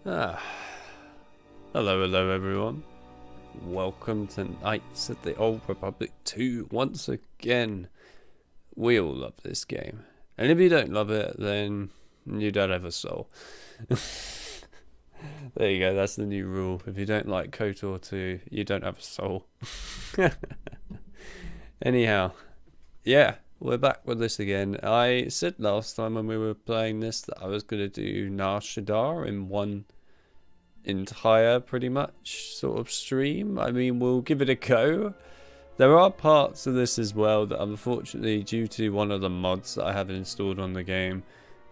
Ah, hello everyone. Welcome to Knights of the Old Republic 2 once again. We all love this game. And if you don't love it, then you don't have a soul. There you go, that's the new rule. If you don't like Kotor 2, you don't have a soul. Anyhow, yeah, we're back with this again. I said last time when we were playing this that I was going to do Nar Shaddaa in one entire pretty much sort of stream. I mean, we'll give it a go. There are parts of this as well that unfortunately, due to one of the mods that I have installed on the game,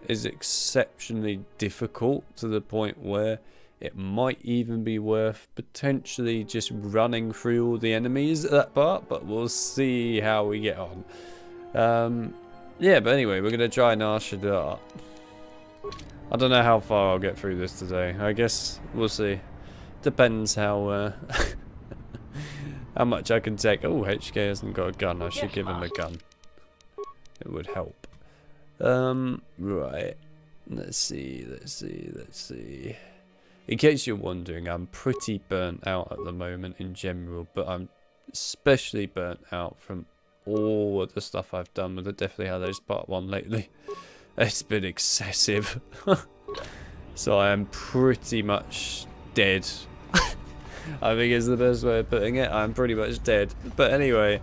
is exceptionally difficult to the point where it might even be worth potentially just running through all the enemies at that part, but we'll see how we get on. Yeah, but anyway, we're going to try Nar Shaddaa. I don't know how far I'll get through this today. I guess we'll see. Depends how how much I can take. Oh, HK hasn't got a gun. I should give him a gun. It would help. Right. Let's see. In case you're wondering, I'm pretty burnt out at the moment in general, but I'm especially burnt out from all of the stuff I've done with the Deathly Hallows Part 1 lately. It's been excessive. So I am pretty much dead. I think is the best way of putting it. I'm pretty much dead. But anyway,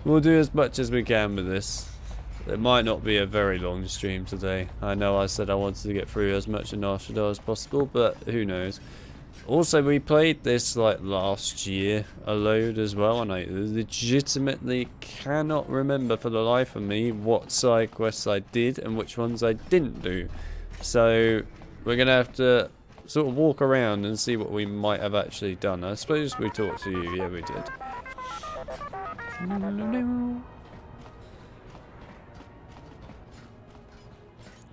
we'll do as much as we can with this. It might not be a very long stream today. I know I said I wanted to get through as much of Nar Shaddaa as possible, but who knows. Also, we played this like last year a load as well, and I legitimately cannot remember for the life of me what side quests I did and which ones I didn't do. So we're gonna have to sort of walk around and see what we might have actually done. I suppose we talked to you. Yeah, we did.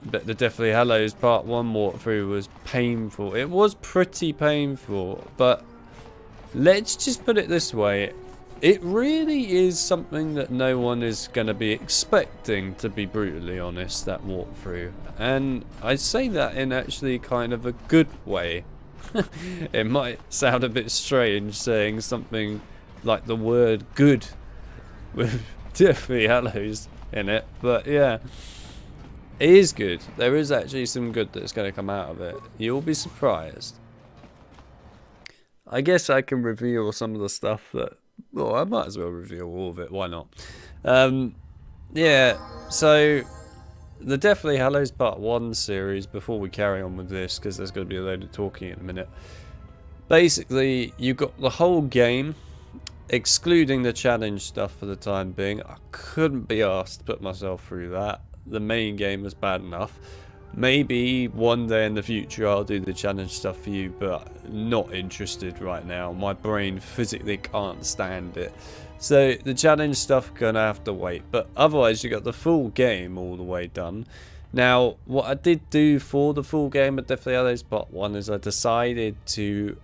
But the Deathly Hallows Part 1 walkthrough was painful. It was pretty painful, but let's just put it this way. It really is something that no one is going to be expecting, to be brutally honest, that walkthrough. And I say that in actually kind of a good way. It might sound a bit strange saying something like the word good with Deathly Hallows in it, but yeah. It is good. There is actually some good that's going to come out of it. You'll be surprised. I guess I can reveal some of the stuff that... Well, I might as well reveal all of it. Why not? Yeah, so... The Deathly Hallows Part 1 series, before we carry on with this, because there's going to be a load of talking in a minute. Basically, you've got the whole game, excluding the challenge stuff for the time being. I couldn't be asked to put myself through that. The main game was bad enough. Maybe one day in the future I'll do the challenge stuff for you, but not interested right now. My brain physically can't stand it. So the challenge stuff gonna have to wait, but otherwise you got the full game all the way done. Now what I did do for the full game of Deathly Hallows Part 1 is I decided to,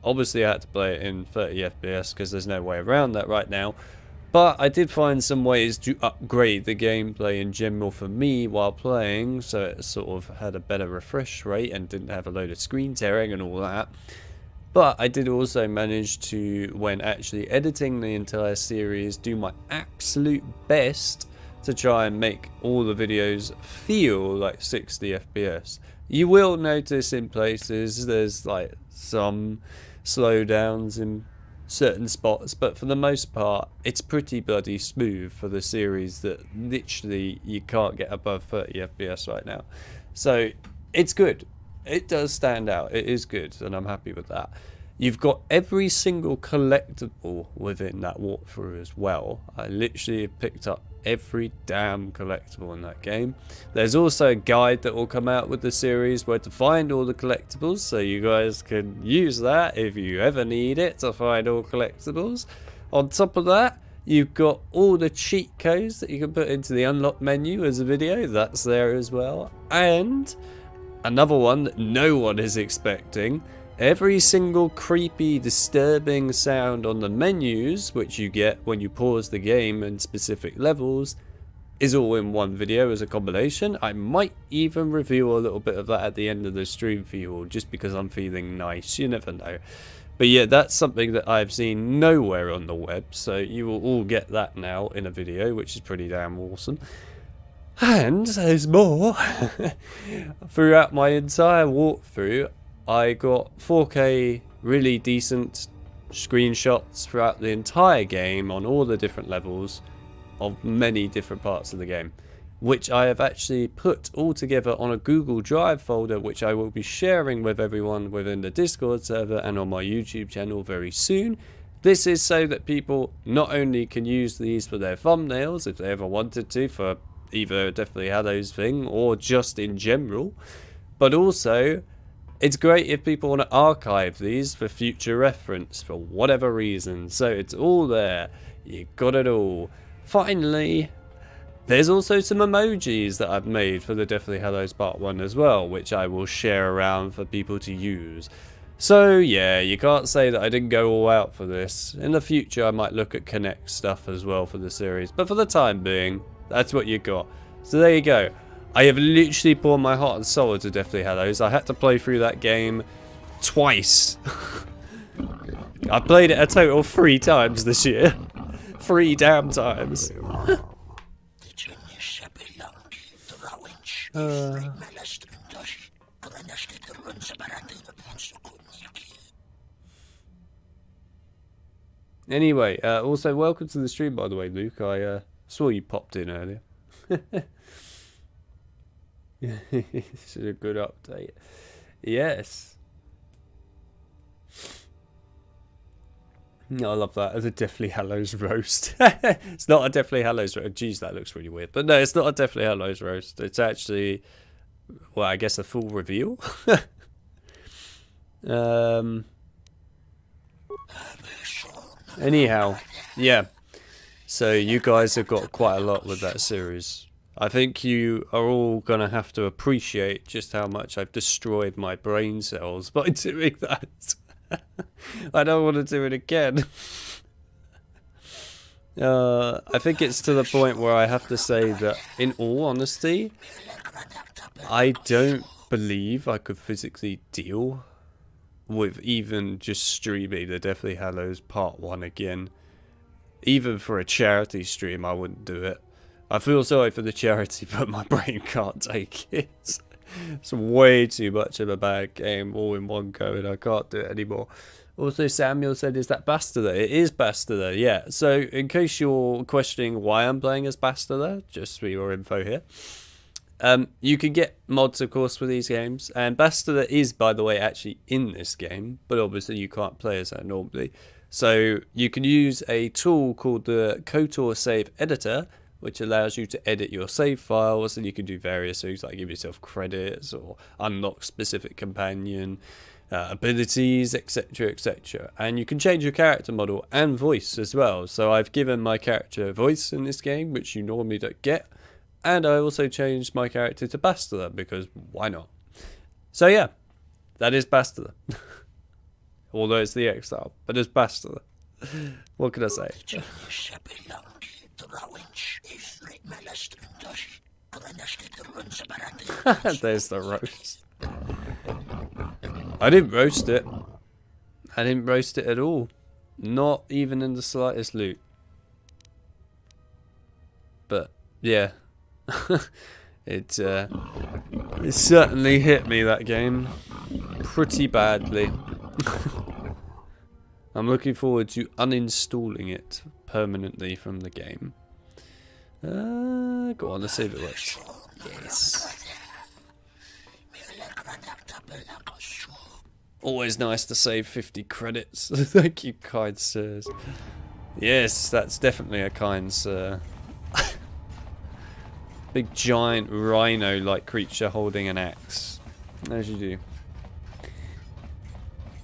obviously I had to play it in 30 FPS because there's no way around that right now. But I did find some ways to upgrade the gameplay in general for me while playing, so it sort of had a better refresh rate and didn't have a load of screen tearing and all that. But I did also manage to, when actually editing the entire series, do my absolute best to try and make all the videos feel like 60 FPS. You will notice in places there's like some slowdowns in certain spots, but for the most part it's pretty bloody smooth for the series that literally you can't get above 30 FPS right now. So it's good. It does stand out. It is good, and I'm happy with that. You've got every single collectible within that walkthrough as well. I literally picked up every damn collectible in that game. There's also a guide that will come out with the series where to find all the collectibles, so you guys can use that if you ever need it to find all collectibles. On top of that, you've got all the cheat codes that you can put into the unlock menu as a video. That's there as well. And another one that no one is expecting, every single creepy, disturbing sound on the menus, which you get when you pause the game in specific levels, is all in one video as a combination. I might even reveal a little bit of that at the end of the stream for you all, just because I'm feeling nice. You never know. But yeah, that's something that I've seen nowhere on the web, so you will all get that now in a video, which is pretty damn awesome. And there's more. Throughout my entire walkthrough, I got 4K really decent screenshots throughout the entire game on all the different levels of many different parts of the game, which I have actually put all together on a Google Drive folder, which I will be sharing with everyone within the Discord server and on my YouTube channel very soon. This is so that people not only can use these for their thumbnails if they ever wanted to, for either Deathly Hallows thing or just in general, but also it's great if people want to archive these for future reference for whatever reason. So it's all there. You got it all. Finally, there's also some emojis that I've made for the Deathly Hallows Part 1 as well, which I will share around for people to use. So yeah, you can't say that I didn't go all out for this. In the future I might look at Connect stuff as well for the series, but for the time being, that's what you got. So there you go. I have literally poured my heart and soul into Deathly Hallows. I had to play through that game twice. I played it a total 3 times this year. 3 damn times. Anyway, also welcome to the stream, by the way, Luke. I saw you popped in earlier. This is a good update. Yes. I love that as a Deathly Hallows roast. It's not a Deathly Hallows roast. Jeez, that looks really weird. But no, it's not a Deathly Hallows roast. It's actually, well, I guess a full reveal. Anyhow, yeah. So you guys have got quite a lot with that series. I think you are all going to have to appreciate just how much I've destroyed my brain cells by doing that. I don't want to do it again. I think it's to the point where I have to say that, in all honesty, I don't believe I could physically deal with even just streaming the Deathly Hallows Part 1 again. Even for a charity stream, I wouldn't do it. I feel sorry for the charity, but my brain can't take it. It's way too much of a bad game all in one go, and I can't do it anymore. Also, Samuel said, is that Bastila? It is Bastila, yeah. So, in case you're questioning why I'm playing as Bastila, just for your info here, you can get mods, of course, for these games. And Bastila is, by the way, actually in this game, but obviously you can't play as that normally. So, you can use a tool called the Kotor Save Editor, which allows you to edit your save files, and you can do various things like give yourself credits or unlock specific companion abilities, etc, etc. And you can change your character model and voice as well. So I've given my character a voice in this game, which you normally don't get, and I also changed my character to Bastila, because why not? So yeah, that is Bastila. Although it's the exile, but it's Bastila. What can I say? There's the roast. I didn't roast it. I didn't roast it at all. Not even in the slightest, Loot. But yeah, it certainly hit me, that game, pretty badly. I'm looking forward to uninstalling it permanently from the game. Go on, let's save it. Works. Yes. Always nice to save 50 credits. Thank you, kind sirs. Yes, that's definitely a kind sir. Big giant rhino-like creature holding an axe. As you do.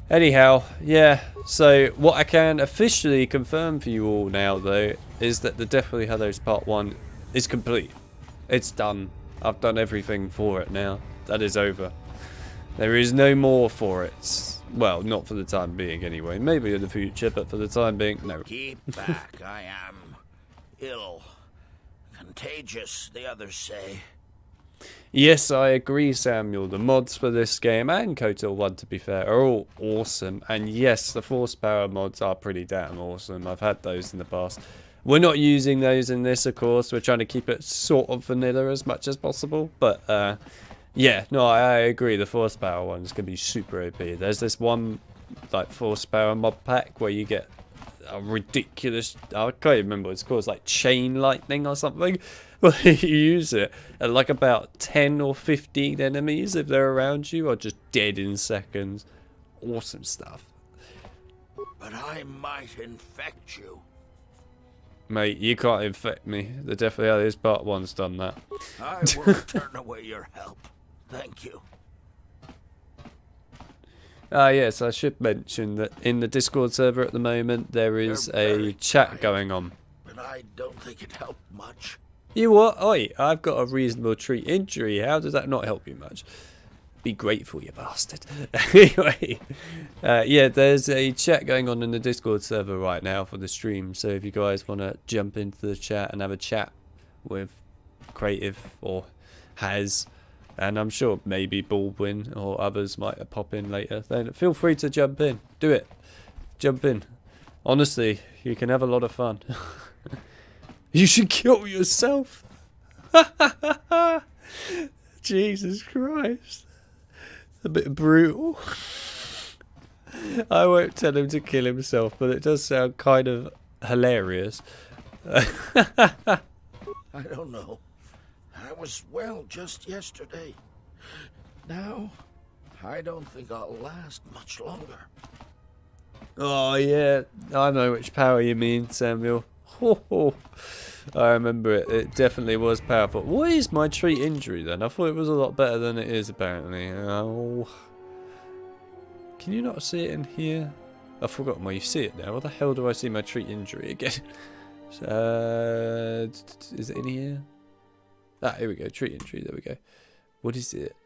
Anyhow, yeah, so what I can officially confirm for you all now, though, is that the Deathly Hallows Part 1 is complete. It's done. I've done everything for it now. That is over. There is no more for it. Well, not for the time being anyway. Maybe in the future, but for the time being, no. Keep back, I am ill. Contagious, the others say. Yes, I agree, Samuel. The mods for this game, and Kotor 1 to be fair, are all awesome. And yes, the Force Power mods are pretty damn awesome. I've had those in the past. We're not using those in this, of course. We're trying to keep it sort of vanilla as much as possible. But, yeah, no, I agree. The Force Power one is going to be super OP. There's this one, like, Force Power mod pack where you get a ridiculous... I can't even remember what it's called. It's like Chain Lightning or something. Well, you use it, and like about 10 or 15 enemies, if they're around you, are just dead in seconds. Awesome stuff. But I might infect you. Mate, you can't infect me. The Deathly Hallows Part 1's done that. I won't turn away your help. Thank you. Yes, I should mention that in the Discord server at the moment, there is a chat going on. But I don't think it helped much. You what? Oi, I've got a reasonable treat injury. How does that not help you much? Be grateful, you bastard. Anyway, yeah, there's a chat going on in the Discord server right now for the stream. So if you guys want to jump into the chat and have a chat with Creative or Has, and I'm sure maybe Baldwin or others might pop in later, then feel free to jump in. Do it. Jump in. Honestly, you can have a lot of fun. You should kill yourself. Jesus Christ. A bit brutal. I won't tell him to kill himself, but it does sound kind of hilarious. I don't know. I was well just yesterday. Now, I don't think I'll last much longer. Oh, yeah. I know which power you mean, Samuel. I remember it. It definitely was powerful. What is my treat injury then? I thought it was a lot better than it is apparently. Oh. Can you not see it in here? I've forgotten where you see it now. What the hell do I see my treat injury again? Is it in here? Ah, here we go. Treat injury. There we go. What is it?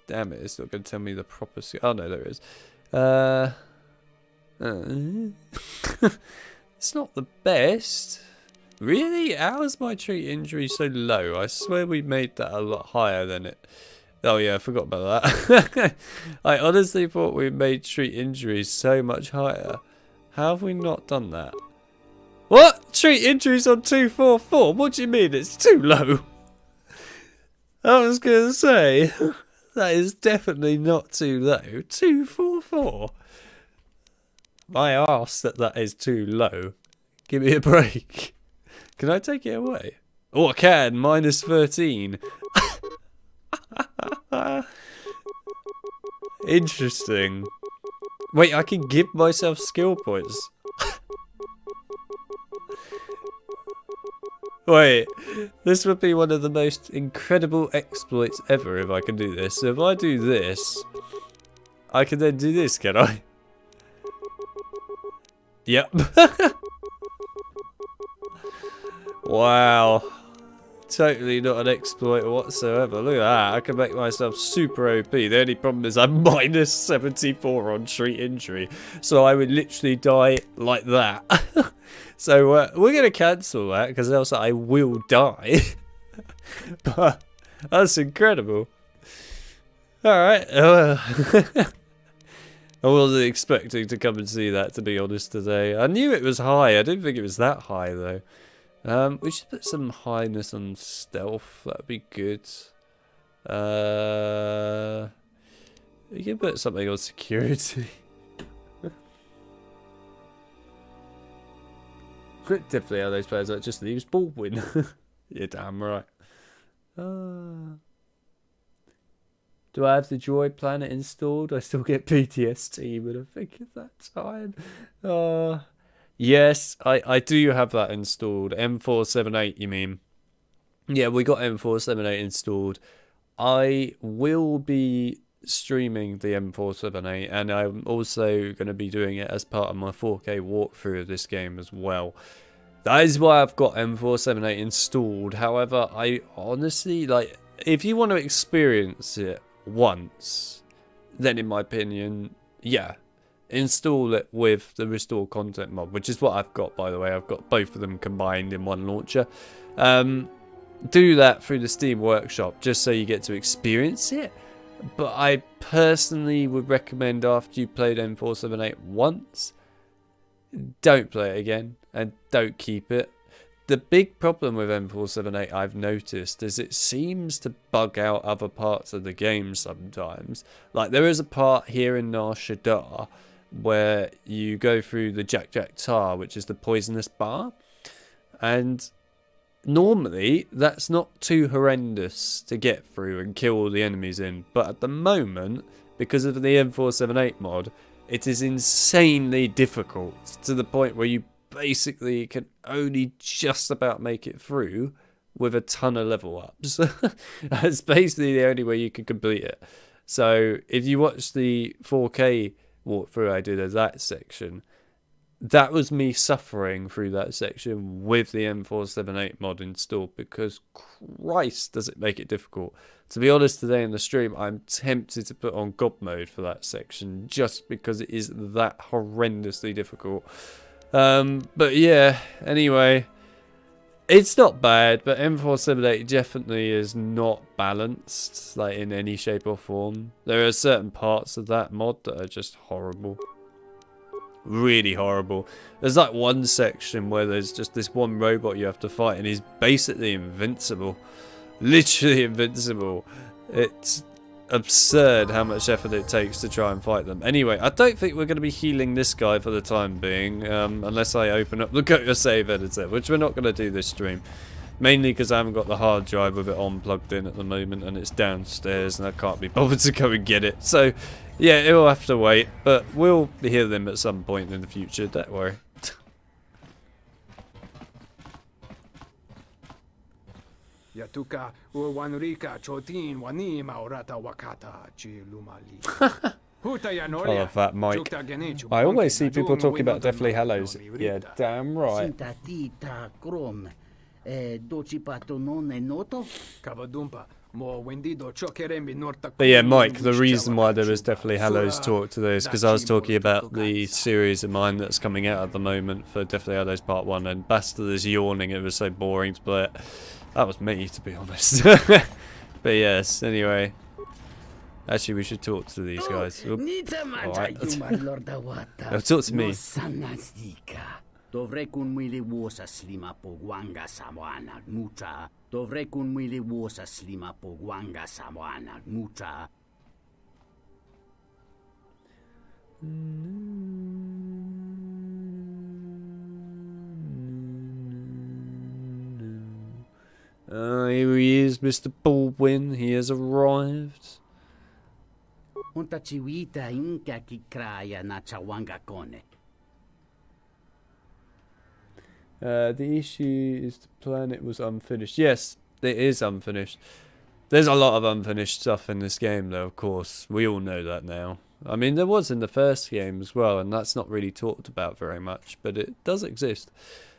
Damn it. It's not going to tell me the proper... Oh no, there it is. It's not the best. Really? How is my treat injury so low? I swear we made that a lot higher than it. Oh yeah, I forgot about that. I honestly thought we made treat injuries so much higher. How have we not done that? What? Treat injuries on 244? What do you mean it's too low? I was going to say, that is definitely not too low. 244? My arse that is too low. Give me a break. Can I take it away? Oh, I can. Minus 13. Interesting. Wait, I can give myself skill points. Wait, this would be one of the most incredible exploits ever if I can do this. So if I do this, I can then do this, can I? Yep. Wow. Totally not an exploit whatsoever. Look at that. I can make myself super OP. The only problem is I'm minus 74 on treat injury. So I would literally die like that. So we're going to cancel that because else I will die. But that's incredible. Alright. I wasn't expecting to come and see that, to be honest, today. I knew it was high. I didn't think it was that high, though. We should put some highness on stealth. That'd be good. We can put something on security. Definitely how those players that just leaves Baldwin. You're damn right. Do I have the Joy Planet installed? I still get PTSD when I think of that time. Yes, I do have that installed. M478, you mean? Yeah, we got M478 installed. I will be streaming the M478, and I'm also going to be doing it as part of my 4K walkthrough of this game as well. That is why I've got M478 installed. However, I honestly, like, if you want to experience it once, then in my opinion, yeah, install it with the restore content mod, which is what I've got, by the way. I've got both of them combined in one launcher. Do that through the Steam Workshop just so you get to experience it. But I personally would recommend, after you played M478 once, don't play it again and don't keep it. The big problem with M478 I've noticed is it seems to bug out other parts of the game sometimes. Like, there is a part here in Nar Shaddaa where you go through the Jack Tar, which is the poisonous bar, and normally that's not too horrendous to get through and kill all the enemies in, but at the moment, because of the M478 mod, it is insanely difficult to the point where you basically can only just about make it through with a ton of level ups. That's basically the only way you can complete it. So if you watch the 4K walkthrough I did of that section, that was me suffering through that section with the M478 mod installed, because Christ does it make it difficult. To be honest, today in the stream I'm tempted to put on God mode for that section just because it is that horrendously difficult. But yeah, anyway, it's not bad, but M478 definitely is not balanced, like, in any shape or form. There are certain parts of that mod that are just horrible. Really horrible. There's like one section where there's just this one robot you have to fight and he's basically invincible. Literally invincible. It's absurd how much effort it takes to try and fight them. Anyway, I don't think we're going to be healing this guy for the time being, unless I open up the Kotor save editor, which we're not going to do this stream. Mainly because I haven't got the hard drive with it on plugged in at the moment, and it's downstairs and I can't be bothered to go and get it. So yeah, it'll have to wait, but we'll hear them at some point in the future, don't worry. Yatuka Wanrika Chotin Wanima Orata Wakata Chilumali. I love that, Mike. I always see people talking about Deathly Hallows. Yeah, damn right. But yeah, Mike, the reason why there was Deathly Hallows talk today is because I was talking about the series of mine that's coming out at the moment for Deathly Hallows Part 1, and Bastard is yawning, it was so boring to play it. That was me, to be honest. But yes, anyway. Actually, we should talk to these guys. Alright. Talk to me. Dovrei kun mwili wosa slima po gwanga samwana mucha. Dovrei kun mwili wosa slima po gwanga samwana mucha. Here he is, Mr. Baldwin. He has arrived. Unta chiwita inka ki kraya na chawanga kone. The issue is the planet was unfinished. Yes, it is unfinished. There's a lot of unfinished stuff in this game, though, of course. We all know that now. I mean, there was in the first game as well, and that's not really talked about very much, but it does exist.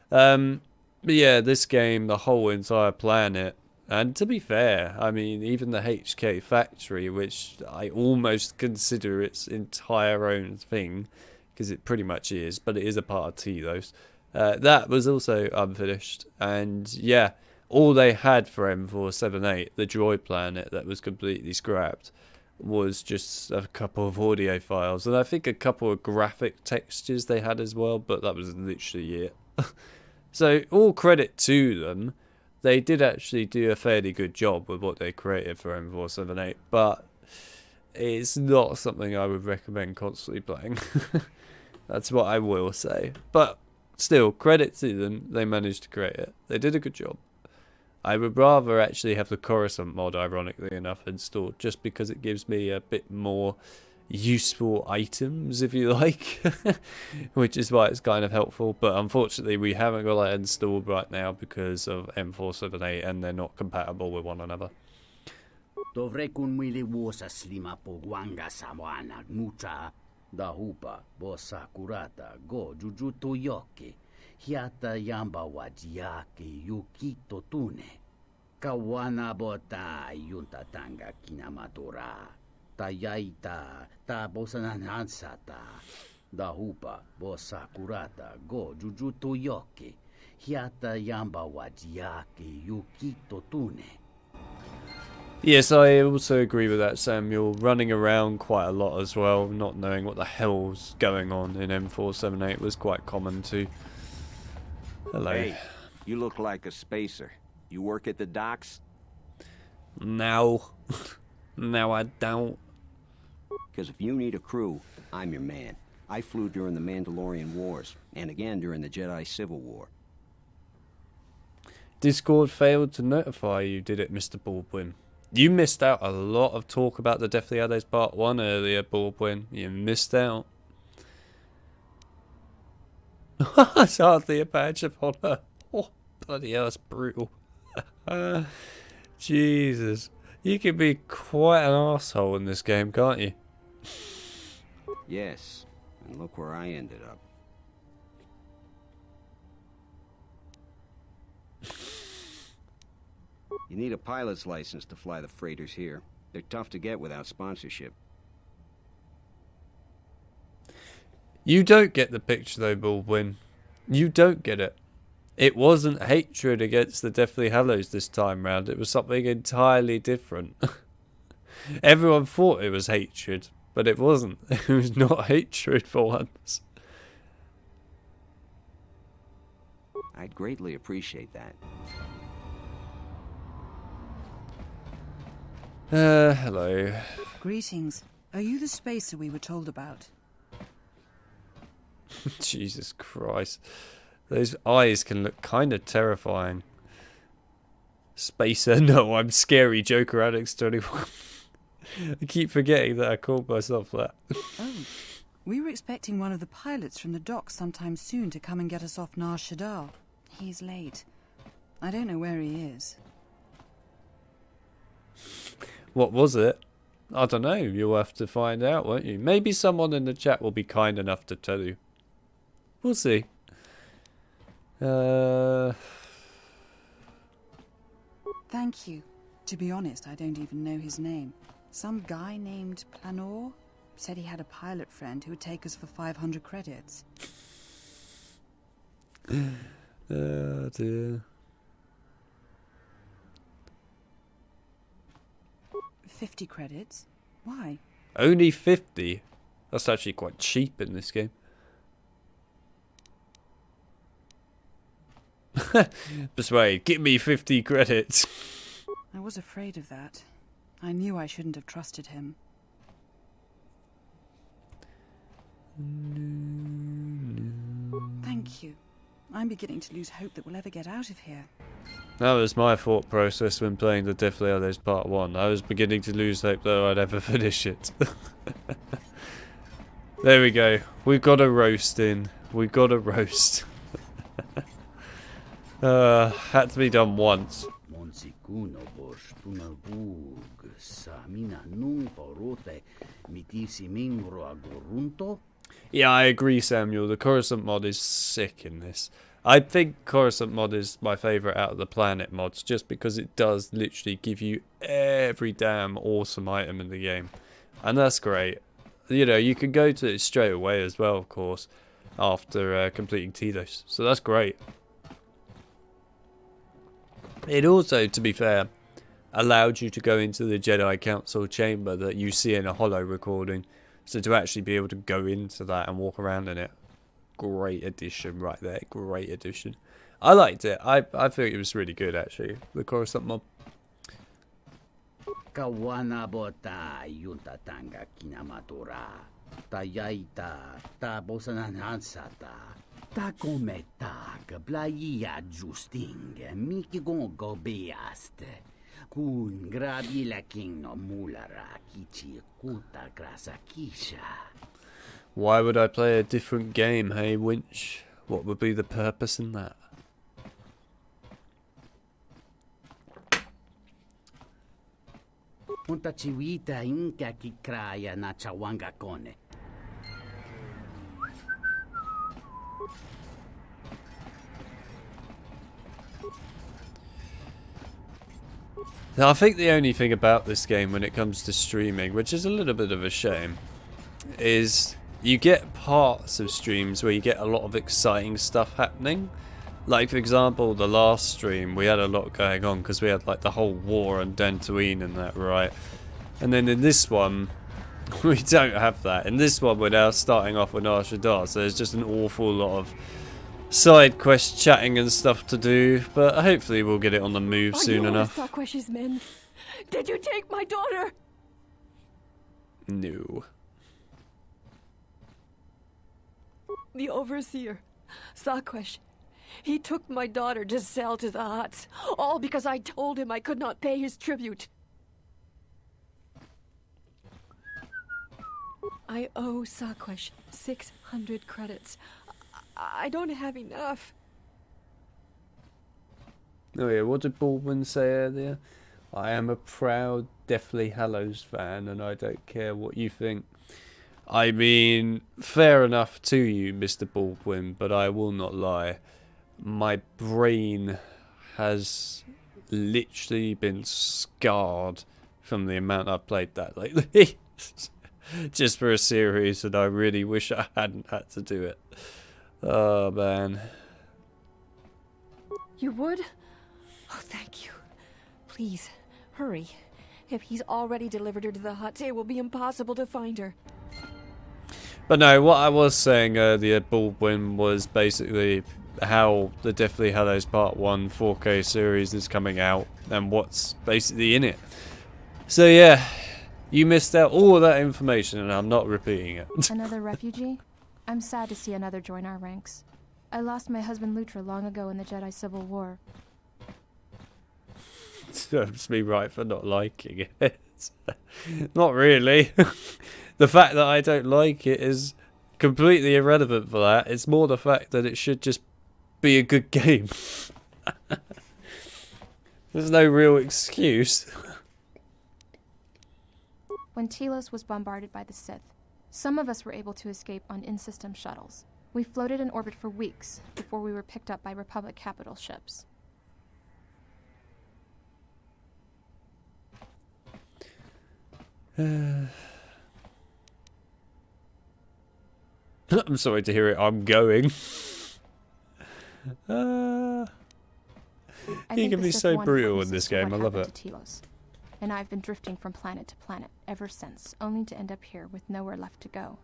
But yeah, this game, the whole entire planet, and to be fair, I mean, even the HK factory, which I almost consider its entire own thing, because it pretty much is, but it is a part of T-Los. That was also unfinished, and yeah, all they had for M478, the droid planet that was completely scrapped, was just a couple of audio files, and I think a couple of graphic textures they had as well, but that was literally it. So all credit to them, they did actually do a fairly good job with what they created for M478, but it's not something I would recommend constantly playing. That's what I will say, but still, credit to them, they managed to create it. They did a good job. I would rather actually have the Coruscant mod, ironically enough, installed, just because it gives me a bit more useful items, if you like, which is why it's kind of helpful. But unfortunately, we haven't got that installed right now because of M478, and they're not compatible with one another. Dovrei kun mwili wosa slima po gwanga samwana mucha. Da hupa bosa kurata go jujuto yoke. Hiata yamba wajiake yukito tune. Kawana bota yunta tanga kinamatora. Ta yaita ta bosananansata. Da hupa bossa kurata go jujuto yoke. Hiata yamba wajiake yukito tune. Yes, I also agree with that, Samuel. Running around quite a lot as well, not knowing what the hell's going on in M478 was quite common too. Hello. Hey, you look like a spacer. You work at the docks? No. No, I don't. Because if you need a crew, I'm your man. I flew during the Mandalorian Wars, and again during the Jedi Civil War. Discord failed to notify you, did it, Mr. Baldwin? You missed out a lot of talk about the Deathly Hallows Part 1 earlier, Baldwin. You missed out. It's hardly a badge of honor. Oh, bloody hell, that's brutal. Jesus. You can be quite an asshole in this game, can't you? Yes, and look where I ended up. You need a pilot's license to fly the freighters here. They're tough to get without sponsorship. You don't get the picture though, Baldwin. You don't get it. It wasn't hatred against the Deathly Hallows this time round. It was something entirely different. Everyone thought it was hatred, but it wasn't. It was not hatred for once. I'd greatly appreciate that. Hello. Greetings. Are you the spacer we were told about? Jesus Christ. Those eyes can look kind of terrifying. Spacer? No, I'm scary. JokerAlex 21. I keep forgetting that I called myself that. Oh. We were expecting one of the pilots from the docks sometime soon to come and get us off Nar Shaddaa. He's late. I don't know where he is. What was it? I don't know. You'll have to find out, won't you? Maybe someone in the chat will be kind enough to tell you. We'll see. Thank you. To be honest, I don't even know his name. Some guy named Planor said he had a pilot friend who would take us for 500 credits. Oh dear. 50 credits? Why? Only 50? That's actually quite cheap in this game. Persuade, give me 50 credits. I was afraid of that. I knew I shouldn't have trusted him. Thank you. I'm beginning to lose hope that we'll ever get out of here. That was my thought process when playing the Deathly Hallows Part 1. I was beginning to lose hope that I'd ever finish it. There we go. We've got a roast in. We've got a roast. Had to be done once. Yeah, I agree, Samuel. The Coruscant mod is sick in this. I think Coruscant mod is my favourite out of the Planet mods, just because it does literally give you every damn awesome item in the game. And that's great. You know, you can go to it straight away as well, of course, after completing Telos. So that's great. It also, to be fair, allowed you to go into the Jedi Council chamber that you see in a holo recording. So to actually be able to go into that and walk around in it. Great addition right there. Great addition. I liked it. I think it was really good, actually. The Coruscant mod. Kawana bota yunta tanga kinamatora. Tayaita ta bosananansata. Ta kometa gablaya justing. Miki gongo beaste. Kun grabi la king no mulara kichi kuta grasakisha. Why would I play a different game, hey Winch? What would be the purpose in that? Unta chiwita inka kikraya na chawanga kone. Now, I think the only thing about this game when it comes to streaming, which is a little bit of a shame, is you get parts of streams where you get a lot of exciting stuff happening. Like, for example, the last stream, we had a lot going on because we had, like, the whole war on Dantooine and that, right? And then in this one, we don't have that. In this one, we're now starting off with Nar Shaddaa, so there's just an awful lot of side quest chatting and stuff to do, but hopefully we'll get it on the move soon enough. Sakwesh's men? Did you take my daughter? No. The overseer, Sakwesh. He took my daughter to sell to the Huts, all because I told him I could not pay his tribute. I owe Sakwesh 600 credits. I don't have enough. Oh yeah, what did Baldwin say earlier? I am a proud Deathly Hallows fan and I don't care what you think. I mean, fair enough to you, Mr. Baldwin, but I will not lie. My brain has literally been scarred from the amount I've played that lately. Just for a series, and I really wish I hadn't had to do it. Oh, man. You would? Oh, thank you. Please, hurry. If he's already delivered her to the Huts, it will be impossible to find her. But no, what I was saying earlier, Baldwin, was basically how the Deathly Hallows Part 1 4K series is coming out and what's basically in it. So yeah, you missed out all of that information and I'm not repeating it. Another refugee? I'm sad to see another join our ranks. I lost my husband Lutra long ago in the Jedi Civil War. Serves me right for not liking it. Not really. The fact that I don't like it is completely irrelevant for that. It's more the fact that it should just be a good game. There's no real excuse. When Telos was bombarded by the Sith, some of us were able to escape on in-system shuttles. We floated in orbit for weeks before we were picked up by Republic capital ships. I'm sorry to hear it. I'm going. He can be so brutal in this game. I love it. Telos. And I've been drifting from planet to planet ever since, only to end up here with nowhere left to go.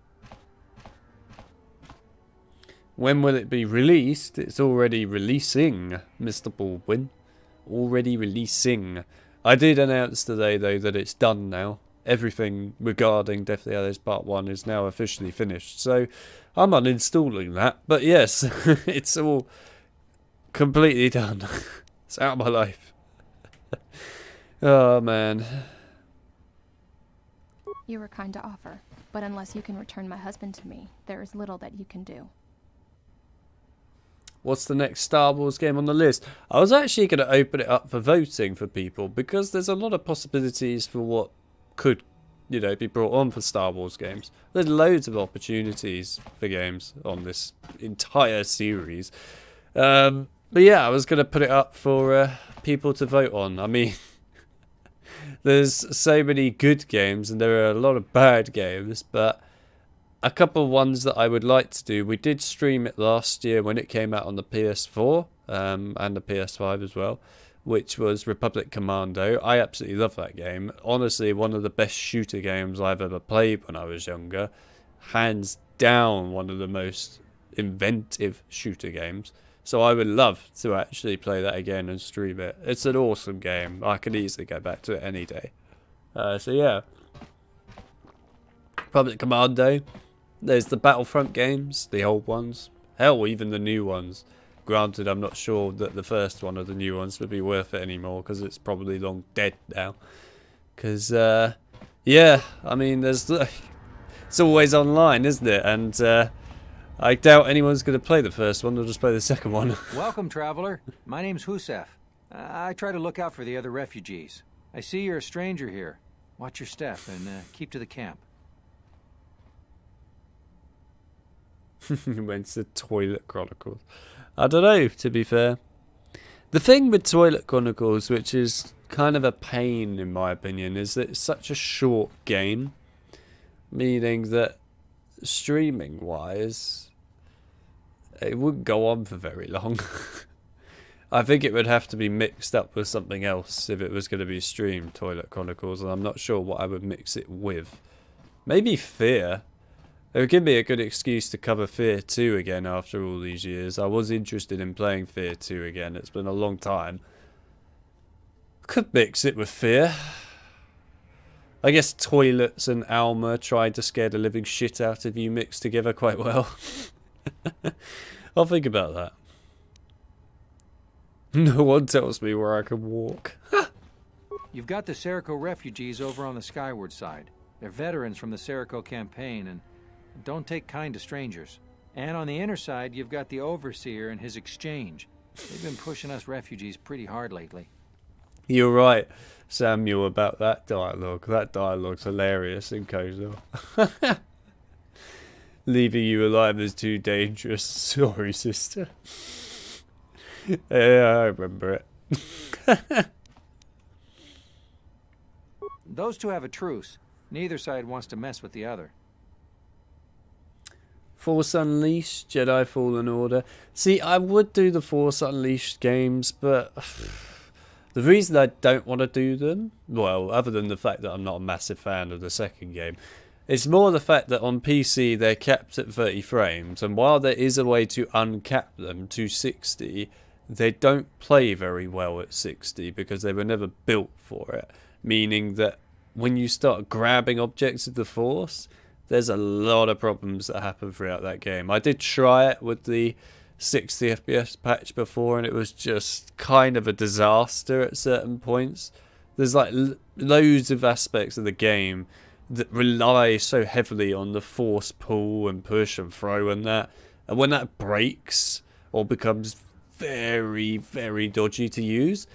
When will it be released? It's already releasing, Mr. Baldwin. Already releasing. I did announce today, though, that it's done now. Everything regarding Deathly Hallows Part 1 is now officially finished. So I'm uninstalling that. But yes, it's all completely done. It's out of my life. Oh, man. You were kind to offer, but unless you can return my husband to me, there is little that you can do. What's the next Star Wars game on the list? I was actually going to open it up for voting for people because there's a lot of possibilities for what could, you know, be brought on for Star Wars games. There's loads of opportunities for games on this entire series. But yeah, I was going to put it up for people to vote on. I mean, there's so many good games and there are a lot of bad games, but a couple of ones that I would like to do. We did stream it last year when it came out on the PS4 and the PS5 as well, which was Republic Commando. I absolutely love that game. Honestly, one of the best shooter games I've ever played when I was younger. Hands down, one of the most inventive shooter games. So I would love to actually play that again and stream it. It's an awesome game. I could easily go back to it any day. So yeah. Republic Commando. There's the Battlefront games, the old ones. Hell, even the new ones. Granted, I'm not sure that the first one of the new ones would be worth it anymore because it's probably long dead now. Because, yeah, I mean, there's it's always online, isn't it? And I doubt anyone's going to play the first one. They'll just play the second one. Welcome, traveler. My name's Husef. I try to look out for the other refugees. I see you're a stranger here. Watch your step and keep to the camp. Went to Toilet Chronicles. I don't know, to be fair. The thing with Toilet Chronicles, which is kind of a pain in my opinion, is that it's such a short game. Meaning that streaming wise, it wouldn't go on for very long. I think it would have to be mixed up with something else if it was going to be streamed, Toilet Chronicles, and I'm not sure what I would mix it with. Maybe Fear. It would give me a good excuse to cover Fear 2 again after all these years. I was interested in playing Fear 2 again. It's been a long time. Could mix it with Fear. I guess Toilets and Alma tried to scare the living shit out of you mixed together quite well. I'll think about that. No one tells me where I can walk. You've got the Serico refugees over on the skyward side. They're veterans from the Serico campaign and don't take kind to strangers. And on the inner side, you've got the Overseer and his exchange. They've been pushing us refugees pretty hard lately. You're right, Samuel, about that dialogue. That dialogue's hilarious in Kotor. Leaving you alive is too dangerous. Sorry, sister. Yeah, I remember it. Those two have a truce. Neither side wants to mess with the other. Force Unleashed, Jedi Fallen Order. See, I would do the Force Unleashed games, but the reason I don't want to do them, well, other than the fact that I'm not a massive fan of the second game, it's more the fact that on PC they're capped at 30 frames, and while there is a way to uncap them to 60, they don't play very well at 60 because they were never built for it. Meaning that when you start grabbing objects with the Force, there's a lot of problems that happen throughout that game. I did try it with the 60 FPS patch before, and it was just kind of a disaster at certain points. There's like loads of aspects of the game that rely so heavily on the Force pull and push and throw and that. And when that breaks or becomes very, very dodgy to use,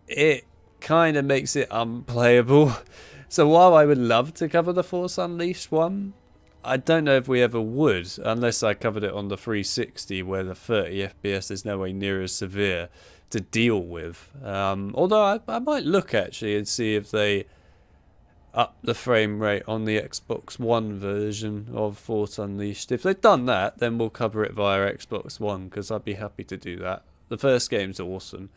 it kind of makes it unplayable. So while I would love to cover the Force Unleashed one, I don't know if we ever would, unless I covered it on the 360 where the 30 FPS is nowhere near as severe to deal with. Although I might look actually and see if they up the frame rate on the Xbox One version of Force Unleashed. If they've done that, then we'll cover it via Xbox One, because I'd be happy to do that. The first game's awesome.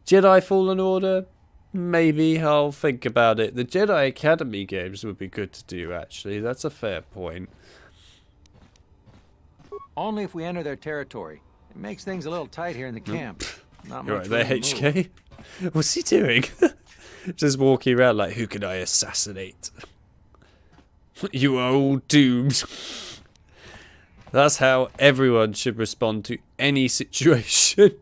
Jedi Fallen Order, maybe I'll think about it. The Jedi Academy games would be good to do, actually. That's a fair point. Only if we enter their territory. It makes things a little tight here in the camp. Not You're much right there, room to move. HK. What's he doing? Just walking around like, who can I assassinate? You are all doomed. That's how everyone should respond to any situation.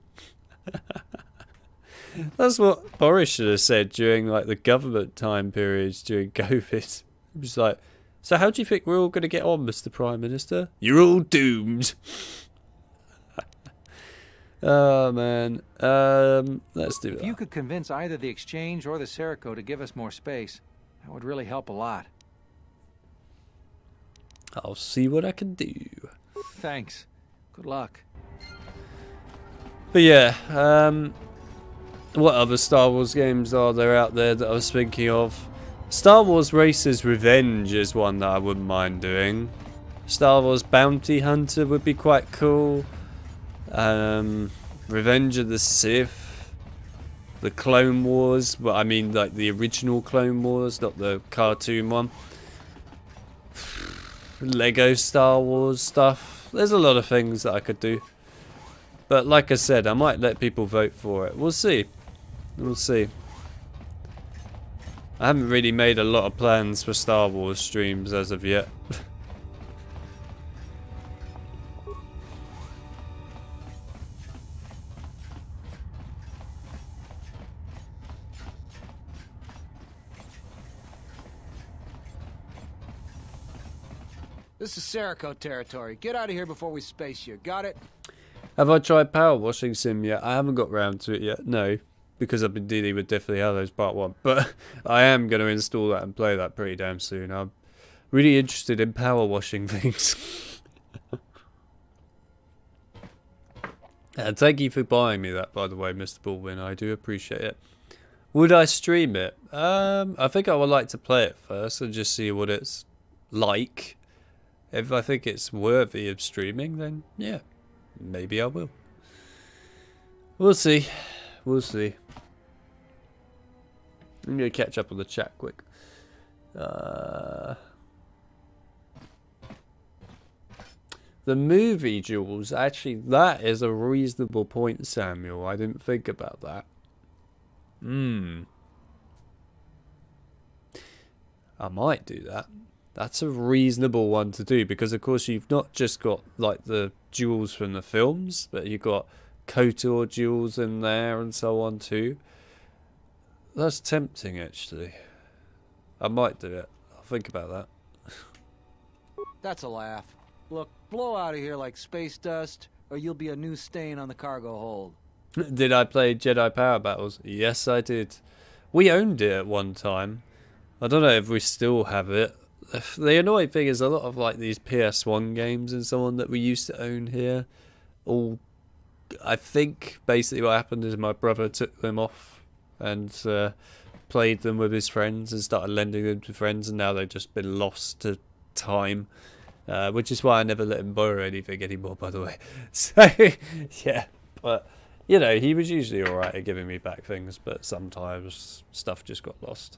That's what Boris should have said during like the government time periods during COVID. It was like, so how do you think we're all going to get on, Mr. Prime Minister? You're all doomed. Oh man, let's do that. If you could convince either the Exchange or the Serico to give us more space, that would really help a lot. I'll see what I can do. Thanks. Good luck. But yeah, what other Star Wars games are there out there that I was thinking of? Star Wars Racer's Revenge is one that I wouldn't mind doing. Star Wars Bounty Hunter would be quite cool. Revenge of the Sith, the Clone Wars, well, I mean like the original Clone Wars, not the cartoon one. Lego Star Wars stuff. There's a lot of things that I could do. But like I said, I might let people vote for it. We'll see. We'll see. I haven't really made a lot of plans for Star Wars streams as of yet. This is Serico territory. Get out of here before we space you. Got it? Have I tried Power Washing Sim yet? I haven't got round to it yet. No, because I've been dealing with Deathly Hallows Part 1. But I am going to install that and play that pretty damn soon. I'm really interested in power washing things. And thank you for buying me that, by the way, Mr. Baldwin. I do appreciate it. Would I stream it? I think I would like to play it first and just see what it's like. If I think it's worthy of streaming, then yeah, maybe I will. We'll see. We'll see. I'm going to catch up on the chat quick. The movie, Jules, actually, that is a reasonable point, Samuel. I didn't think about that. I might do that. That's a reasonable one to do, because of course you've not just got like the jewels from the films, but you've got Kotor jewels in there and so on too. That's tempting, actually. I might do it. I'll think about that. That's a laugh. Look, blow out of here like space dust, or you'll be a new stain on the cargo hold. Did I play Jedi Power Battles? Yes, I did. We owned it at one time. I don't know if we still have it. The annoying thing is a lot of like these PS1 games and so on that we used to own here, all, I think basically what happened is my brother took them off and played them with his friends and started lending them to friends, and now they've just been lost to time. Which is why I never let him borrow anything anymore, by the way. So, yeah. But, you know, he was usually alright at giving me back things, but sometimes stuff just got lost.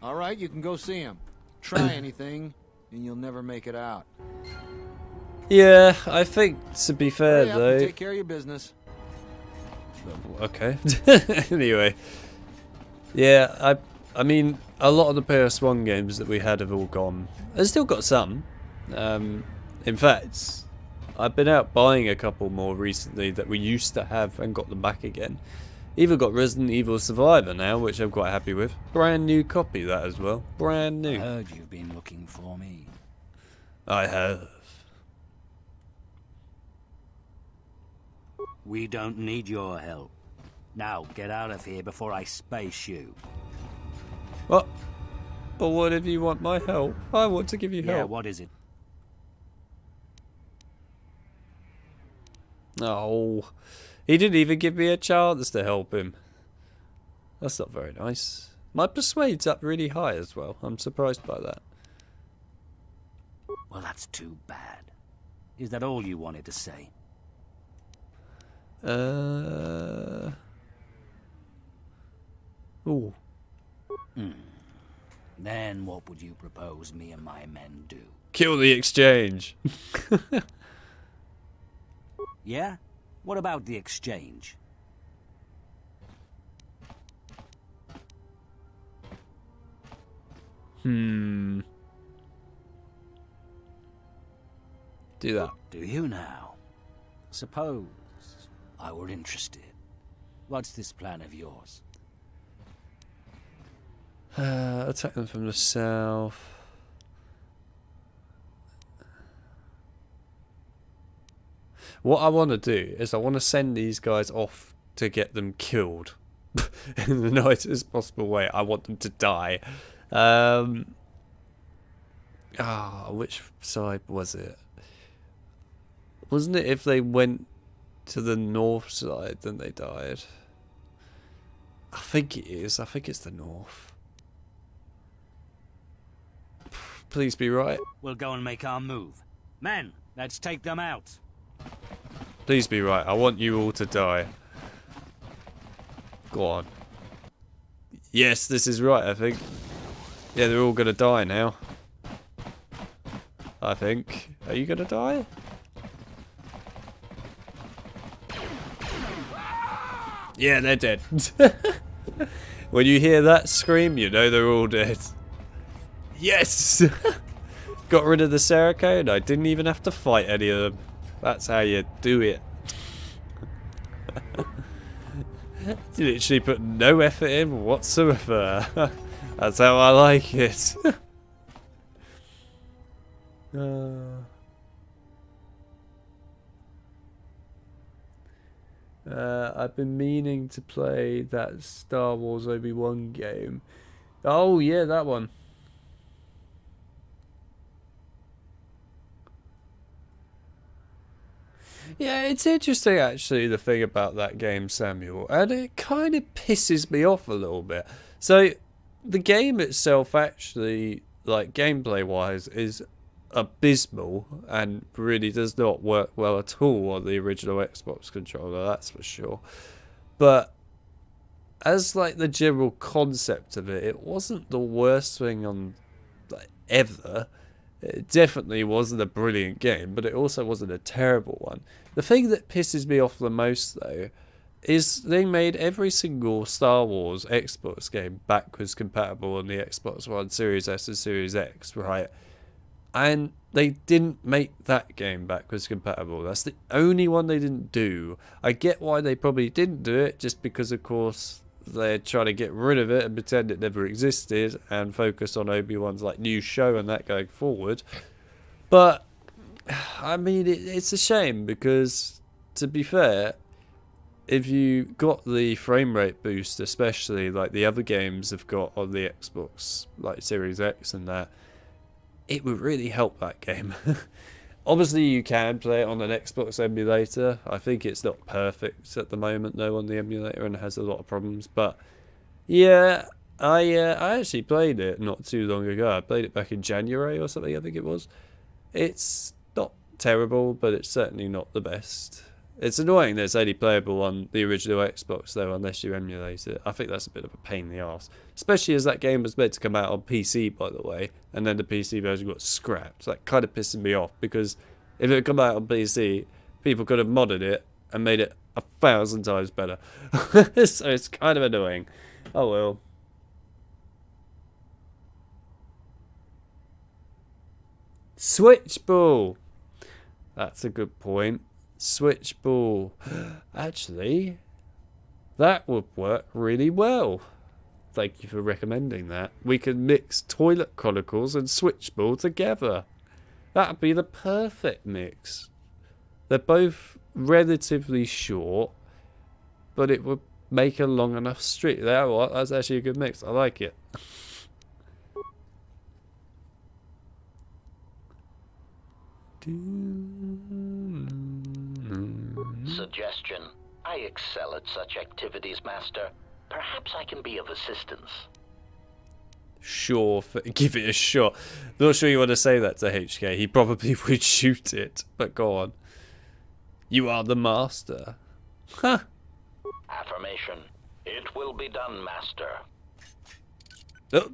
Alright, you can go see him. Try anything, and you'll never make it out. Yeah, I think, to be fair, Hurry up though... and take care of your business. Okay. Anyway. Yeah, I mean, a lot of the PS1 games that we had have all gone. I've still got some. In fact, I've been out buying a couple more recently that we used to have and got them back again. Even got Resident Evil Survivor now, which I'm quite happy with. Brand new copy, that as well. Brand new. I heard you've been looking for me. I have. We don't need your help. Now, get out of here before I space you. What? But what if you want my help? I want to give you help. Yeah, what is it? Oh, he didn't even give me a chance to help him. That's not very nice. My persuade's up really high as well. I'm surprised by that. Well, that's too bad. Is that all you wanted to say? Ooh. Then what would you propose me and my men do? Kill the exchange. Yeah? What about the exchange? Do that. Do you now? Suppose I were interested. What's this plan of yours? Attack them from the south. What I want to do is I want to send these guys off to get them killed in the nicest possible way. I want them to die. Which side was it? Wasn't it if they went to the north side then they died? I think it is. I think it's the north. Please be right. We'll go and make our move. Men, let's take them out. Please be right. I want you all to die. Go on. Yes, this is right, I think. Yeah, they're all gonna die now. I think. Are you gonna die? Yeah, they're dead. When you hear that scream, you know they're all dead. Yes! Got rid of the Serico and I didn't even have to fight any of them. That's how you do it. You literally put no effort in whatsoever. That's how I like it. I've been meaning to play that Star Wars Obi-Wan game. Oh yeah, that one. Yeah, it's interesting actually, the thing about that game, Samuel, and it kind of pisses me off a little bit. So, the game itself actually like gameplay wise, is abysmal and really does not work well at all on the original Xbox controller, that's for sure. But as like the general concept of it, it wasn't the worst thing on like, ever. It definitely wasn't a brilliant game, but it also wasn't a terrible one. The thing that pisses me off the most though is they made every single Star Wars Xbox game backwards compatible on the Xbox One, Series S and Series X, right? And they didn't make that game backwards compatible. That's the only one they didn't do. I get why they probably didn't do it, just because of course they're trying to get rid of it and pretend it never existed and focus on Obi-Wan's like new show and that going forward. But I mean, it's a shame because, to be fair, if you got the frame rate boost, especially like the other games have got on the Xbox, like Series X and that, it would really help that game. Obviously, you can play it on an Xbox emulator. I think it's not perfect at the moment, though, on the emulator and has a lot of problems. But yeah, I actually played it not too long ago. I played it back in January or something, I think it was. It's not terrible, but it's certainly not the best. It's annoying that it's only playable on the original Xbox, though, unless you emulate it. I think that's a bit of a pain in the arse. Especially as that game was meant to come out on PC, by the way, and then the PC version got scrapped. That kind of pisses me off, because if it had come out on PC, people could have modded it and made it 1,000 times better. So it's kind of annoying. Oh well. Switchball! That's a good point. Switchball. Actually, that would work really well. Thank you for recommending that. We can mix Toilet Chronicles and Switchball together. That'd be the perfect mix. They're both relatively short, but it would make a long enough streak. You know what? That's actually a good mix. I like it. Suggestion. I excel at such activities, Master. Perhaps I can be of assistance. Sure, give it a shot. Not sure you want to say that to HK. He probably would shoot it, but go on. You are the master. Huh. Affirmation. It will be done, Master. Oh.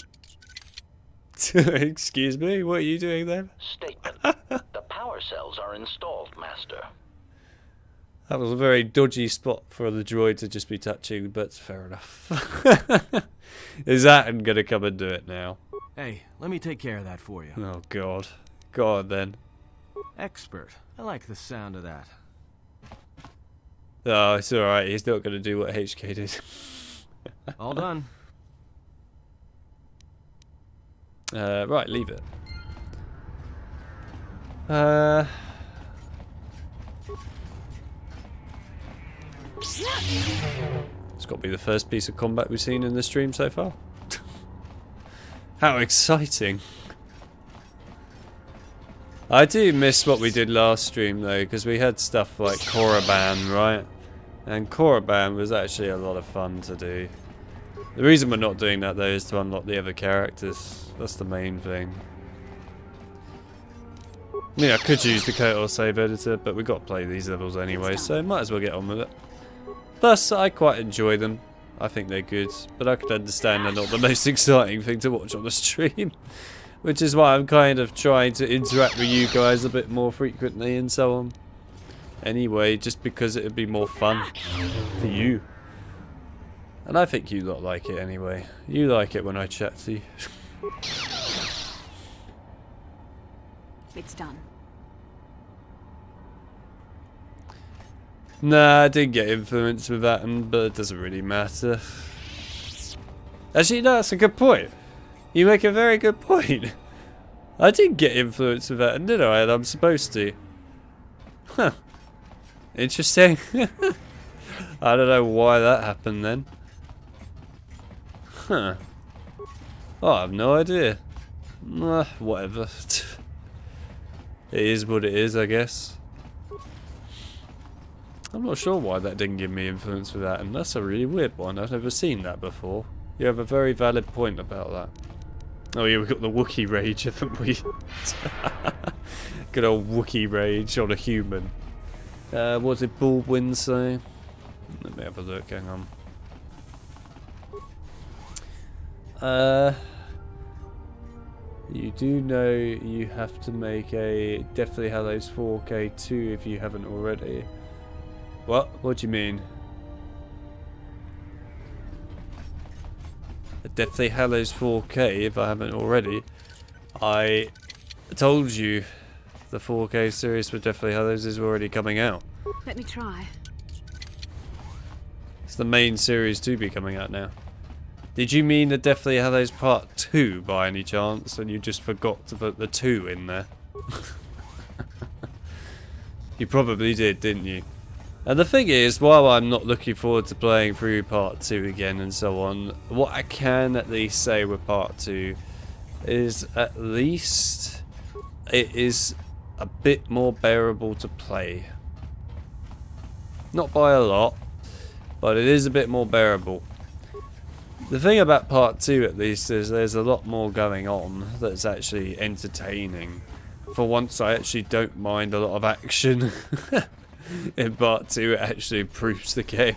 Excuse me, what are you doing there? Statement. The power cells are installed, Master. That was a very dodgy spot for the droid to just be touching, but fair enough. Is that going to come and do it now? Hey, let me take care of that for you. Oh, God. Go on, then. Expert. I like the sound of that. Oh, it's alright. He's not going to do what HK did. All done. Right, leave it. It's got to be the first piece of combat we've seen in the stream so far. How exciting. I do miss what we did last stream though, because we had stuff like Korriban, right? And Korriban was actually a lot of fun to do. The reason we're not doing that though is to unlock the other characters. That's the main thing. I mean, I could use the Kotor save editor, but we've got to play these levels anyway, so might as well get on with it. Plus, I quite enjoy them. I think they're good, but I could understand they're not the most exciting thing to watch on the stream. Which is why I'm kind of trying to interact with you guys a bit more frequently and so on. Anyway, just because it would be more fun for you. And I think you lot like it anyway. You like it when I chat to you. It's done. Nah, I didn't get influenced with that, but it doesn't really matter. Actually, no, that's a good point. You make a very good point. I did get influenced with that, did I? And I'm supposed to. Huh. Interesting. I don't know why that happened then. Huh. Oh, I have no idea. Whatever. It is what it is, I guess. I'm not sure why that didn't give me influence with that, and that's a really weird one. I've never seen that before. You have a very valid point about that. Oh yeah, we've got the Wookiee rage, haven't we? Good old Wookiee rage on a human. What did Baldwin say? Let me have a look, hang on. You do know you have to make a Deathly Hallows 4K 2 if you haven't already. What? What do you mean? A Deathly Hallows 4K if I haven't already? I told you the 4K series for Deathly Hallows is already coming out. Let me try. It's the main series to be coming out now. Did you mean the Deathly Hallows Part 2 by any chance, and you just forgot to put the 2 in there? You probably did, didn't you? And the thing is, while I'm not looking forward to playing through Part 2 again and so on, what I can at least say with Part 2 is at least it is a bit more bearable to play. Not by a lot, but it is a bit more bearable. The thing about Part 2 at least is there's a lot more going on that's actually entertaining. For once I actually don't mind a lot of action. In Part 2 it actually improves the game.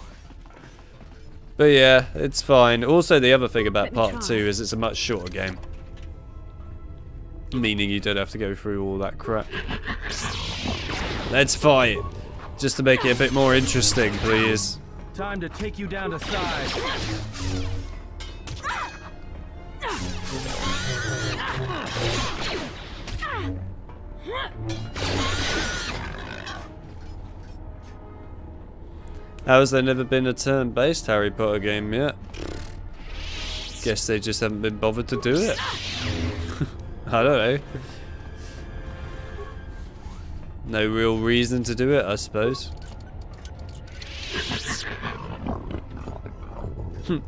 But yeah, it's fine. Also the other thing about Part 2 is it's a much shorter game. Meaning you don't have to go through all that crap. Let's fight! Just to make it a bit more interesting, please. Time to take you down to size. How has there never been a turn-based Harry Potter game yet? Guess they just haven't been bothered to do it. I don't know. No real reason to do it, I suppose.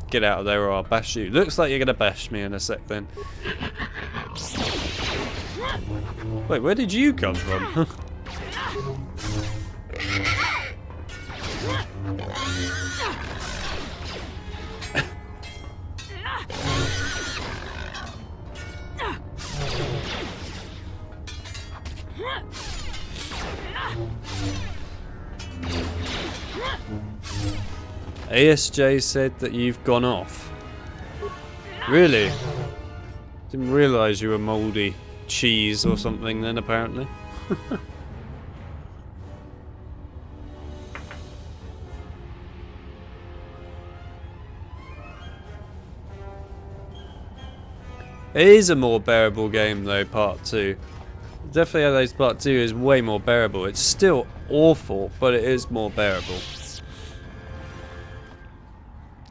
Get out of there or I'll bash you. Looks like you're gonna bash me in a sec then. Wait, where did you come from? ASJ said that you've gone off. Really? Didn't realise you were mouldy cheese or something then, apparently. It is a more bearable game though, Part 2. Definitely Hallows Part 2 is way more bearable. It's still awful, but it is more bearable.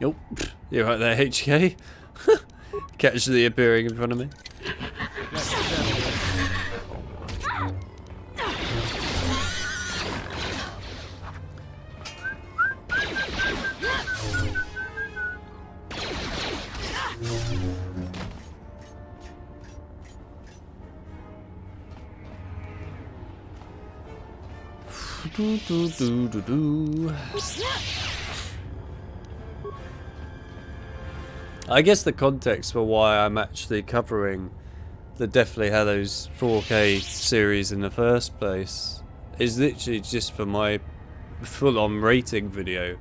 Oh, you're right there, HK. Casually appearing in front of me. Do, do, do, do, do. I guess the context for why I'm actually covering the Deathly Hallows 4K series in the first place is literally just for my full-on rating video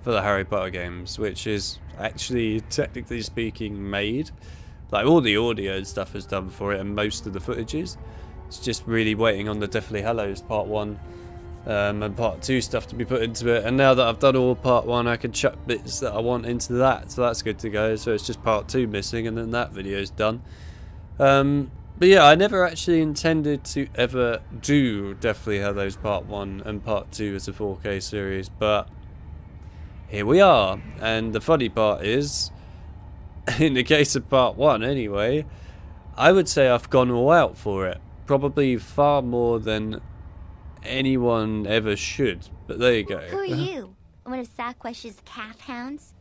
for the Harry Potter games, which is actually, technically speaking, made. Like, all the audio and stuff is done for it, and most of the footage is. It's just really waiting on the Deathly Hallows Part 1 and Part 2 stuff to be put into it, and now that I've done all Part 1 I can chuck bits that I want into that, so that's good to go. So it's just Part 2 missing and then that video's done. But yeah, I never actually intended to ever do Deathly Hallows Part 1 and Part 2 as a 4K series, but here we are. And the funny part is, in the case of Part 1 anyway, I would say I've gone all out for it, probably far more than anyone ever should, but there you go. Who are you? One of Saquesh's calf hounds?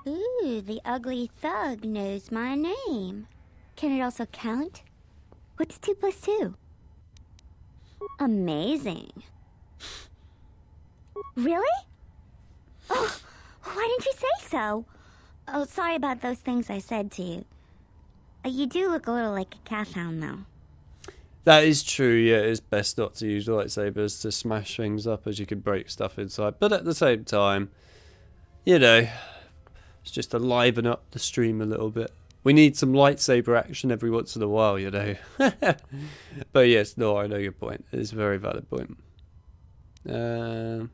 Ooh, the ugly thug knows my name. Can it also count? What's 2 plus 2? Amazing. Really? Oh, why didn't you say so? Oh, sorry about those things I said to you. You do look a little like a cat hound, though. That is true, yeah, it's best not to use lightsabers to smash things up as you can break stuff inside. But at the same time, you know, it's just to liven up the stream a little bit. We need some lightsaber action every once in a while, you know. But yes, no, I know your point. It's a very valid point. Yeah,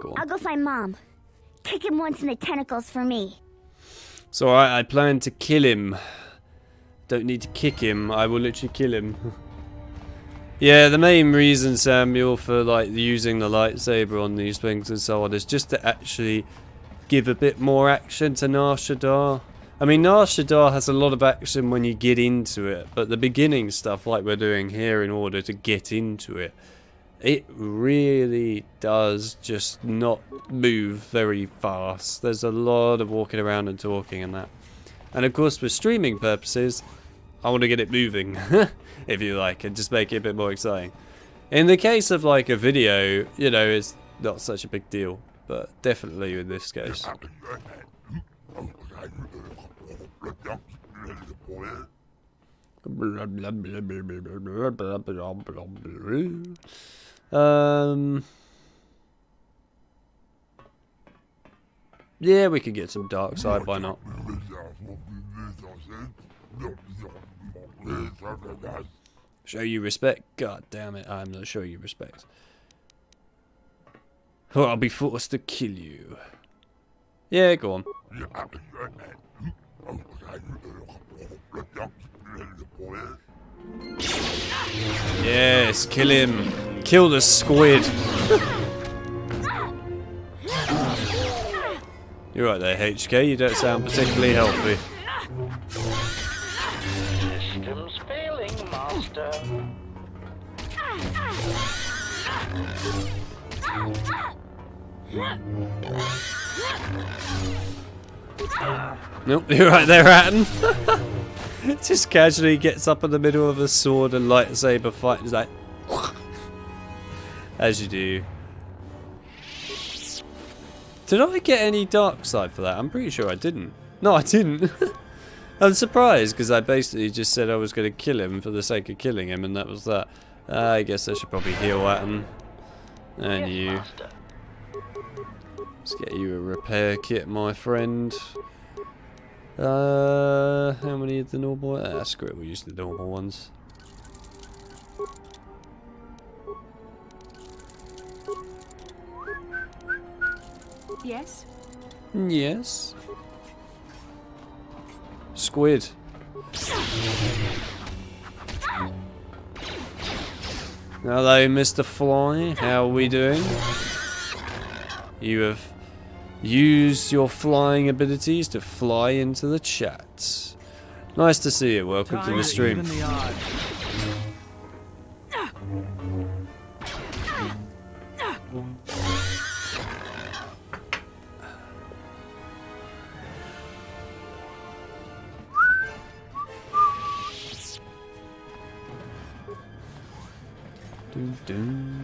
go on. I'll go find Mom. Kick him once in the tentacles for me. So I plan to kill him. Don't need to kick him. I will literally kill him. Yeah, the main reason, Samuel, for like using the lightsaber on these things and so on is just to actually give a bit more action to Nar Shaddaa. I mean, Nar Shaddaa has a lot of action when you get into it, but the beginning stuff like we're doing here in order to get into it, it really does just not move very fast. There's a lot of walking around and talking and that. And of course, for streaming purposes, I want to get it moving, if you like, and just make it a bit more exciting. In the case of like a video, you know, it's not such a big deal, but definitely in this case. Yeah, we could get some dark side, why not? Show you respect? God damn it, I'm not showing you respect. Or I'll be forced to kill you. Yeah, go on. Yes, kill him. Kill the squid. You're right there, HK. You don't sound particularly healthy. Systems failing, Master. Nope, you're right there, Ratton. Just casually gets up in the middle of a sword and lightsaber fight. He's like, as you do. Did I get any dark side for that? I'm pretty sure I didn't. No, I didn't. I'm surprised because I basically just said I was going to kill him for the sake of killing him, and that was that. I guess I should probably heal Atom. And you. Let's get you a repair kit, my friend. How many of the normal? Screw it, we'll use the normal ones. Yes? Yes. Squid. Hello, Mr. Fly. How are we doing? You have used your flying abilities to fly into the chat. Nice to see you. Welcome to the stream. Dun, dun.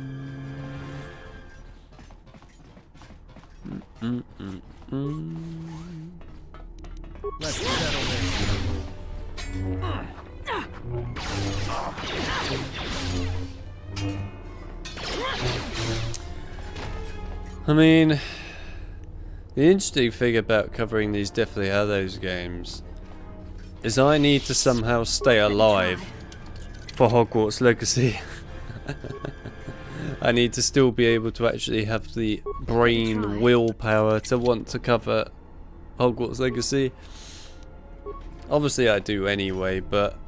Let's settle this. I mean, the interesting thing about covering these Deathly Hallows games is I need to somehow stay alive for Hogwarts Legacy. I need to still be able to actually have the brain willpower to want to cover Hogwarts Legacy. Obviously I do anyway, but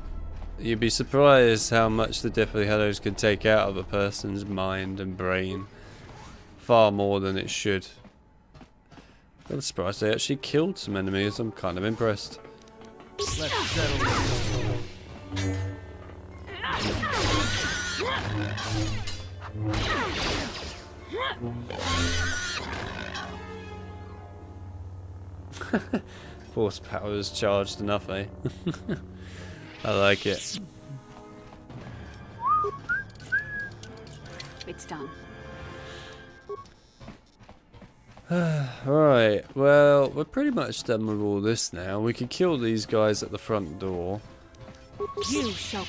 you'd be surprised how much the Deathly Hallows can take out of a person's mind and brain. Far more than it should. I'm surprised they actually killed some enemies. I'm kind of impressed. Let's settle this. Force power is charged enough, eh? I like it. It's done. Right, well, we're pretty much done with all this now. We can kill these guys at the front door. You shall.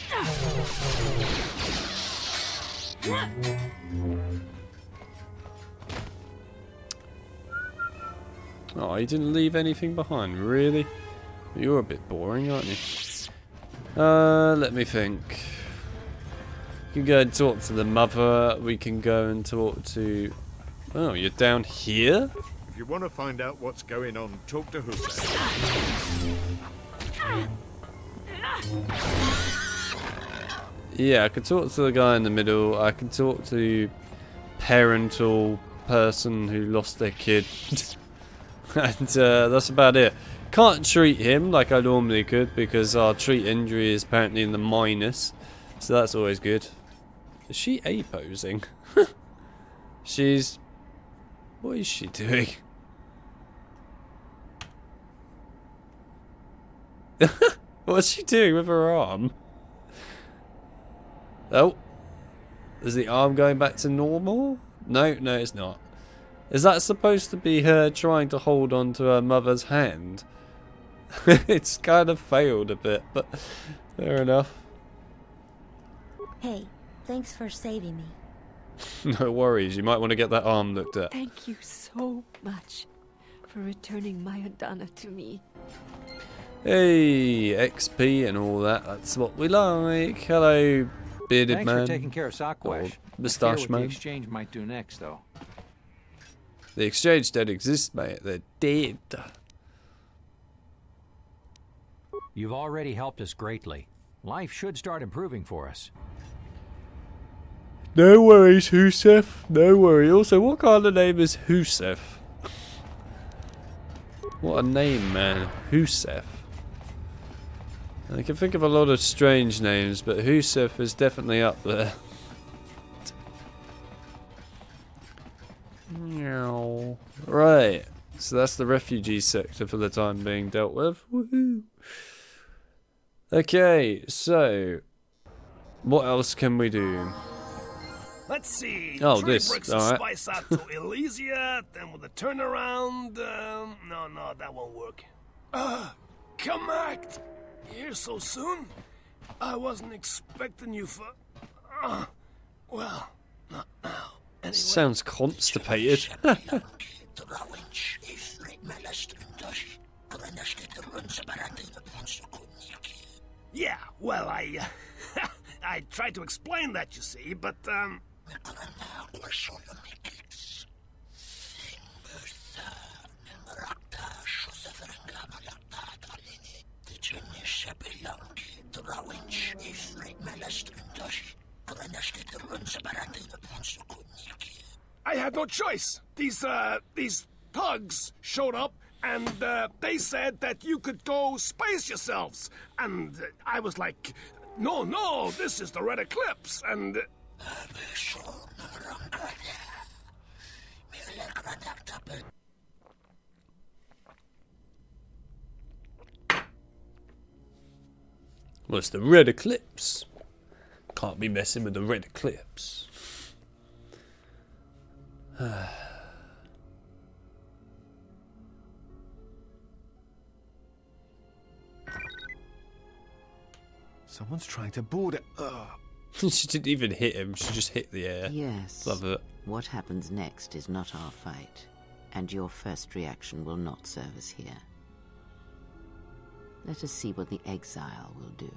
Oh, you didn't leave anything behind, really? You're a bit boring, aren't you? Let me think. We can go and talk to the mother. We can go and talk to... Oh, you're down here? If you want to find out what's going on, talk to Hussein. Yeah, I can talk to the guy in the middle. I can talk to parental person who lost their kid. And that's about it. Can't treat him like I normally could because our treat injury is apparently in the minus. So that's always good. Is she A-posing? She's... What is she doing? What's she doing with her arm? Oh. Is the arm going back to normal? No, no it's not. Is that supposed to be her trying to hold on to her mother's hand? It's kind of failed a bit, but fair enough. Hey, thanks for saving me. No worries, you might want to get that arm looked at. Thank you so much for returning my Adana to me. Hey, XP and all that, that's what we like. Hello, bearded Thanks man. for taking care of Sakwash. Moustache man. The exchange might do next, though. The exchange don't exist, mate. They're dead. You've already helped us greatly. Life should start improving for us. No worries, Husef. No worry. Also, what kind of name is Husef? What a name, man. Husef. I can think of a lot of strange names, but Husef is definitely up there. Right. So that's the refugee sector for the time being dealt with. Woohoo! Okay, so what else can we do? Let's see. Oh, 3 this. bricks All of right. spice out to Elysia, then with a turnaround. No, that won't work. Come act. Here so soon? I wasn't expecting you for. Well, not now. Anyway. Sounds constipated. Yeah, well, I tried to explain that, you see, but, I had no choice. These thugs showed up, and they said that you could go space yourselves. And I was like, no, this is the Red Eclipse, and... Well, it's the Red Eclipse. Can't be messing with the Red Eclipse. Someone's trying to board it. She didn't even hit him, she just hit the air. Yes. Love it. What happens next is not our fight, and your first reaction will not serve us here. Let us see what the exile will do.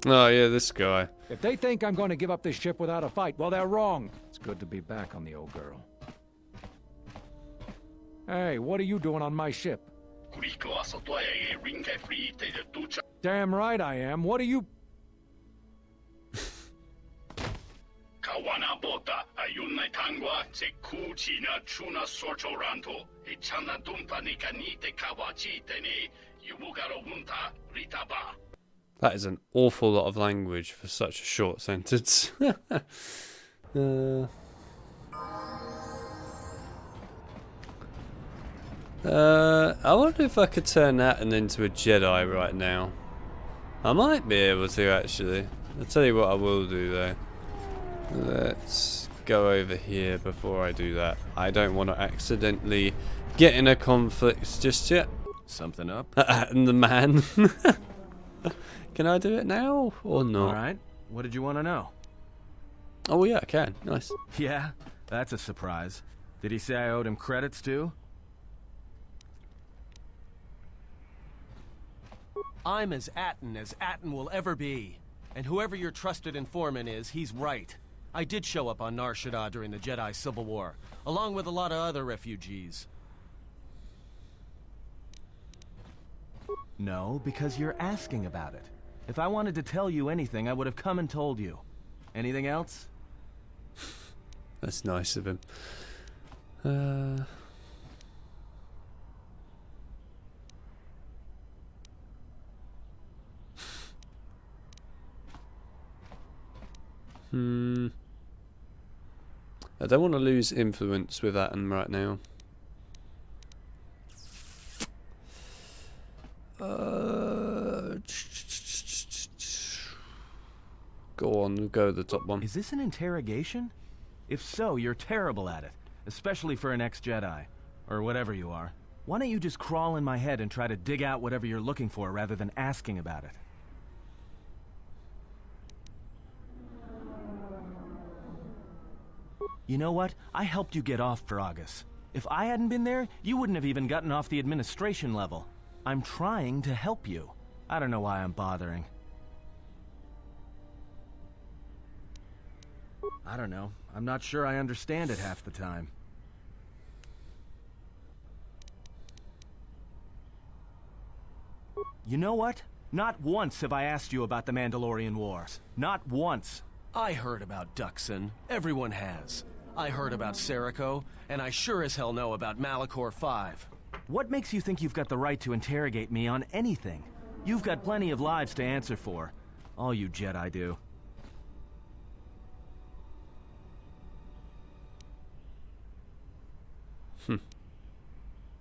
Oh yeah, this guy. If they think I'm going to give up this ship without a fight, well, they're wrong. It's good to be back on the old girl. Hey, what are you doing on my ship? Damn right I am. What are you... Tangwa se kuchina chuna sorchoranto e chana dumpani kanite kawachiteni yubugaro wunta ritaba. That is an awful lot of language for such a short sentence. I wonder if I could turn that into a Jedi right now. I might be able to, actually. I'll tell you what I will do, though. Let's go over here before I do that. I don't want to accidentally get in a conflict just yet. Something up? And the man. Can I do it now or not? Alright. What did you want to know? Oh, yeah, I can. Nice. Yeah, that's a surprise. Did he say I owed him credits, too? I'm as Atten will ever be. And whoever your trusted informant is, he's right. I did show up on Nar Shaddaa during the Jedi Civil War, along with a lot of other refugees. No, because you're asking about it. If I wanted to tell you anything, I would have come and told you. Anything else? That's nice of him. I don't want to lose influence with Atten right now. Go on, we'll go with the top one. Is this an interrogation? If so, you're terrible at it, especially for an ex-Jedi, or whatever you are. Why don't you just crawl in my head and try to dig out whatever you're looking for rather than asking about it? You know what? I helped you get off Faragus. If I hadn't been there, you wouldn't have even gotten off the administration level. I'm trying to help you. I don't know why I'm bothering. I don't know. I'm not sure I understand it half the time. You know what? Not once have I asked you about the Mandalorian Wars. Not once. I heard about Duxon. Everyone has. I heard about Serico, and I sure as hell know about Malachor 5. What makes you think you've got the right to interrogate me on anything? You've got plenty of lives to answer for. All you Jedi do.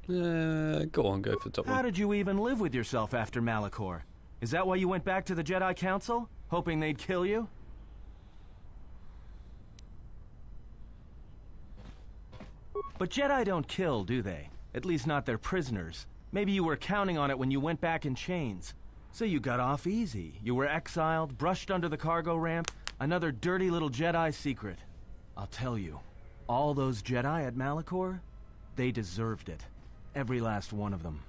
Go on, go for the top one. How did you even live with yourself after Malachor? Is that why you went back to the Jedi Council? Hoping they'd kill you? But Jedi don't kill, do they? At least not their prisoners. Maybe you were counting on it when you went back in chains. So you got off easy. You were exiled, brushed under the cargo ramp. Another dirty little Jedi secret. I'll tell you, all those Jedi at Malachor, they deserved it. Every last one of them.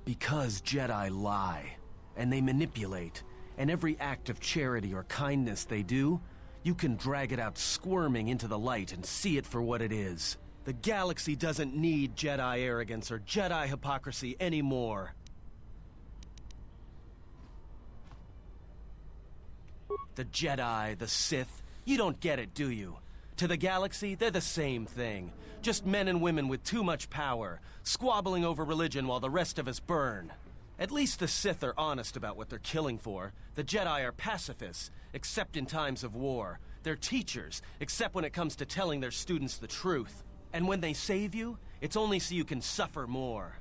Because Jedi lie, and they manipulate, and every act of charity or kindness they do, you can drag it out squirming into the light and see it for what it is. The galaxy doesn't need Jedi arrogance or Jedi hypocrisy anymore. The Jedi, the Sith, you don't get it, do you? To the galaxy, they're the same thing. Just men and women with too much power, squabbling over religion while the rest of us burn. At least the Sith are honest about what they're killing for. The Jedi are pacifists, except in times of war. They're teachers, except when it comes to telling their students the truth. And when they save you, it's only so you can suffer more.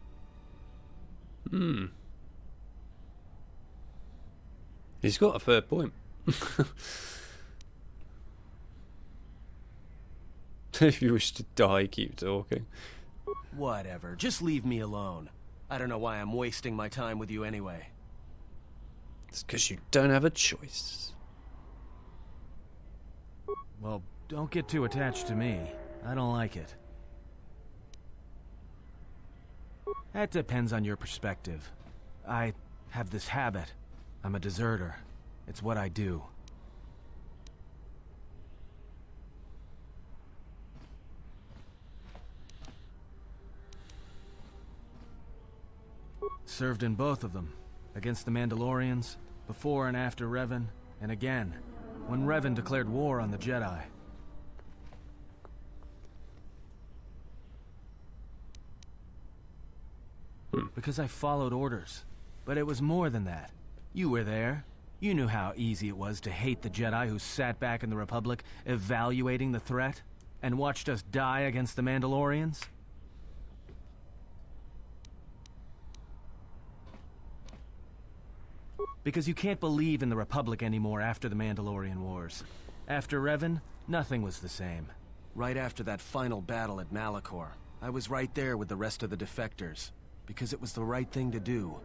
He's got a fair point. If you wish to die, keep talking. Whatever, just leave me alone. I don't know why I'm wasting my time with you anyway. It's because you don't have a choice. Well, don't get too attached to me. I don't like it. That depends on your perspective. I have this habit. I'm a deserter. It's what I do. Served in both of them. Against the Mandalorians, before and after Revan, and again, when Revan declared war on the Jedi. Because I followed orders. But it was more than that. You were there. You knew how easy it was to hate the Jedi who sat back in the Republic, evaluating the threat, and watched us die against the Mandalorians. Because you can't believe in the Republic anymore after the Mandalorian Wars. After Revan, nothing was the same. Right after that final battle at Malachor, I was right there with the rest of the defectors, because it was the right thing to do.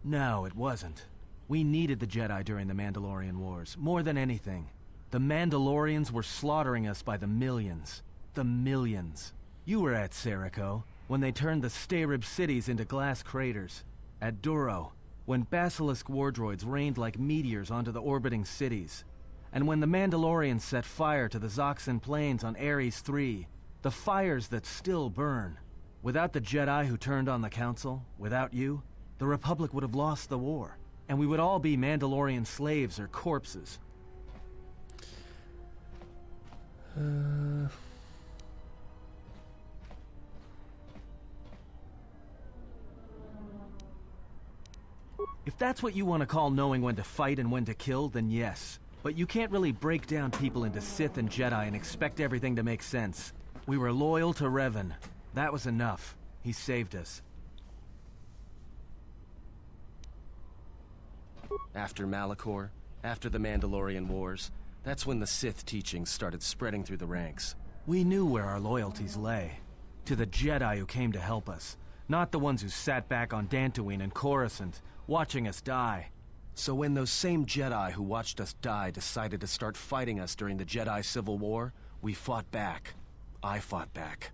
No, it wasn't. We needed the Jedi during the Mandalorian Wars, more than anything. The Mandalorians were slaughtering us by the millions. The millions. You were at Serico, when they turned the Starib cities into glass craters. At Duro, when Basilisk war droids rained like meteors onto the orbiting cities. And when the Mandalorians set fire to the Zoxan plains on Ares III, the fires that still burn. Without the Jedi who turned on the Council, without you, the Republic would have lost the war, and we would all be Mandalorian slaves or corpses. If that's what you want to call knowing when to fight and when to kill, then yes. But you can't really break down people into Sith and Jedi and expect everything to make sense. We were loyal to Revan. That was enough. He saved us. After Malachor, after the Mandalorian Wars, that's when the Sith teachings started spreading through the ranks. We knew where our loyalties lay. To the Jedi who came to help us. Not the ones who sat back on Dantooine and Coruscant, watching us die. So when those same Jedi who watched us die decided to start fighting us during the Jedi Civil War, we fought back. I fought back.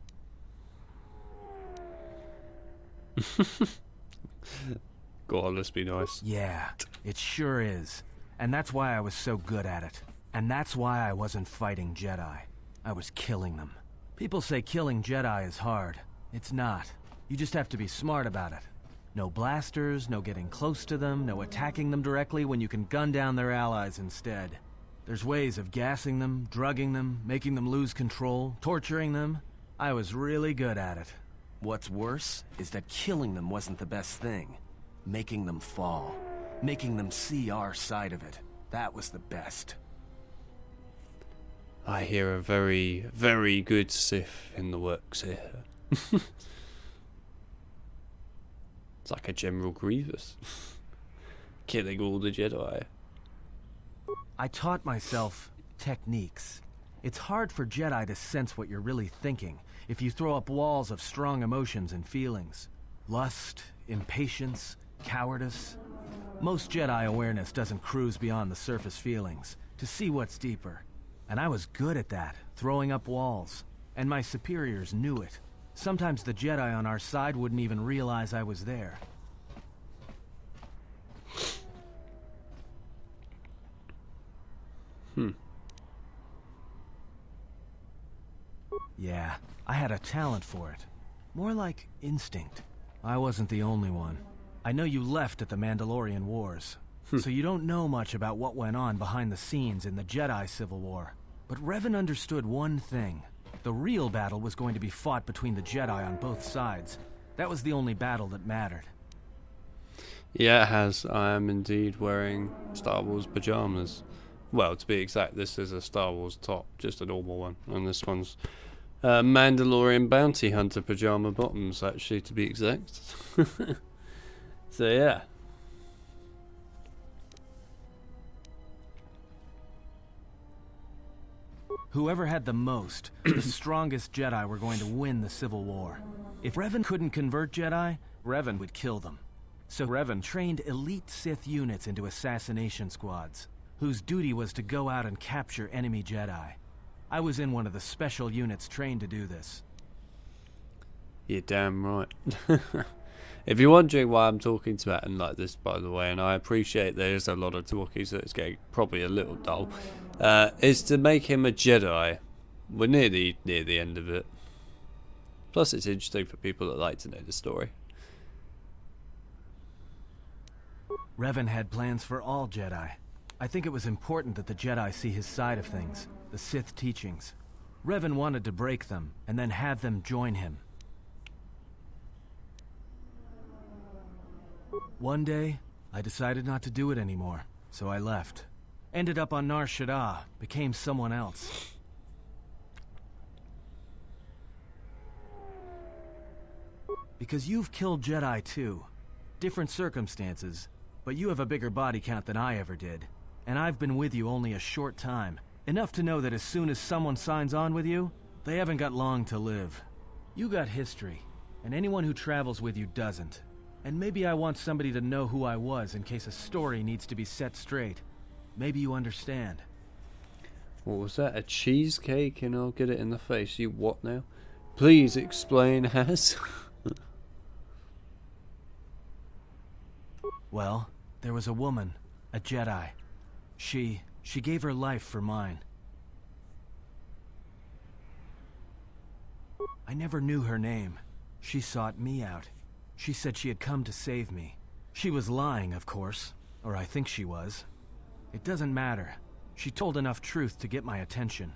God, let's be nice. Yeah, it sure is. And that's why I was so good at it. And that's why I wasn't fighting Jedi. I was killing them. People say killing Jedi is hard. It's not. You just have to be smart about it. No blasters, no getting close to them, no attacking them directly when you can gun down their allies instead. There's ways of gassing them, drugging them, making them lose control, torturing them. I was really good at it. What's worse is that killing them wasn't the best thing. Making them fall. Making them see our side of it. That was the best. I hear a very, very good Sith in the works here. It's like a General Grievous. Killing all the Jedi. I taught myself techniques. It's hard for Jedi to sense what you're really thinking if you throw up walls of strong emotions and feelings. Lust, impatience, cowardice. Most Jedi awareness doesn't cruise beyond the surface feelings, to see what's deeper. And I was good at that, throwing up walls. And my superiors knew it. Sometimes the Jedi on our side wouldn't even realize I was there. Yeah, I had a talent for it. More like instinct. I wasn't the only one. I know you left at the Mandalorian Wars, so you don't know much about what went on behind the scenes in the Jedi Civil War. But Revan understood one thing. The real battle was going to be fought between the Jedi on both sides. That was the only battle that mattered. Yeah, it has. I am indeed wearing Star Wars pajamas. Well, to be exact, this is a Star Wars top, just a normal one. And this one's Mandalorian Bounty Hunter pajama bottoms, actually, to be exact. So, yeah. Whoever had the most, the strongest Jedi were going to win the Civil War. If Revan couldn't convert Jedi, Revan would kill them. So Revan trained elite Sith units into assassination squads, whose duty was to go out and capture enemy Jedi. I was in one of the special units trained to do this. You're damn right. If you're wondering why I'm talking to Atten like this, by the way, and I appreciate there's a lot of talking, so it's getting probably a little dull, is to make him a Jedi. we're near the end of it. Plus, it's interesting for people that like to know the story. Revan had plans for all Jedi. I think it was important that the Jedi see his side of things, the Sith teachings. Revan wanted to break them, and then have them join him. One day, I decided not to do it anymore, so I left. Ended up on Nar Shaddaa, became someone else. Because you've killed Jedi too. Different circumstances, but you have a bigger body count than I ever did. And I've been with you only a short time. Enough to know that as soon as someone signs on with you, they haven't got long to live. You got history, and anyone who travels with you doesn't. And maybe I want somebody to know who I was in case a story needs to be set straight. Maybe you understand. What was that? A cheesecake? And I'll get it in the face. You what now? Please explain, Has. Well, there was a woman, a Jedi. She gave her life for mine. I never knew her name. She sought me out. She said she had come to save me. She was lying, of course, or I think she was. It doesn't matter. She told enough truth to get my attention.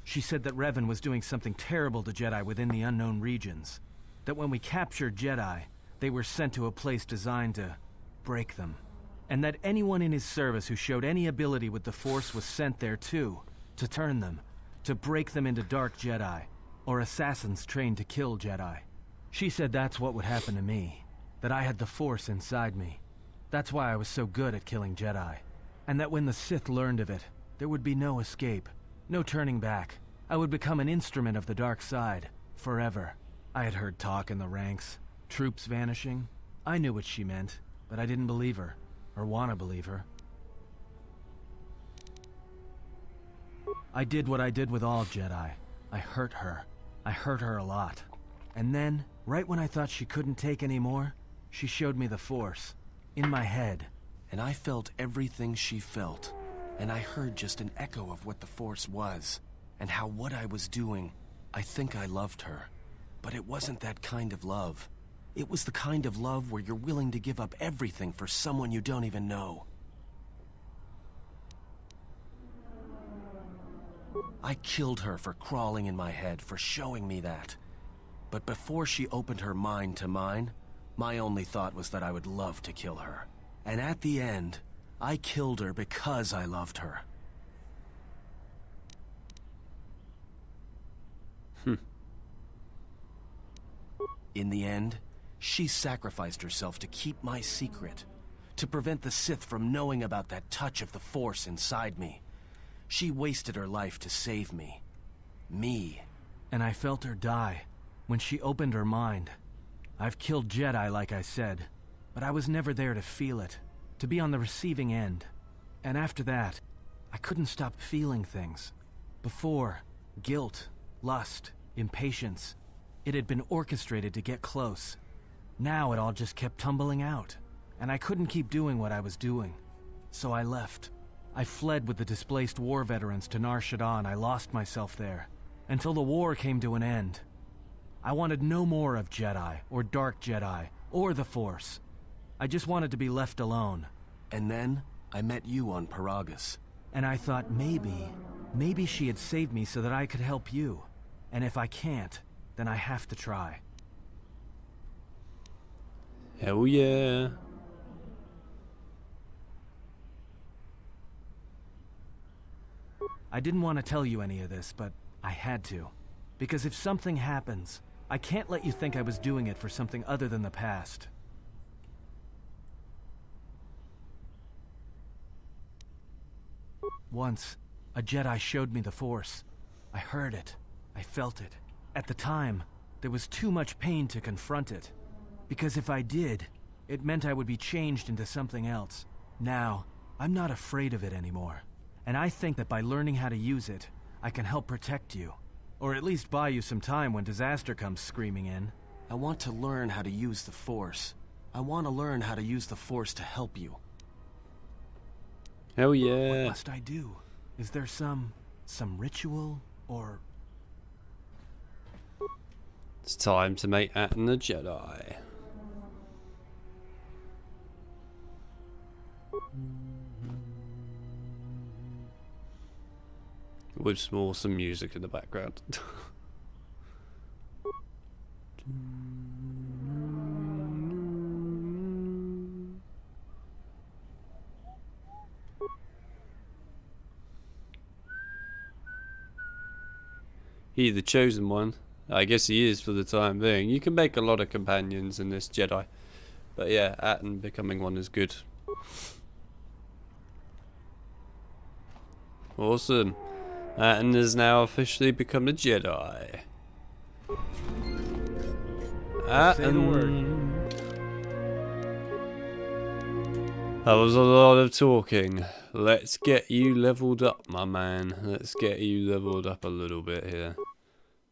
She said that Revan was doing something terrible to Jedi within the unknown regions. That when we captured Jedi, they were sent to a place designed to break them. And that anyone in his service who showed any ability with the Force was sent there too, to turn them, to break them into dark Jedi, or assassins trained to kill Jedi. She said that's what would happen to me, that I had the Force inside me. That's why I was so good at killing Jedi. And that when the Sith learned of it, there would be no escape, no turning back. I would become an instrument of the dark side, forever. I had heard talk in the ranks, troops vanishing. I knew what she meant, but I didn't believe her, or want to believe her. I did what I did with all Jedi. I hurt her. I hurt her a lot. And then, right when I thought she couldn't take any more, she showed me the Force, in my head. And I felt everything she felt. And I heard just an echo of what the Force was. And how what I was doing, I think I loved her. But it wasn't that kind of love. It was the kind of love where you're willing to give up everything for someone you don't even know. I killed her for crawling in my head, for showing me that. But before she opened her mind to mine, my only thought was that I would love to kill her. And at the end, I killed her because I loved her. In the end, she sacrificed herself to keep my secret, to prevent the Sith from knowing about that touch of the Force inside me. She wasted her life to save me. Me. And I felt her die when she opened her mind. I've killed Jedi, like I said, but I was never there to feel it, to be on the receiving end. And after that, I couldn't stop feeling things. Before, guilt, lust, impatience. It had been orchestrated to get close. Now it all just kept tumbling out, and I couldn't keep doing what I was doing. So I left. I fled with the displaced war veterans to Nar Shaddaa, and I lost myself there, until the war came to an end. I wanted no more of Jedi, or Dark Jedi, or the Force. I just wanted to be left alone. And then, I met you on Paragus. And I thought maybe she had saved me so that I could help you. And if I can't, then I have to try. Hell yeah. I didn't want to tell you any of this, but I had to. Because if something happens, I can't let you think I was doing it for something other than the past. Once, a Jedi showed me the Force. I heard it. I felt it. At the time, there was too much pain to confront it. Because if I did, it meant I would be changed into something else. Now, I'm not afraid of it anymore. And I think that by learning how to use it, I can help protect you. Or at least buy you some time when disaster comes screaming in. I want to learn how to use the Force. I want to learn how to use the Force to help you. Hell yeah. What must I do? Is there some ritual or... It's time to make Atten a Jedi. With some awesome music in the background. He the chosen one. I guess he is for the time being. You can make a lot of companions in this Jedi. But yeah, Atten becoming one is good. Awesome. Atten has now officially become a Jedi. Atten. That was a lot of talking. Let's get you leveled up, my man. Let's get you leveled up a little bit here.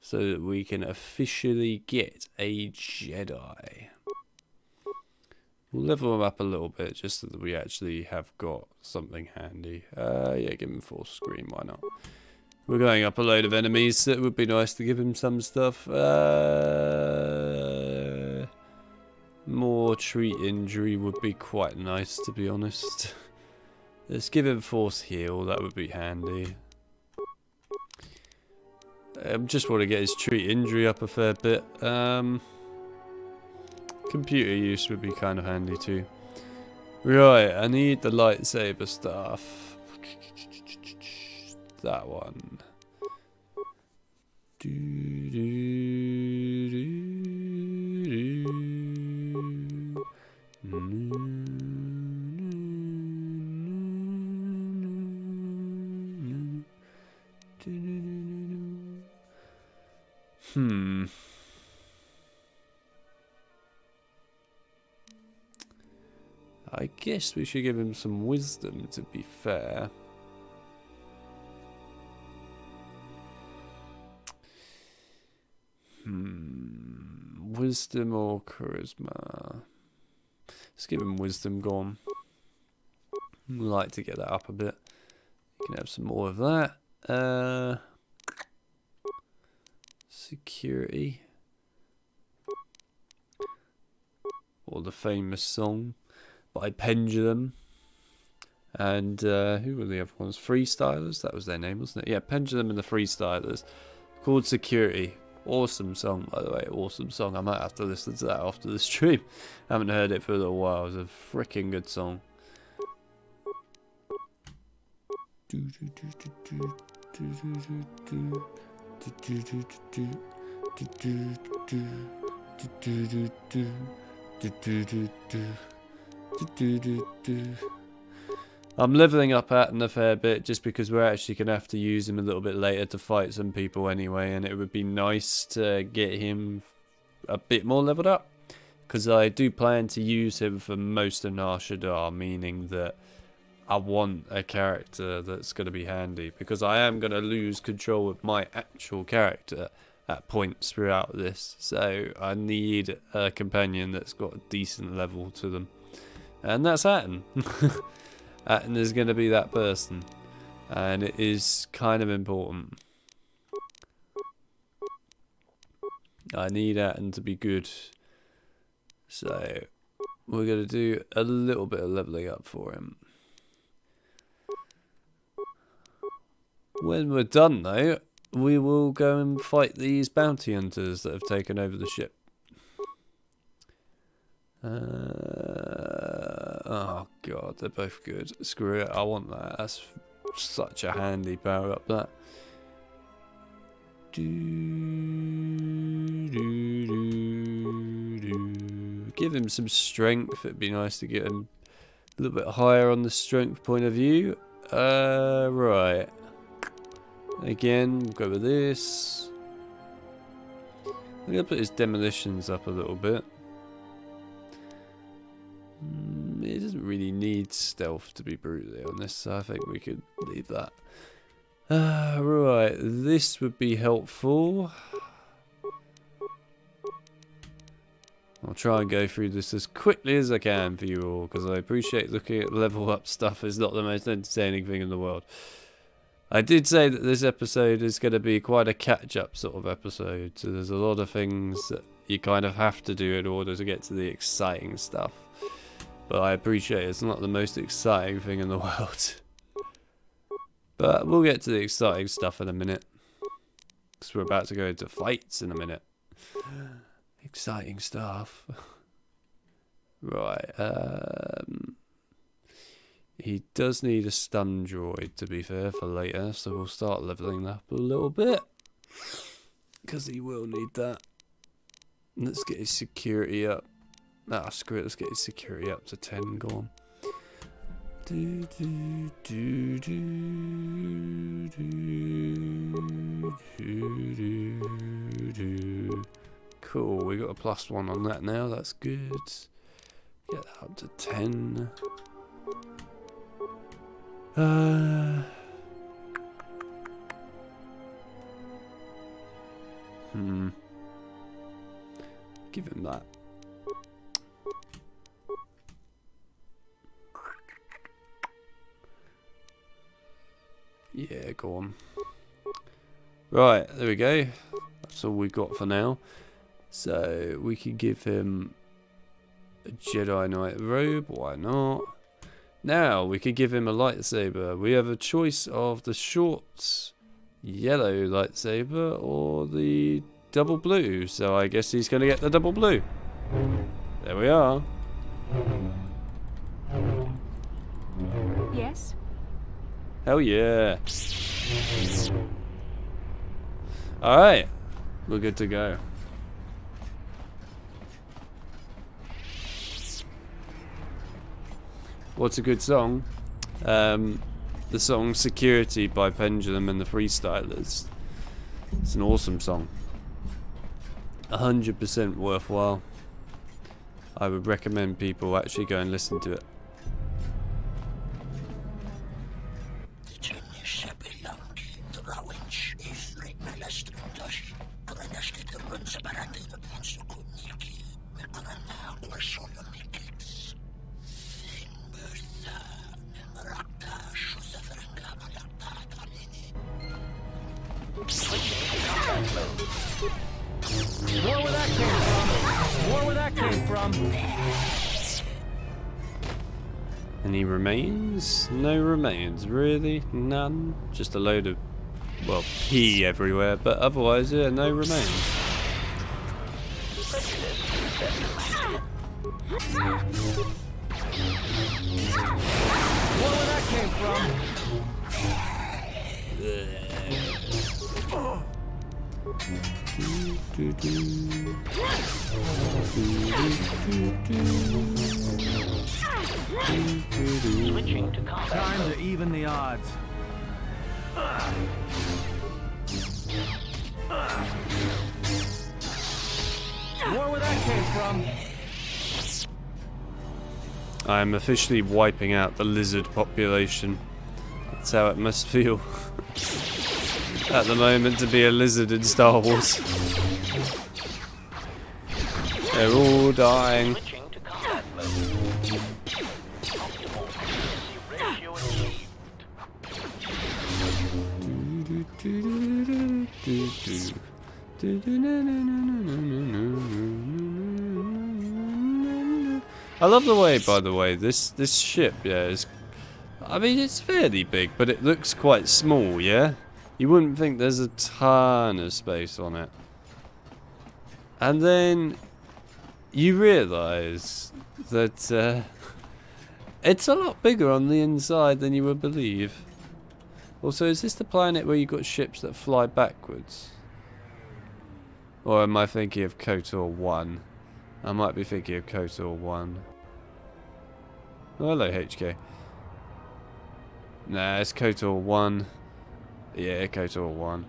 So that we can officially get a Jedi. We'll level him up a little bit just so that we actually have got something handy. Yeah, give him full screen, why not? We're going up a load of enemies, so it would be nice to give him some stuff. More treat injury would be quite nice, to be honest. Let's give him force heal, that would be handy. Just want to get his treat injury up a fair bit. Computer use would be kind of handy too. Right, I need the lightsaber stuff. That one. I guess we should give him some wisdom, to be fair. Wisdom or charisma? Let's give him wisdom, gone. I'd like to get that up a bit. You can have some more of that. Security. Or the famous song by Pendulum. And who were the other ones? Freestylers? That was their name, wasn't it? Yeah, Pendulum and the Freestylers. Called Security. Awesome song, by the way. Awesome song. I might have to listen to that after the stream. I haven't heard it for a little while. It was a freaking good song. I'm leveling up Atten a fair bit just because we're actually going to have to use him a little bit later to fight some people anyway, and it would be nice to get him a bit more leveled up because I do plan to use him for most of Nar Shaddaa, meaning that I want a character that's going to be handy because I am going to lose control of my actual character at points throughout this, so I need a companion that's got a decent level to them, and that's Atten. Atten is going to be that person, and it is kind of important. I need Atten to be good, so we're going to do a little bit of leveling up for him. When we're done though, we will go and fight these bounty hunters that have taken over the ship. Oh god, they're both good. Screw it, I want that. That's such a handy power up, that. Give him some strength. It'd be nice to get him a little bit higher on the strength point of view. Right. Again, we'll go with this. I'm going to put his demolitions up a little bit. It doesn't really need stealth, to be brutally honest, so I think we could leave that. Right, this would be helpful. I'll try and go through this as quickly as I can for you all, because I appreciate looking at level up stuff is not the most entertaining thing in the world. I did say that this episode is going to be quite a catch-up sort of episode, so there's a lot of things that you kind of have to do in order to get to the exciting stuff. But I appreciate it's not the most exciting thing in the world. But we'll get to the exciting stuff in a minute, because we're about to go into fights in a minute. Exciting stuff. Right, he does need a stun droid, to be fair, for later, so we'll start leveling that up a little bit, because he will need that. Let's get his security up. Ah, screw it, let's get his security up to 10, go on. Cool, we got a +1 on that now, that's good. Get that up to 10. Give him that. Yeah, go on. Right, there we go. That's all we've got for now. So we can give him a Jedi Knight robe, why not? Now we could give him a lightsaber. We have a choice of the short yellow lightsaber or the double blue. So I guess he's going to get the double blue. There we are. Yes? Hell yeah. Alright. We're good to go. What's a good song? The song Security by Pendulum and the Freestylers. It's an awesome song. 100% worthwhile. I would recommend people actually go and listen to it. More where that came from. More where that came from. Any remains? No remains, really? None? Just a load of, well, pee everywhere, but otherwise, yeah, no remains. More where that came from. Switching to combat. Time to even the odds. More where that came from. I'm officially wiping out the lizard population. That's how it must feel at the moment to be a lizard in Star Wars. They're all dying. Switching to combat mode. Optimal efficiency ratio achieved. I love the way, by the way, this ship, yeah, is, I mean, it's fairly big, but it looks quite small, yeah? You wouldn't think there's a ton of space on it. And then you realise that it's a lot bigger on the inside than you would believe. Also, is this the planet where you've got ships that fly backwards? Or am I thinking of Kotor 1? I might be thinking of Kotor 1. Oh, hello, HK. Nah, it's Kotor 1. Yeah, Kotor 1.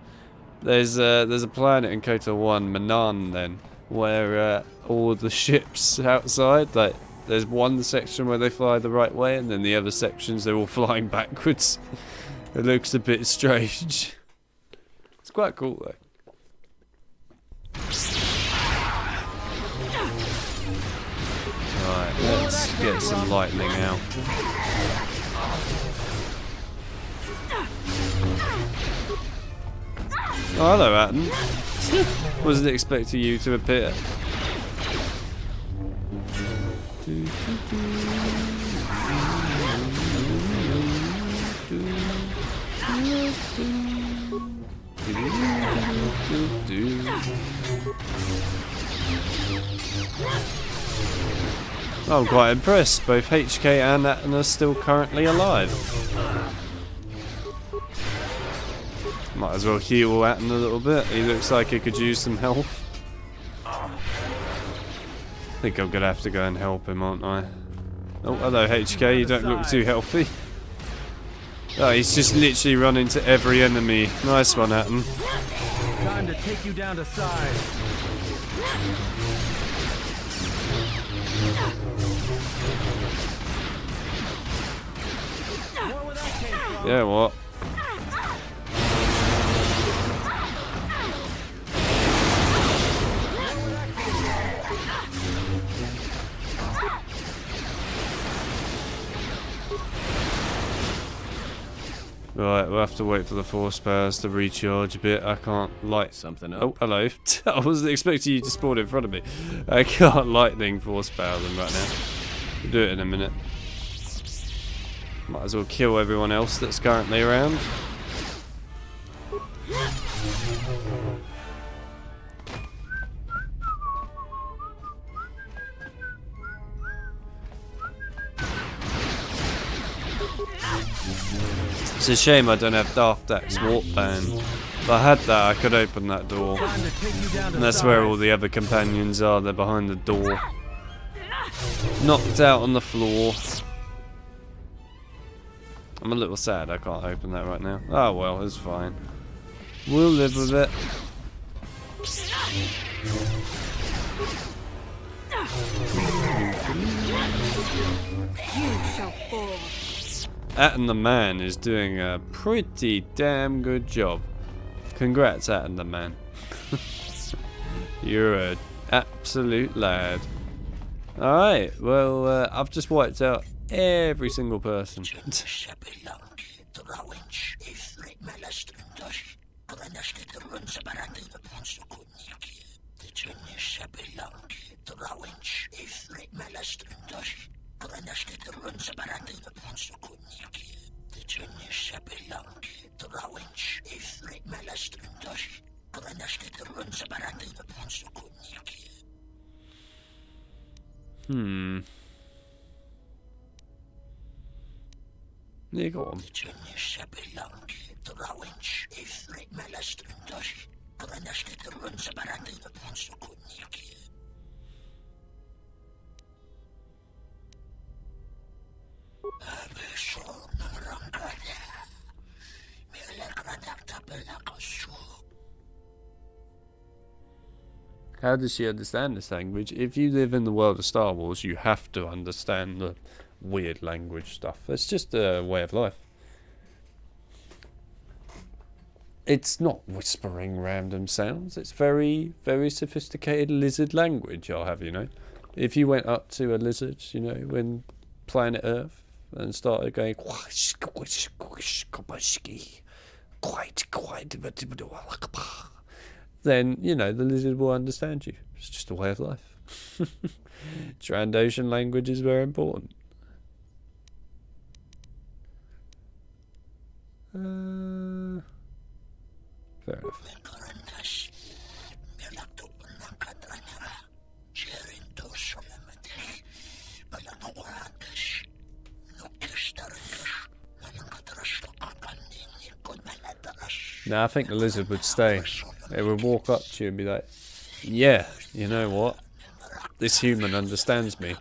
There's a planet in Kotor 1, Manan, then, where all the ships outside, like, there's one section where they fly the right way, and then the other sections they're all flying backwards. It looks a bit strange. It's quite cool though. Right, let's get some lightning out. Oh, hello, Atten. Wasn't expecting you to appear. I'm quite impressed. Both HK and Atten are still currently alive. Might as well heal Atten a little bit. He looks like he could use some health. I think I'm gonna have to go and help him, aren't I? Oh, hello HK, you don't look too healthy. Oh, he's just literally run into every enemy. Nice one, Atten. Time to take you down to size. Yeah, what? Right, we'll have to wait for the force powers to recharge a bit. I can't light something up. Oh, hello. I wasn't expecting you to spawn in front of me. I can't lightning force power them right now. We'll do it in a minute. Might as well kill everyone else that's currently around. It's a shame I don't have Daft Axe Warp Band. If I had that, I could open that door. And that's where all the other companions are. They're behind the door. Knocked out on the floor. I'm a little sad I can't open that right now. Oh well, it's fine. We'll live with it. You shall fall. Atten the Man is doing a pretty damn good job. Congrats, Atten the Man. You're an absolute lad. Alright, well, I've just wiped out every single person. Yeah, go on. How does she understand this language? If you live in the world of Star Wars, you have to understand the weird language stuff. It's just a way of life. It's not whispering random sounds. It's very, very sophisticated lizard language, I'll have you know. If you went up to a lizard, you know, when planet Earth, and started going, then, you know, the lizard will understand you. It's just a way of life. Trandoshan language is very important. Fair enough. Now I think the lizard would stay. It would walk up to you and be like, yeah, you know what? This human understands me.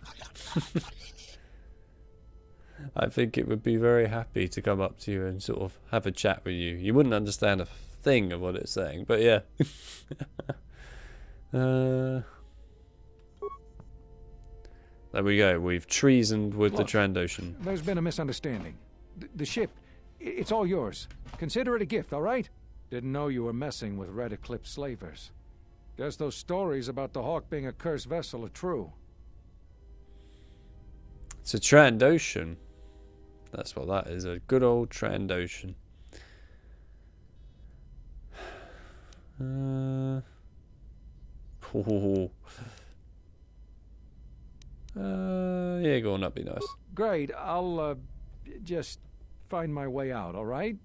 I think it would be very happy to come up to you and sort of have a chat with you. You wouldn't understand a thing of what it's saying, but yeah. There we go. We've treasoned with the Trandoshan. There's been a misunderstanding. The ship, it's all yours. Consider it a gift, all right? Didn't know you were messing with Red Eclipse slavers. Guess those stories about the Hawk being a cursed vessel are true. It's a Trandoshan. That's what that is, a good old Trandoshan. Yeah, go on, that'd be nice. Great, I'll just find my way out, all right?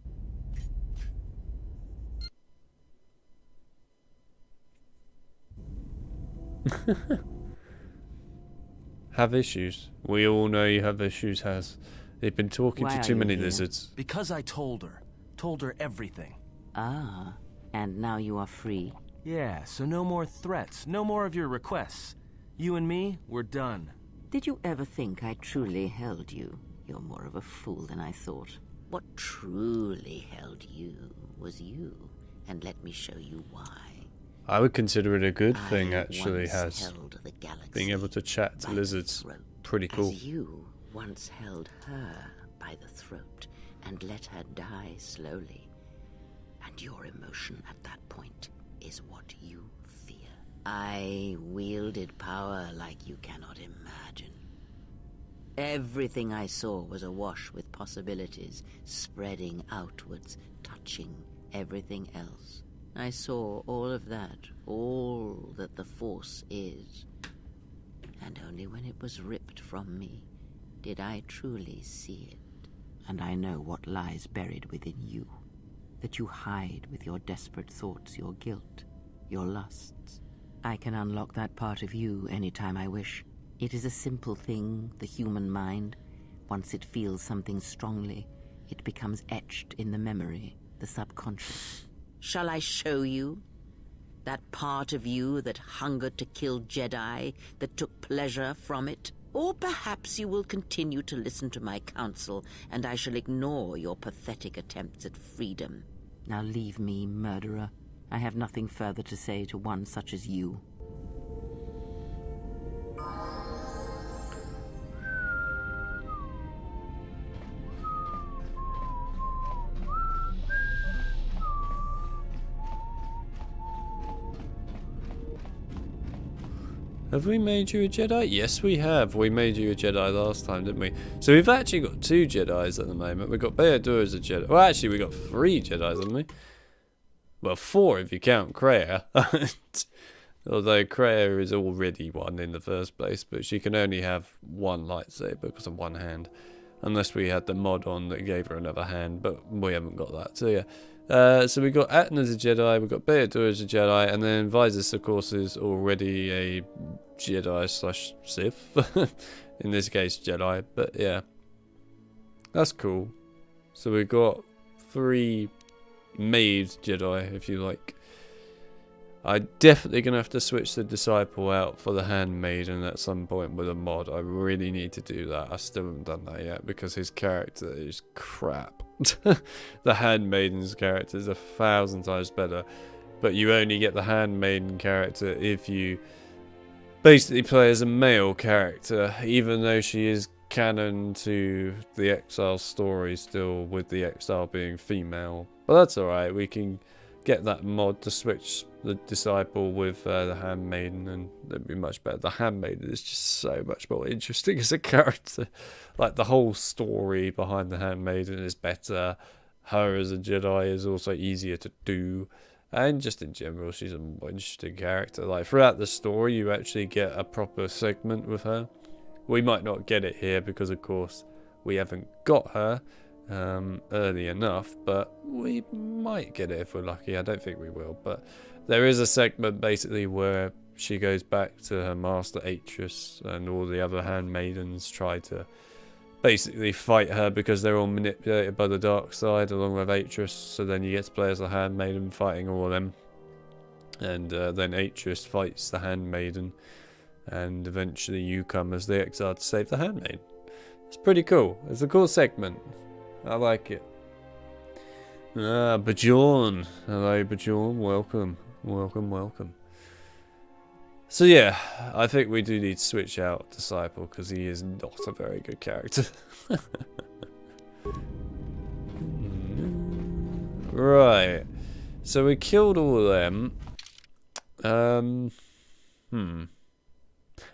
Have issues. We all know you have issues, Has. They've been talking Why to are too you many here? lizards. Because I told her. Told her everything. Ah, and now you are free. Yeah, so no more threats, no more of your requests. You and me, we're done. Did you ever think I truly held you? You're more of a fool than I thought. What truly held you was you, and let me show you why. I would consider it a good thing, I actually, once Has. held the galaxy Being able to chat to by lizards. the throat, Pretty cool. As you once held her by the throat and let her die slowly. And your emotion at that point is what you fear. I wielded power like you cannot imagine. Everything I saw was awash with possibilities, spreading outwards, touching everything else. I saw all of that, all that the Force is. And only when it was ripped from me did I truly see it. And I know what lies buried within you, that you hide with your desperate thoughts, your guilt, your lusts. I can unlock that part of you anytime I wish. It is a simple thing, the human mind. Once it feels something strongly, it becomes etched in the memory, the subconscious. Shall I show you? That part of you that hungered to kill Jedi, that took pleasure from it? Or perhaps you will continue to listen to my counsel, and I shall ignore your pathetic attempts at freedom. Now leave me, murderer. I have nothing further to say to one such as you. Have we made you a Jedi? Yes, we have. We made you a Jedi last time, didn't we? So we've actually got 2 Jedis at the moment. We've got Be'ador as a Jedi. Well, actually, we've got 3 Jedis, haven't we? Well, 4 if you count Kreia. Although Kreia is already one in the first place, but she can only have 1 lightsaber because of 1 hand. Unless we had the mod on that gave her another hand, but we haven't got that. So yeah. So we've got Atton as a Jedi, we've got Be'ador as a Jedi, and then Visas, of course, is already a Jedi / Sith. In this case, Jedi. But yeah. That's cool. So we've got 3 made Jedi, if you like. I'm definitely going to have to switch the Disciple out for the Handmaiden at some point with a mod. I really need to do that. I still haven't done that yet because his character is crap. The Handmaiden's character is 1,000 times better. But you only get the Handmaiden character if you basically play as a male character, even though she is canon to the Exile story still, with the Exile being female. But that's alright, we can get that mod to switch the Disciple with the Handmaiden, and it'd be much better. The Handmaiden is just so much more interesting as a character. Like, the whole story behind the Handmaiden is better. Her as a Jedi is also easier to do. And just in general, she's a more interesting character. Like, throughout the story, you actually get a proper segment with her. We might not get it here because, of course, we haven't got her early enough, but we might get it if we're lucky. I don't think we will, but there is a segment basically where she goes back to her master Atris, and all the other handmaidens try to basically fight her because they're all manipulated by the dark side along with Atris. So then you get to play as a handmaiden fighting all of them, and then Atris fights the handmaiden, and eventually you come as the exile to save the handmaiden. It's pretty cool. It's a cool segment. I like it. Bajorn. Hello, Bajorn. Welcome. Welcome, welcome. So yeah, I think we do need to switch out Disciple because he is not a very good character. Right. So we killed all of them.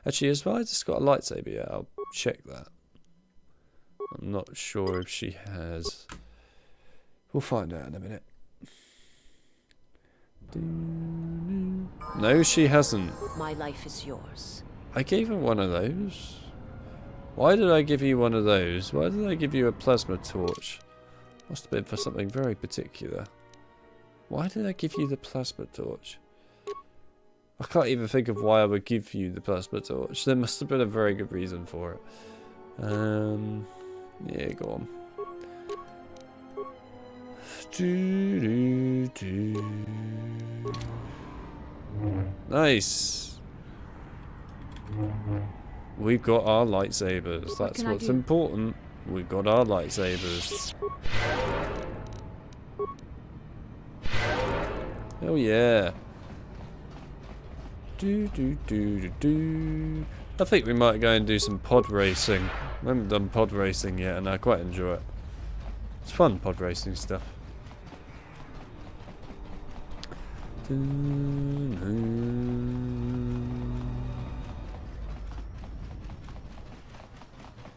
Actually, has Visas got a lightsaber yet? I'll check that. I'm not sure if she has. We'll find out in a minute. No, she hasn't. My life is yours. I gave her one of those. Why did I give you one of those? Why did I give you a plasma torch? Must have been for something very particular. Why did I give you the plasma torch? I can't even think of why I would give you the plasma torch. There must have been a very good reason for it. Yeah, go on. Nice. We've got our lightsabers. That's what's important. We've got our lightsabers. Oh yeah. I think we might go and do some pod racing. I haven't done pod racing yet, and I quite enjoy it. It's fun, pod racing stuff.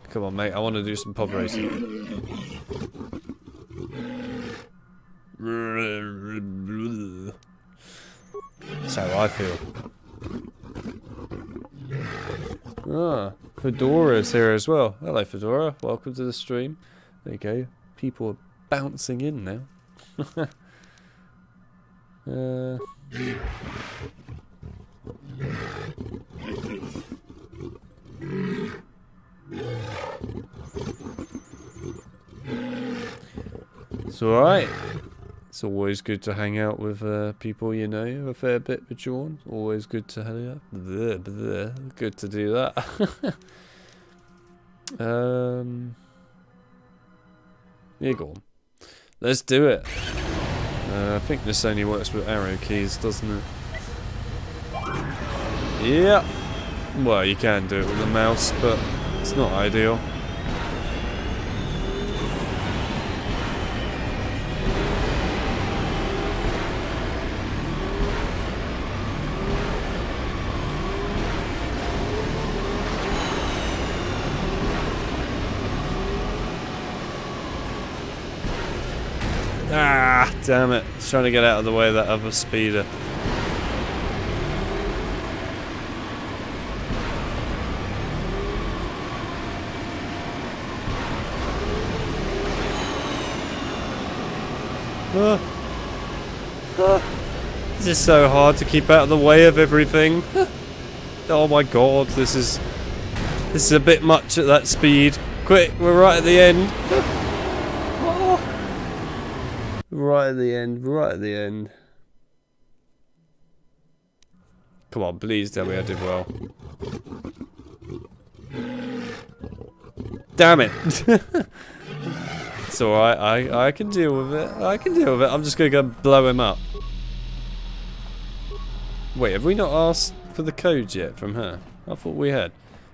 Come on, mate. I want to do some pod racing. That's how I feel. Ah, Fedora's here as well. Hello, Fedora. Welcome to the stream. There you go. People are bouncing in now. It's alright. It's always good to hang out with people you know a fair bit, Bjorn. Always good to hang out. Good to do that. Yeah, go on. Let's do it. I think this only works with arrow keys, doesn't it? Yeah. Well, you can do it with a mouse, but it's not ideal. Ah, damn it. I was trying to get out of the way of that other speeder. This is so hard to keep out of the way of everything. Oh my god, this is a bit much at that speed. Quick, we're right at the end. Right at the end, right at the end. Come on, please tell me I did well. Damn it! It's alright, I can deal with it. I can deal with it. I'm just gonna go blow him up. Wait, have we not asked for the codes yet from her? I thought we had.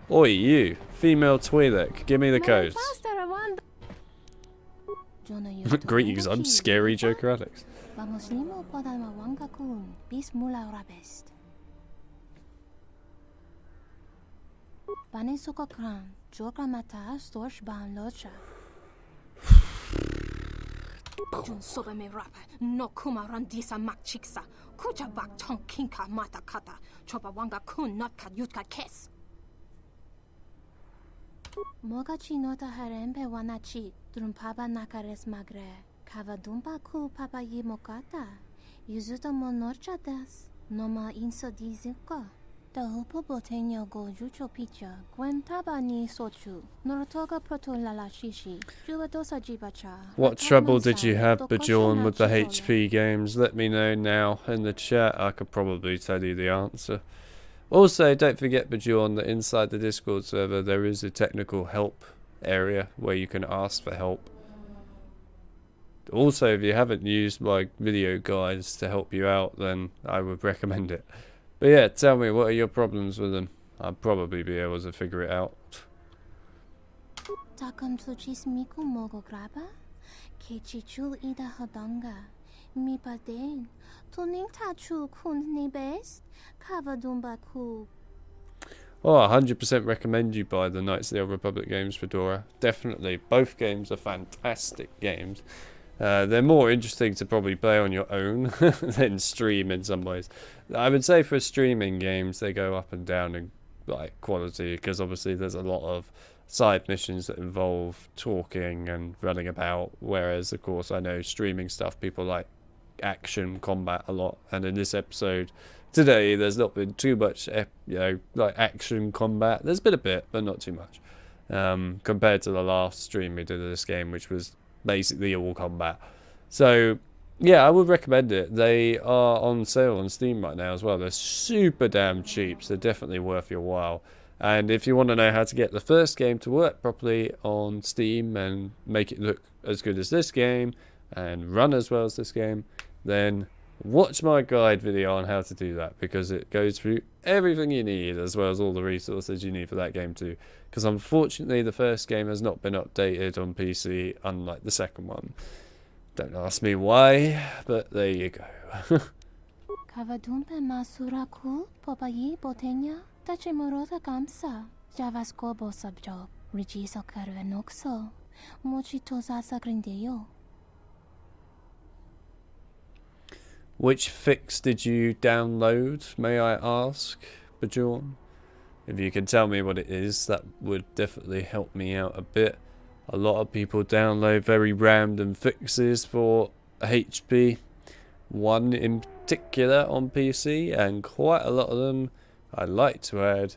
Oi, you, female Twi'lek, give me the codes. Greetings, I'm scary JokerAlex. Mogachi nota harembe wanachi, drum papa nakares magre, kavadumpa ku papa yimokata, yuzuta monorcha das, noma inso dizuka. Da hupo boteño go jucho picha, gwen tabani sochu, norotoga protolala shishi, juvadosa jibacha. What trouble did you have, Bjorn, with the HP games? Let me know now in the chat. I could probably tell you the answer. Also, don't forget, Bjorn, that inside the Discord server there is a technical help area where you can ask for help. Also, if you haven't used my video guides to help you out, then I would recommend it. But yeah, tell me, what are your problems with them? I'll probably be able to figure it out. Takam tuchis miku mogo graba, kechichul ida hodonga, mi paden, tuning tachu kun ni best, kavadumba ku. Oh, I 100% recommend you buy the Knights of the Old Republic games, Fedora. Definitely. Both games are fantastic games. They're more interesting to probably play on your own than stream in some ways. I would say for streaming games, they go up and down in like quality, because obviously there's a lot of side missions that involve talking and running about, whereas of course I know streaming stuff, people like action combat a lot, and in this episode today there's not been too much like action combat. There's been a bit, but not too much, compared to the last stream we did of this game, which was basically all combat. So yeah, I would recommend it. They are on sale on Steam right now as well. They're super damn cheap, so definitely worth your while. And if you want to know how to get the first game to work properly on Steam and make it look as good as this game and run as well as this game, then watch my guide video on how to do that, because it goes through everything you need as well as all the resources you need for that game too. Because unfortunately the first game has not been updated on PC, unlike the second one. Don't ask me why, but there you go. Kavadumpe masuraku popayi botenya tachimorosa kamsa javaskobo sabjob rigiso karvenoxo mochitosa sagrindeyo. Which fix did you download, may I ask, Bajorn? If you can tell me what it is, that would definitely help me out a bit. A lot of people download very random fixes for HP, one in particular on PC, and quite a lot of them, I'd like to add,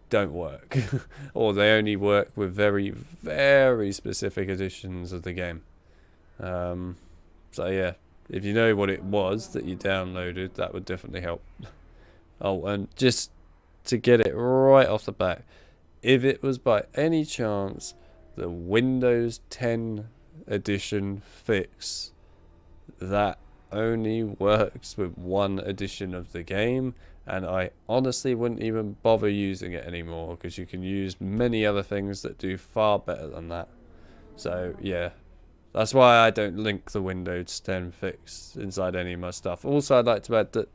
don't work. Or they only work with very, very specific editions of the game. So yeah, if you know what it was that you downloaded, that would definitely help. Oh, and just to get it right off the bat, if it was by any chance the Windows 10 edition fix, that only works with one edition of the game, and I honestly wouldn't even bother using it anymore, because you can use many other things that do far better than that. So yeah, that's why I don't link the Windows 10 fix inside any of my stuff. Also, I'd like to add that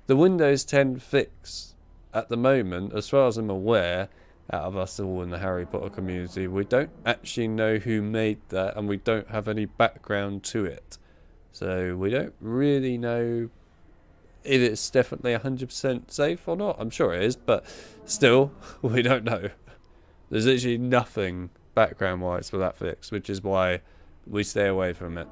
the Windows 10 fix at the moment, as far as I'm aware, out of us all in the Harry Potter community, we don't actually know who made that, and we don't have any background to it. So we don't really know if it's definitely 100% safe or not. I'm sure it is, but still, we don't know. There's literally nothing background-wise for that fix, which is why we stay away from it.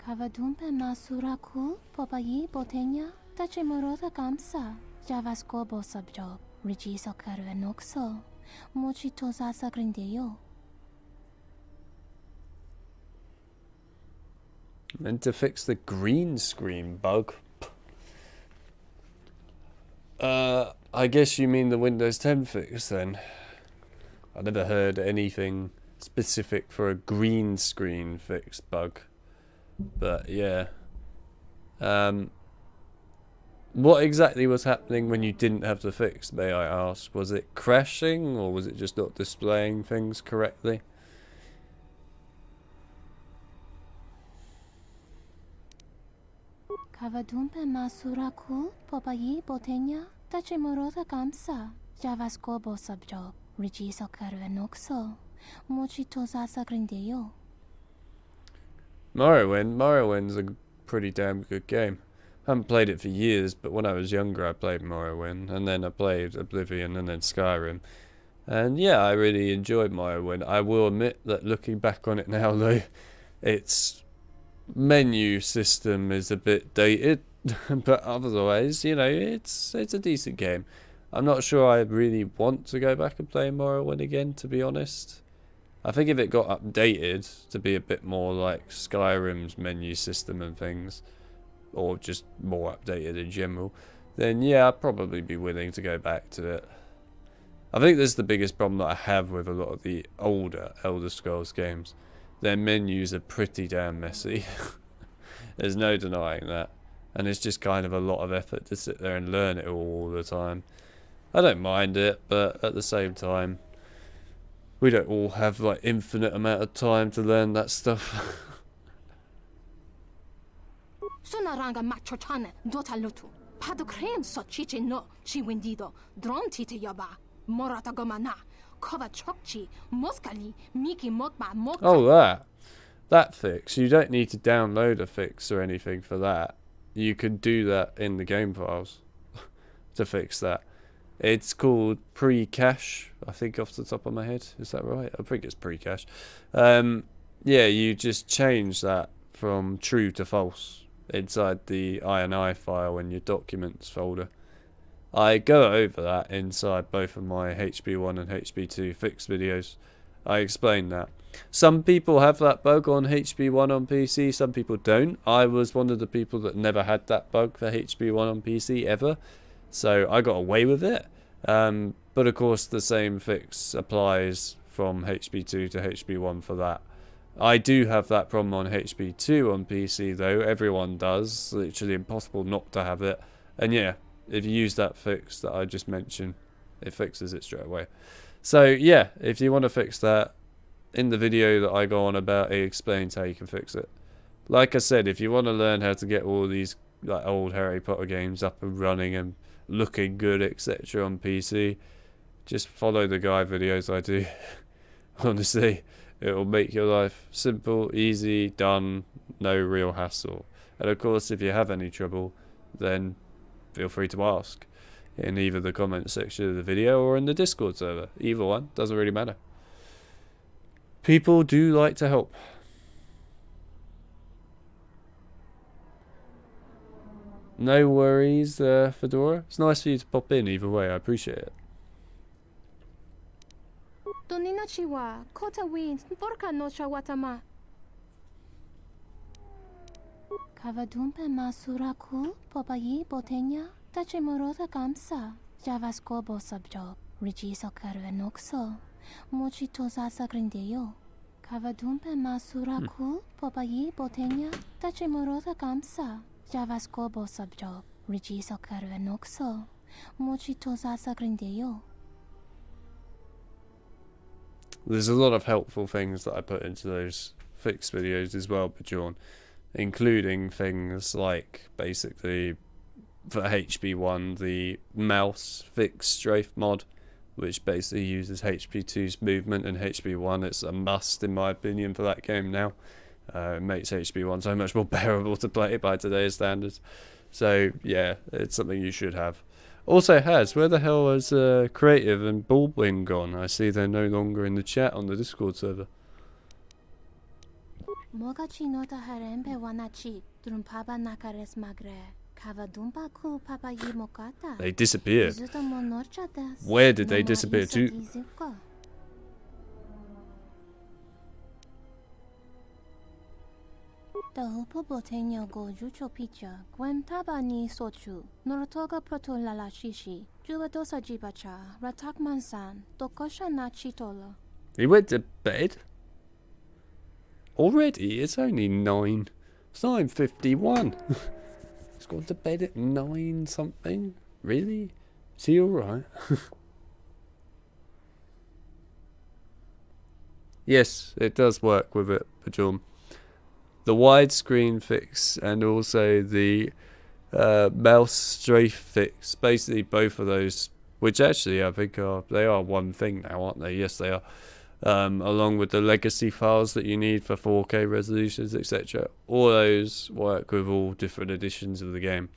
Kavadumpe masuraku popayi botenya tachimorosa kamsa javaskobo sabjob rigiso karvenoxo mochitosa sagrindeyo. Meant to fix the green screen bug. I guess you mean the Windows 10 fix then. I never heard anything specific for a green screen fix bug. But yeah. What exactly was happening when you didn't have the fix, may I ask? Was it crashing, or was it just not displaying things correctly? Kavadumpe masuraku popayi botenya tachimorosa kamsa javaskobo sabjob rigiso karvenoxo mochitosa sagrindeyo. Morrowind's a pretty damn good game. I haven't played it for years, but when I was younger I played Morrowind, and then I played Oblivion, and then Skyrim. And yeah, I really enjoyed Morrowind. I will admit that looking back on it now though, its menu system is a bit dated, but otherwise, you know, it's a decent game. I'm not sure I really want to go back and play Morrowind again, to be honest. I think if it got updated to be a bit more like Skyrim's menu system and things, or just more updated in general, then yeah, I'd probably be willing to go back to it. I think this is the biggest problem that I have with a lot of the older Elder Scrolls games. Their menus are pretty damn messy. There's no denying that. And it's just kind of a lot of effort to sit there and learn it all the time. I don't mind it, but at the same time, we don't all have like infinite amount of time to learn that stuff. Sunaranga machochane dotalutu Pado crem so chiche no chi wendido dron tite yaba morata gomana kova chokchi moskali miki mokba mok. Oh, that fix. You don't need to download a fix or anything for that. You can do that in the game files to fix that. It's called pre-cache, I think, off the top of my head. Is that right? I think it's pre-cache. Yeah, you just change that from true to false inside the INI file in your documents folder. I go over that inside both of my HB1 and HB2 fix videos. I explain that. Some people have that bug on HB1 on PC, some people don't. I was one of the people that never had that bug for HB1 on PC ever, so I got away with it. But of course the same fix applies from HB2 to HB1 for that. I do have that problem on HB2 on PC though, everyone does, it's literally impossible not to have it. And yeah, if you use that fix that I just mentioned, it fixes it straight away. So yeah, if you want to fix that, in the video that I go on about, it explains how you can fix it. Like I said, if you want to learn how to get all these like old Harry Potter games up and running and looking good, etc. on PC, just follow the guide videos I do. Honestly, it will make your life simple, easy, done, no real hassle. And of course, if you have any trouble, then feel free to ask in either the comment section of the video or in the Discord server. Either one, doesn't really matter. People do like to help. No worries, Fedora. It's nice for you to pop in either way, I appreciate it. Doninachiwa, Kota wins, Vorka no Shawatama. Kavadumpe Masuraku, Popayi Botenya, Tachimorota Kamsa, Javaskobo Subjob, Rigiso Carvenoxo, Mochitosa Sagrindeyo. Kavadumpe Masuraku, Popayi Botenya, Tachimorota Kamsa, Javaskobo Subjob, Rigiso Carvenoxo, Mochitosa Sagrindeyo. There's a lot of helpful things that I put into those fix videos as well, Bajorn, including things like basically for HB1 the mouse fix strafe mod, which basically uses HB2's movement, and HB1 it's a must in my opinion for that game now. It makes HB1 so much more bearable to play by today's standards. So yeah, it's something you should have. Also, where the hell has Creative and Baldwin gone? I see they're no longer in the chat on the Discord server. They disappeared. Where did they disappear to? The Hupo Botenyo go Jucho Picha, Gwen Tabani Sochu, Norotoga Proto Lala Shishi, Jubadosa Jibacha, Ratak Mansan, Tokosha Nachitola. He went to bed? Already? It's only 9. It's 9:51. He's gone to bed at 9 something? Really? Is he alright? Yes, it does work with it, Pajom. The widescreen fix and also the mouse strafe fix, basically both of those, which actually I think they are one thing now, aren't they? Yes, they are. Along with the legacy files that you need for 4K resolutions, etc. All those work with all different editions of the game.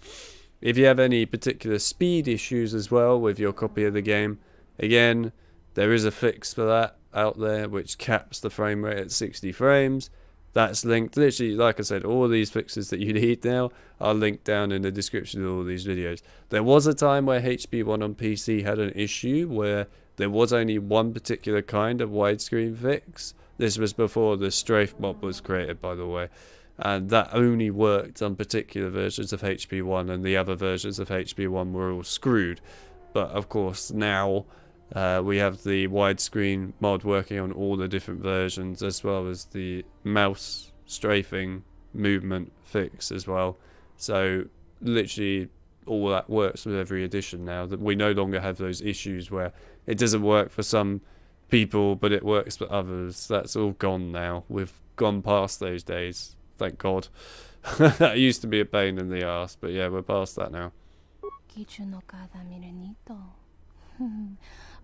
If you have any particular speed issues as well with your copy of the game, again, there is a fix for that out there which caps the frame rate at 60 frames. That's linked, literally, like I said, all these fixes that you need now are linked down in the description of all these videos. There was a time where HB1 on PC had an issue where there was only one particular kind of widescreen fix. This was before the strafe mod was created, by the way. And that only worked on particular versions of HB1, and the other versions of HB1 were all screwed. But of course, now we have the widescreen mod working on all the different versions, as well as the mouse strafing movement fix as well. So literally all that works with every edition now. That we no longer have those issues where it doesn't work for some people but it works for others. That's all gone now. We've gone past those days, thank God. That used to be a pain in the arse, but yeah, we're past that now. Kichu no kada mirenito.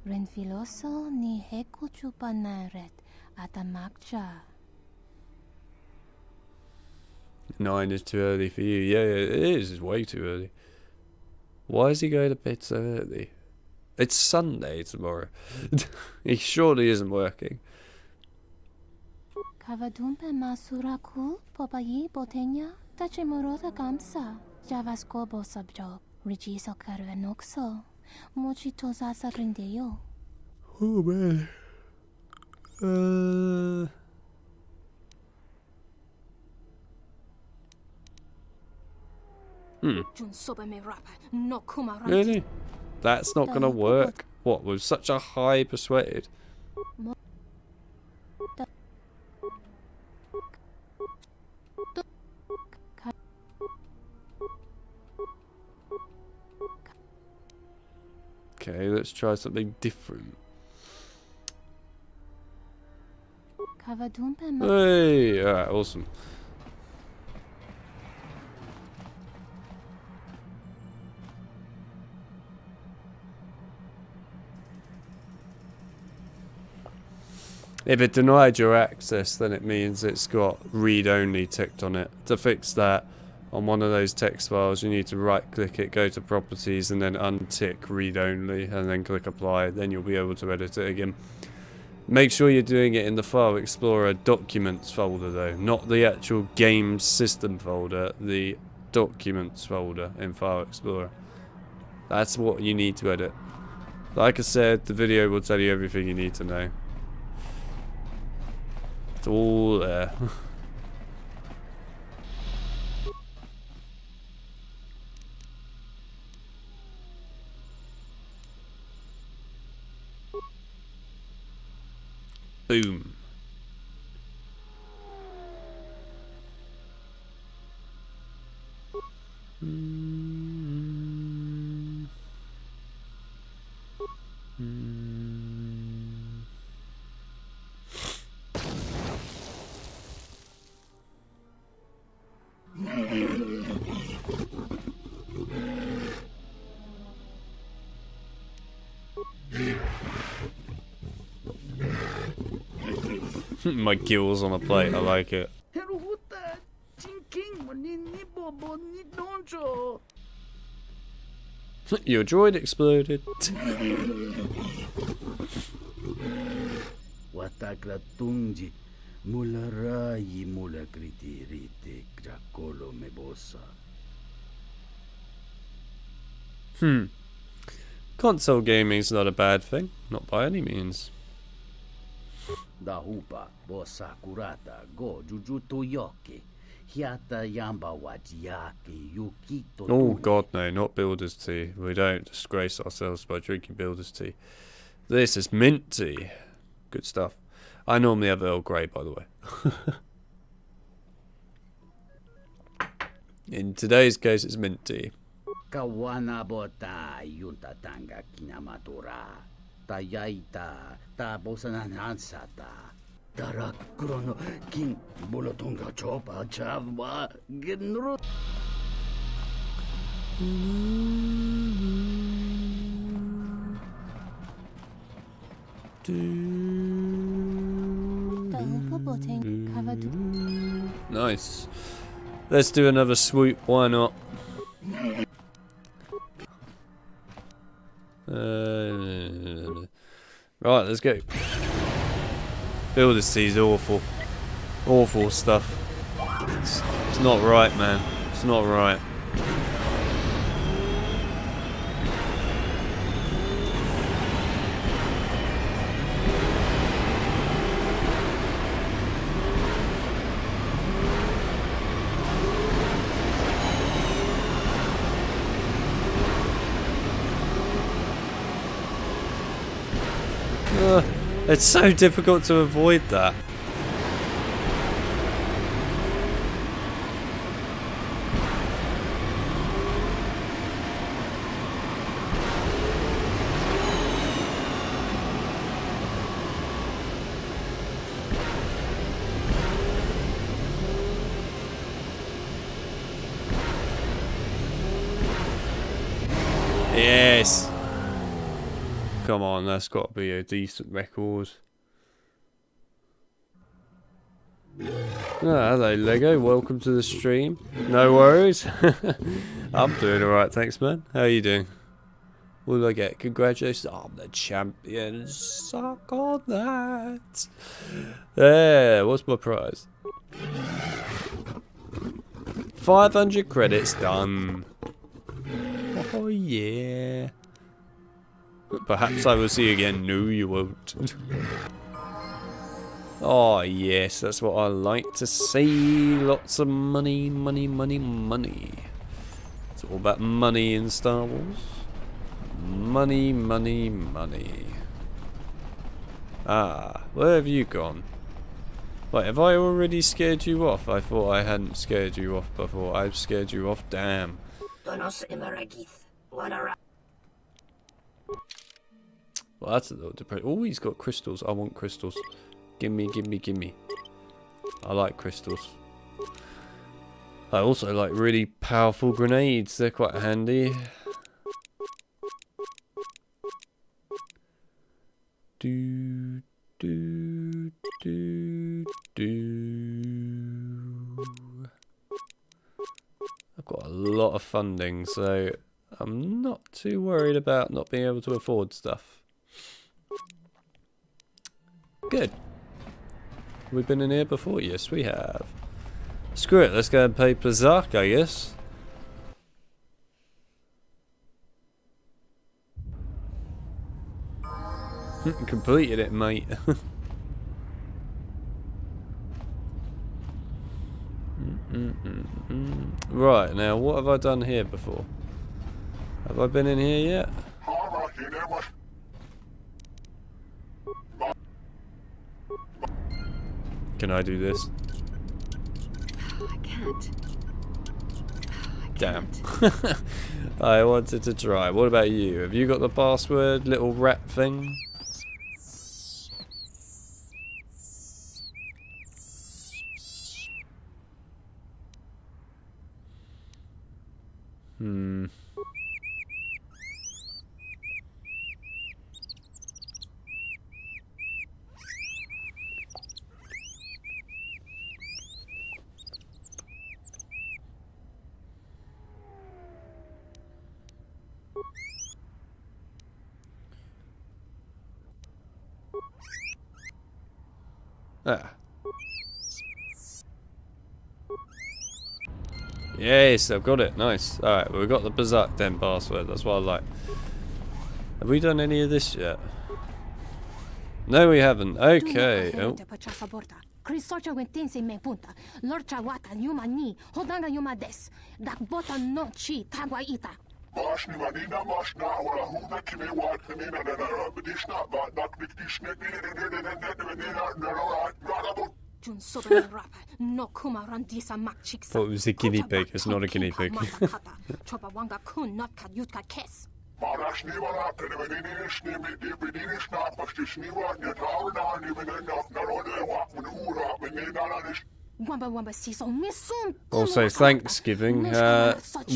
Renfiloso ni heku chupa naret atamakcha. 9 is too early for you. Yeah, it is. It's way too early. Why is he going to bed so early? It's Sunday tomorrow. He surely isn't working. Kavadumpe masuraku popayi botenya tachimurota kamsa. Javaskobo subjob. Rigiso carvenoxo. Mochito sasa grindeyo. Oh man. Really? That's not gonna work. What, with such a high persuaded? Okay, let's try something different. Hey, alright, awesome. If it denied your access, then it means it's got read-only ticked on it. To fix that, on one of those text files, you need to right-click it, go to Properties, and then untick read-only, and then click Apply. Then you'll be able to edit it again. Make sure you're doing it in the File Explorer Documents folder, though. Not the actual Game System folder, the Documents folder in File Explorer. That's what you need to edit. Like I said, the video will tell you everything you need to know. It's all there. Boom. My gills on a plate, I like it. Your droid exploded. Wataklatungi mularayi mulakriti rite grakolo mebosa. Console gaming's not a bad thing, not by any means. Dahupa bosa kurata go jujuto yoke. Hiata yamba wajiyake yukito. Oh god, no, not builder's tea. We don't disgrace ourselves by drinking builder's tea. This is mint tea. Good stuff. I normally have Earl Grey, by the way. In today's case, it's mint tea. Kawana bota yunta tanga kinamatura. Tayaita ta bosananansata. Tarak krono king bolotonga chopa chavwa genro. Nice. Let's do another swoop, why not? Right, let's go. Builder's tea's awful. Awful stuff. It's not right, man. It's not right. It's so difficult to avoid that. Yes! Come on, that's got to be a decent record. Ah, hello Lego, welcome to the stream. No worries. I'm doing alright, thanks man. How are you doing? What did I get? Congratulations. I'm the champion. Suck on that. There, what's my prize? 500 credits done. Oh yeah. Perhaps I will see you again. No, you won't. Oh yes, that's what I like to see. Lots of money, money, money, money. It's all about money in Star Wars. Money, money, money. Ah, where have you gone? Wait, have I already scared you off? I thought I hadn't scared you off before. I've scared you off, damn. Well, that's a little depressing. Oh, he's got crystals. I want crystals. Gimme, gimme, gimme. I like crystals. I also like really powerful grenades. They're quite handy. Do, do, do, do. I've got a lot of funding, so I'm not too worried about not being able to afford stuff. Good. We've been in here before? Yes, we have. Screw it, let's go and pay Plazak, I guess. Completed it, mate. Right, now what have I done here before? Have I been in here yet? Can I do this? I can't. Damn. I wanted to try. What about you? Have you got the password, little rat thing? Ah. Yes, I've got it. Nice. Alright, well, we've got the Berserk Den password. That's what I like. Have we done any of this yet? No, we haven't. Okay. Oh. Thought it was a guinea pig. It's not a guinea pig. Also, Thanksgiving.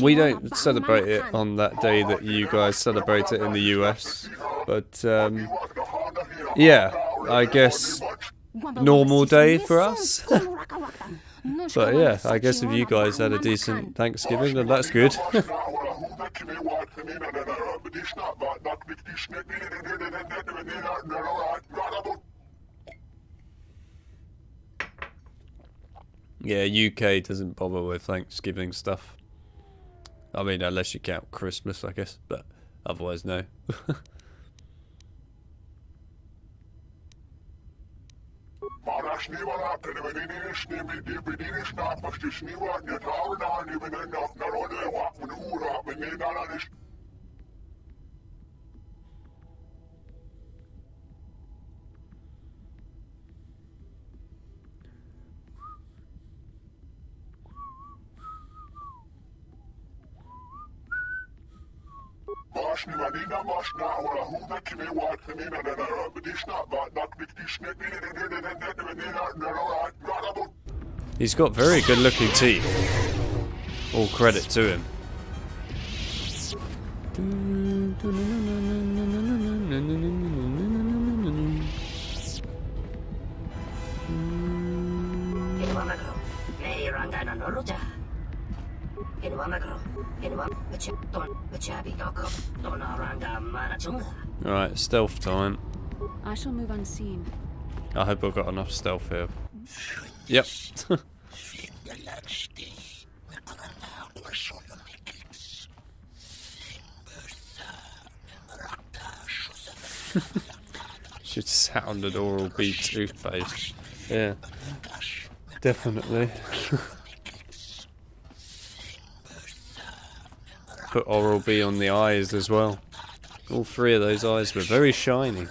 We don't celebrate it on that day that you guys celebrate it in the US. But, yeah, I guess normal day for us. But yeah, I guess if you guys had a decent Thanksgiving, then that's good. Yeah, UK doesn't bother with Thanksgiving stuff. I mean, unless you count Christmas, I guess, but otherwise, no. He's got very good looking teeth. All credit to him. Alright, stealth time. I shall move unseen. I hope I've got enough stealth here. Yep. Should sound an Oral-B toothpaste. Yeah. Definitely. Put Oral-B on the eyes as well. All three of those eyes were very shiny.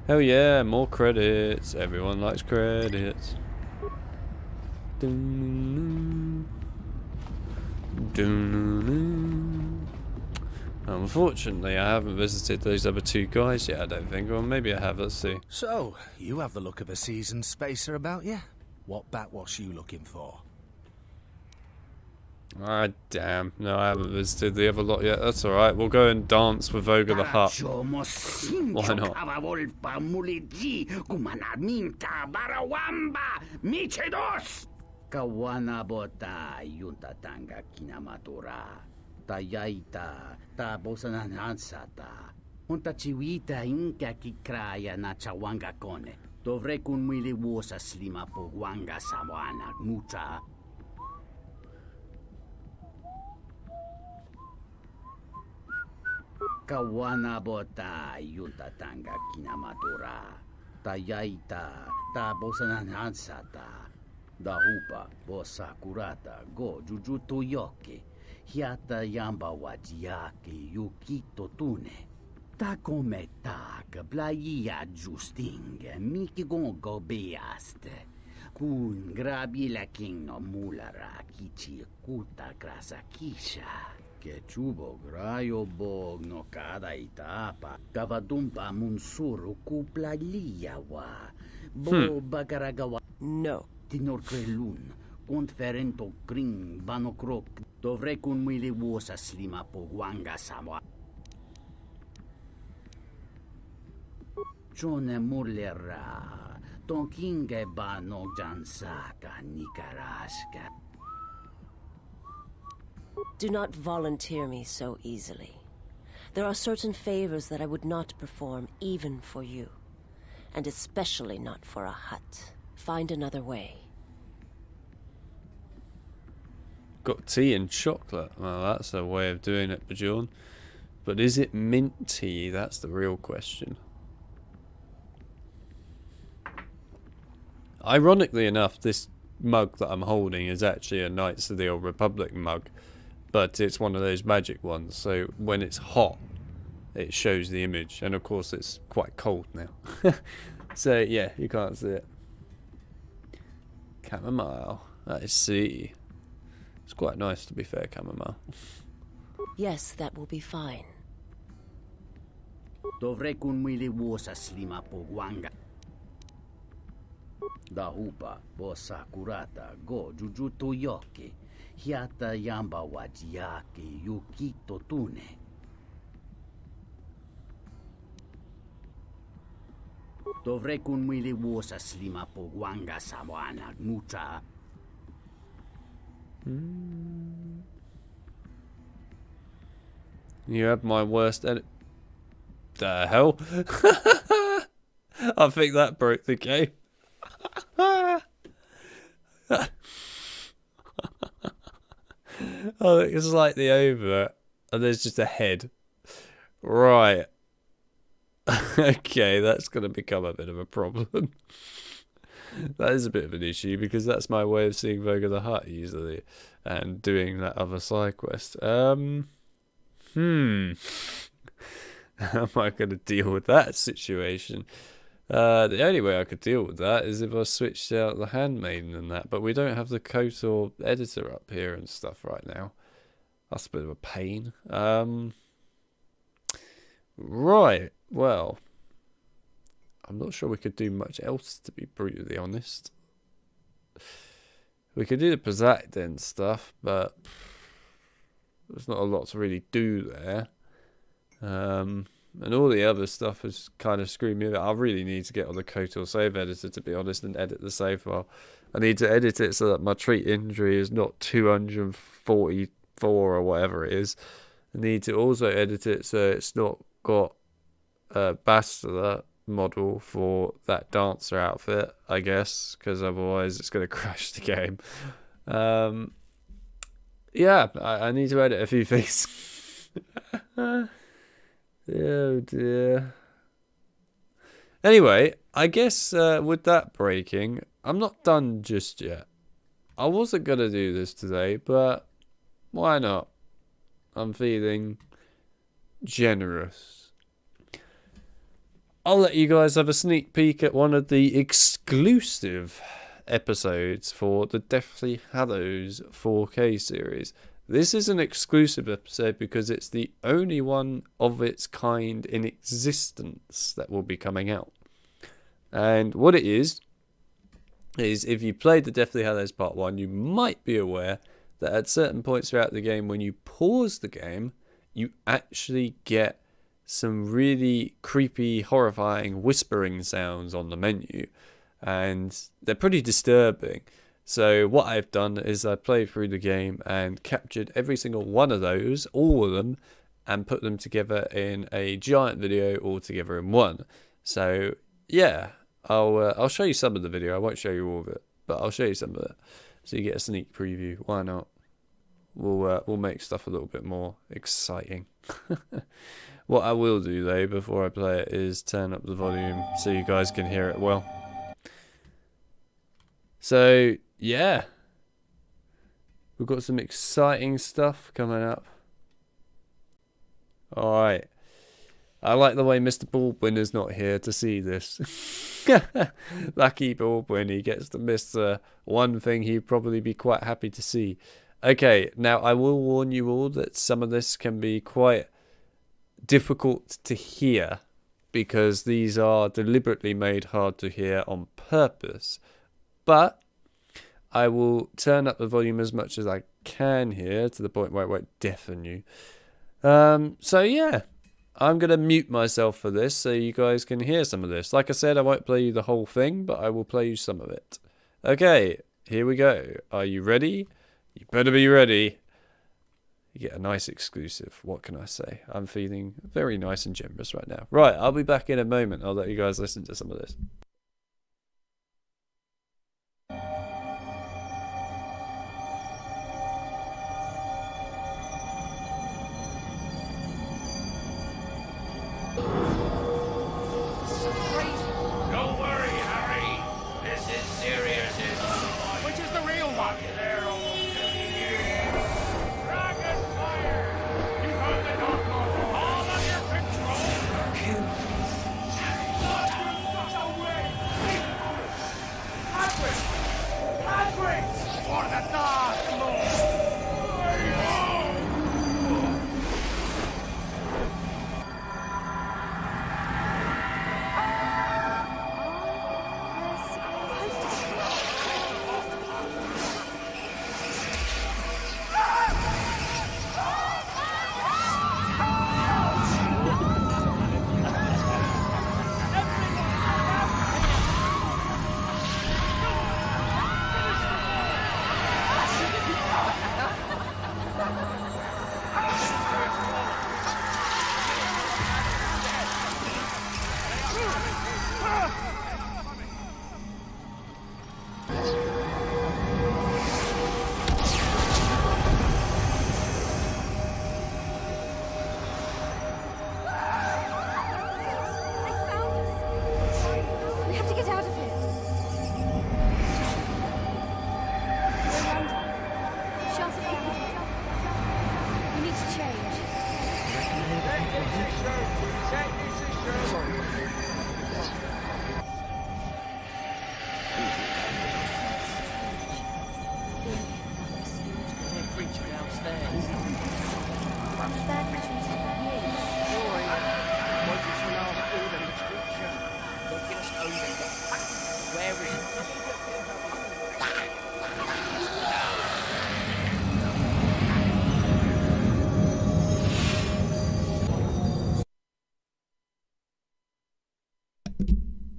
Hell yeah, more credits. Everyone likes credits. Unfortunately, I haven't visited those other two guys yet, I don't think. Or maybe I have, let's see. So, you have the look of a seasoned spacer about you. What backwash you looking for? Ah, damn. No, I haven't visited the other lot yet. That's alright. We'll go and dance with Ogre the Hutt. Why not? Kawana bota yunta tanga kinamatura. Tayaita, ta bosananansata. Unta chiwita inka kikraya na chawanga kone. Dovre kun mwili wosa slima po wanga sawana mucha. Kawana bota yunta tanga kinamatura. Tayaita, ta bosananansata. Dahupa bosa kurata go jujuto yoke. Hiata yamba wajiake yukito tune. Ta come tak blaia justing miki gongo beaste. Kun grabi la king no mulara kichi kuta grasa kisha. Que chubo grayo bog no cada itapa. Kavadumpa munsuru kupla liawa. Bo bagaragawa. No. Tinor krelun. Conferento kring banokrok. Dovre kun mwili wosa slima po wanga sawa. Chone murlera. Tonkinge bano jansaka nikaraska. Do not volunteer me so easily. There are certain favors that I would not perform even for you. And especially not for a hut. Find another way. Got tea and chocolate. Well, that's a way of doing it, Bajorn. But is it mint tea? That's the real question. Ironically enough, this mug that I'm holding is actually a Knights of the Old Republic mug. But it's one of those magic ones. So when it's hot, it shows the image. And of course, it's quite cold now. So yeah, you can't see it. Chamomile. That is C. It's quite nice, to be fair, chamomile. Yes, that will be fine. Dovre kun mwili wosa slima po wanga. Dahupa bosa kurata go jujuto yoke. Hiata yamba wajiake yukito tune. Dovre kun mwili wosa slima po wanga sawana mucha. You have my worst edit. The hell? I think that broke the game. Oh, it's like the over, and there's just a head. Right. Okay, that's going to become a bit of a problem. That is a bit of an issue, because that's my way of seeing Ogre the Hutt easily, and doing that other side quest. How am I going to deal with that situation? The only way I could deal with that is if I switched out the Handmaiden and that, but we don't have the Kotor editor up here and stuff right now. That's a bit of a pain. Right, well, I'm not sure we could do much else, to be brutally honest. We could do the Pizzac stuff, but there's not a lot to really do there. And all the other stuff has kind of screwed me. I really need to get on the Kotor save editor, to be honest, and edit the save file. I need to edit it so that my treat injury is not 244 or whatever it is. I need to also edit it so it's not got a bastard model for that dancer outfit, I guess, because otherwise it's going to crash the game. Yeah, I need to edit a few things. Oh dear. Anyway, I guess with that breaking, I'm not done just yet. I wasn't going to do this today, but why not? I'm feeling generous. I'll let you guys have a sneak peek at one of the exclusive episodes for the Deathly Hallows 4K series. This is an exclusive episode because it's the only one of its kind in existence that will be coming out. And what it is if you played the Deathly Hallows Part 1, you might be aware that at certain points throughout the game, when you pause the game, you actually get some really creepy, horrifying whispering sounds on the menu. And they're pretty disturbing. So what I've done is I played through the game and captured every single one of those, all of them, and put them together in a giant video all together in one. So yeah, I'll show you some of the video. I won't show you all of it, but I'll show you some of it, so you get a sneak preview. Why not? We'll make stuff a little bit more exciting. What I will do though before I play it is turn up the volume so you guys can hear it well. So yeah, we've got some exciting stuff coming up. Alright, I like the way Mr. Baldwin is not here to see this. Lucky Baldwin, he gets to miss one thing he'd probably be quite happy to see. Okay, now I will warn you all that some of this can be quite difficult to hear because these are deliberately made hard to hear on purpose. But I will turn up the volume as much as I can here to the point where it won't deafen you. So yeah, I'm going to mute myself for this so you guys can hear some of this. Like I said, I won't play you the whole thing, but I will play you some of it. Okay, here we go. Are you ready? You better be ready. You get a nice exclusive. What can I say? I'm feeling very nice and generous right now. Right, I'll be back in a moment. I'll let you guys listen to some of this. Don't worry, Harry. This is serious. Which is the real one? There almost 50 years. Dragon fire! You heard the dog all under control. Kill me. Not in such a way. Where is it?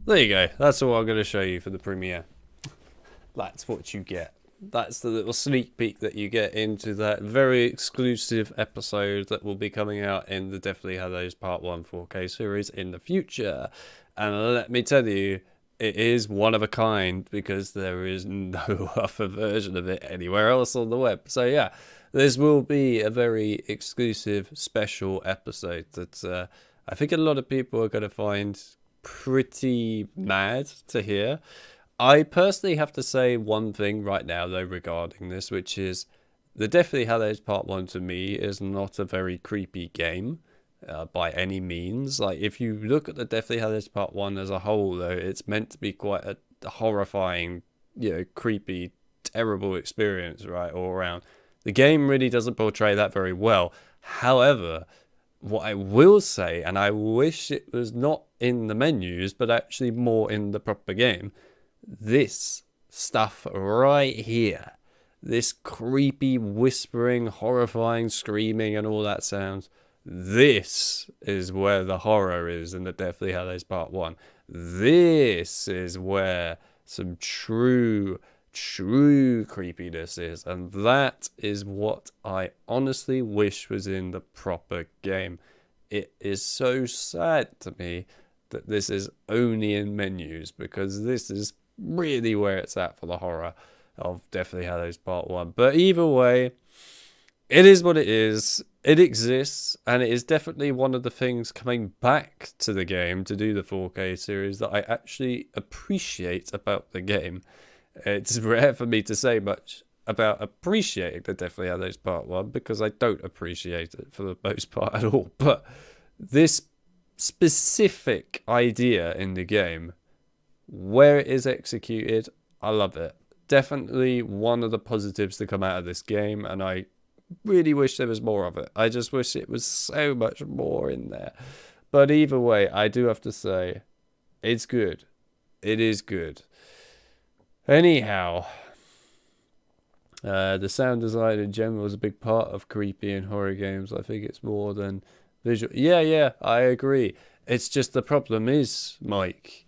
There you go. That's all I'm going to show you for the premiere. That's what you get. That's the little sneak peek that you get into that very exclusive episode that will be coming out in the Deathly Hallows Part 1 4K series in the future. And let me tell you, it is one of a kind because there is no other version of it anywhere else on the web. So yeah, this will be a very exclusive special episode that I think a lot of people are going to find pretty mad to hear. I personally have to say one thing right now though regarding this, which is the Deathly Hallows Part 1 to me is not a very creepy game by any means. Like, if you look at the Deathly Hallows Part 1 as a whole though, it's meant to be quite a horrifying, you know, creepy, terrible experience, right, all around. The game really doesn't portray that very well. However, what I will say, and I wish it was not in the menus, but actually more in the proper game, this stuff right here, this creepy, whispering, horrifying, screaming and all that sounds, this is where the horror is in the Deathly Hallows Part 1. This is where some true creepiness is, and that is what I honestly wish was in the proper game. It is so sad to me that this is only in menus, because this is really where it's at for the horror of Deathly Hallows Part 1. But either way, it is what it is. It exists, and it is definitely one of the things coming back to the game to do the 4K series that I actually appreciate about the game. It's rare for me to say much about appreciating the Deathly Hallows Part 1 because I don't appreciate it for the most part at all. But this specific idea in the game, where it is executed, I love it. Definitely one of the positives to come out of this game, and I really wish there was more of it. I just wish it was so much more in there. But either way, I do have to say, it's good. It is good. Anyhow, the sound design in general is a big part of creepy and horror games. I think it's more than visual. Yeah, I agree. It's just the problem is, Mike,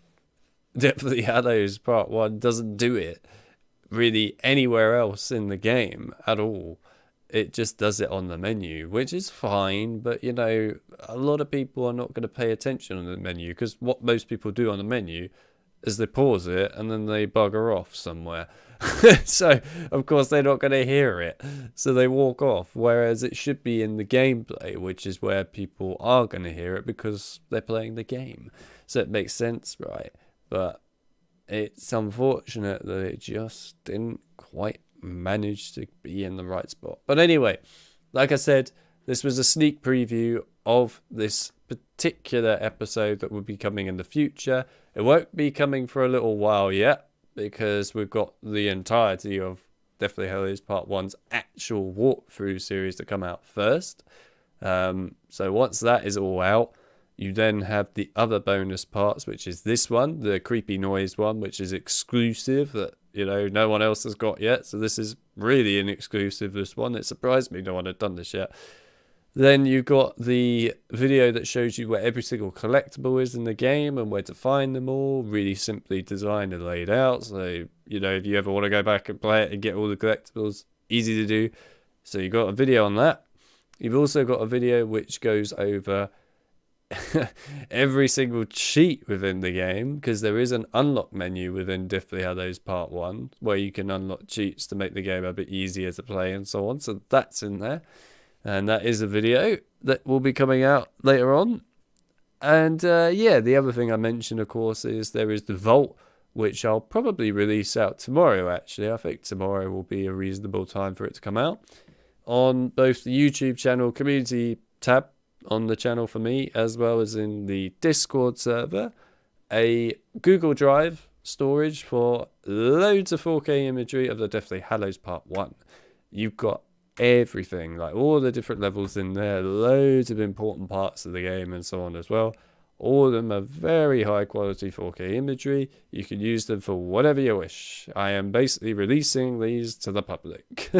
Deathly Hallows Part 1 doesn't do it really anywhere else in the game at all. It just does it on the menu, which is fine, but you know, a lot of people are not going to pay attention on the menu, because what most people do on the menu is they pause it and then they bugger off somewhere. So of course they're not going to hear it, so they walk off, whereas it should be in the gameplay, which is where people are going to hear it because they're playing the game. So it makes sense, right? But it's unfortunate that it just didn't quite manage to be in the right spot. But anyway, like I said, this was a sneak preview of this particular episode that will be coming in the future. It won't be coming for a little while yet, because we've got the entirety of Deathly Hallows Part 1's actual walkthrough series to come out first. So once that is all out, you then have the other bonus parts, which is this one, the creepy noise one, which is exclusive, that, you know, no one else has got yet. So this is really an exclusive, this one. It surprised me no one had done this yet. Then you've got the video that shows you where every single collectible is in the game and where to find them all. Really simply designed and laid out. So, you know, if you ever want to go back and play it and get all the collectibles, easy to do. So you've got a video on that. You've also got a video which goes over every single cheat within the game, because there is an unlock menu within Deathly Hallows Part 1 where you can unlock cheats to make the game a bit easier to play and so on. So that's in there. And that is a video that will be coming out later on. And yeah, the other thing I mentioned, of course, is there is the Vault, which I'll probably release out tomorrow, actually. I think tomorrow will be a reasonable time for it to come out. On both the YouTube channel community tab on the channel for me, as well as in the Discord server. A Google Drive storage for loads of 4K imagery of the Deathly Hallows Part 1. You've got everything, like all the different levels in there, loads of important parts of the game and so on as well. All of them are very high quality 4K imagery. You can use them for whatever you wish. I am basically releasing these to the public.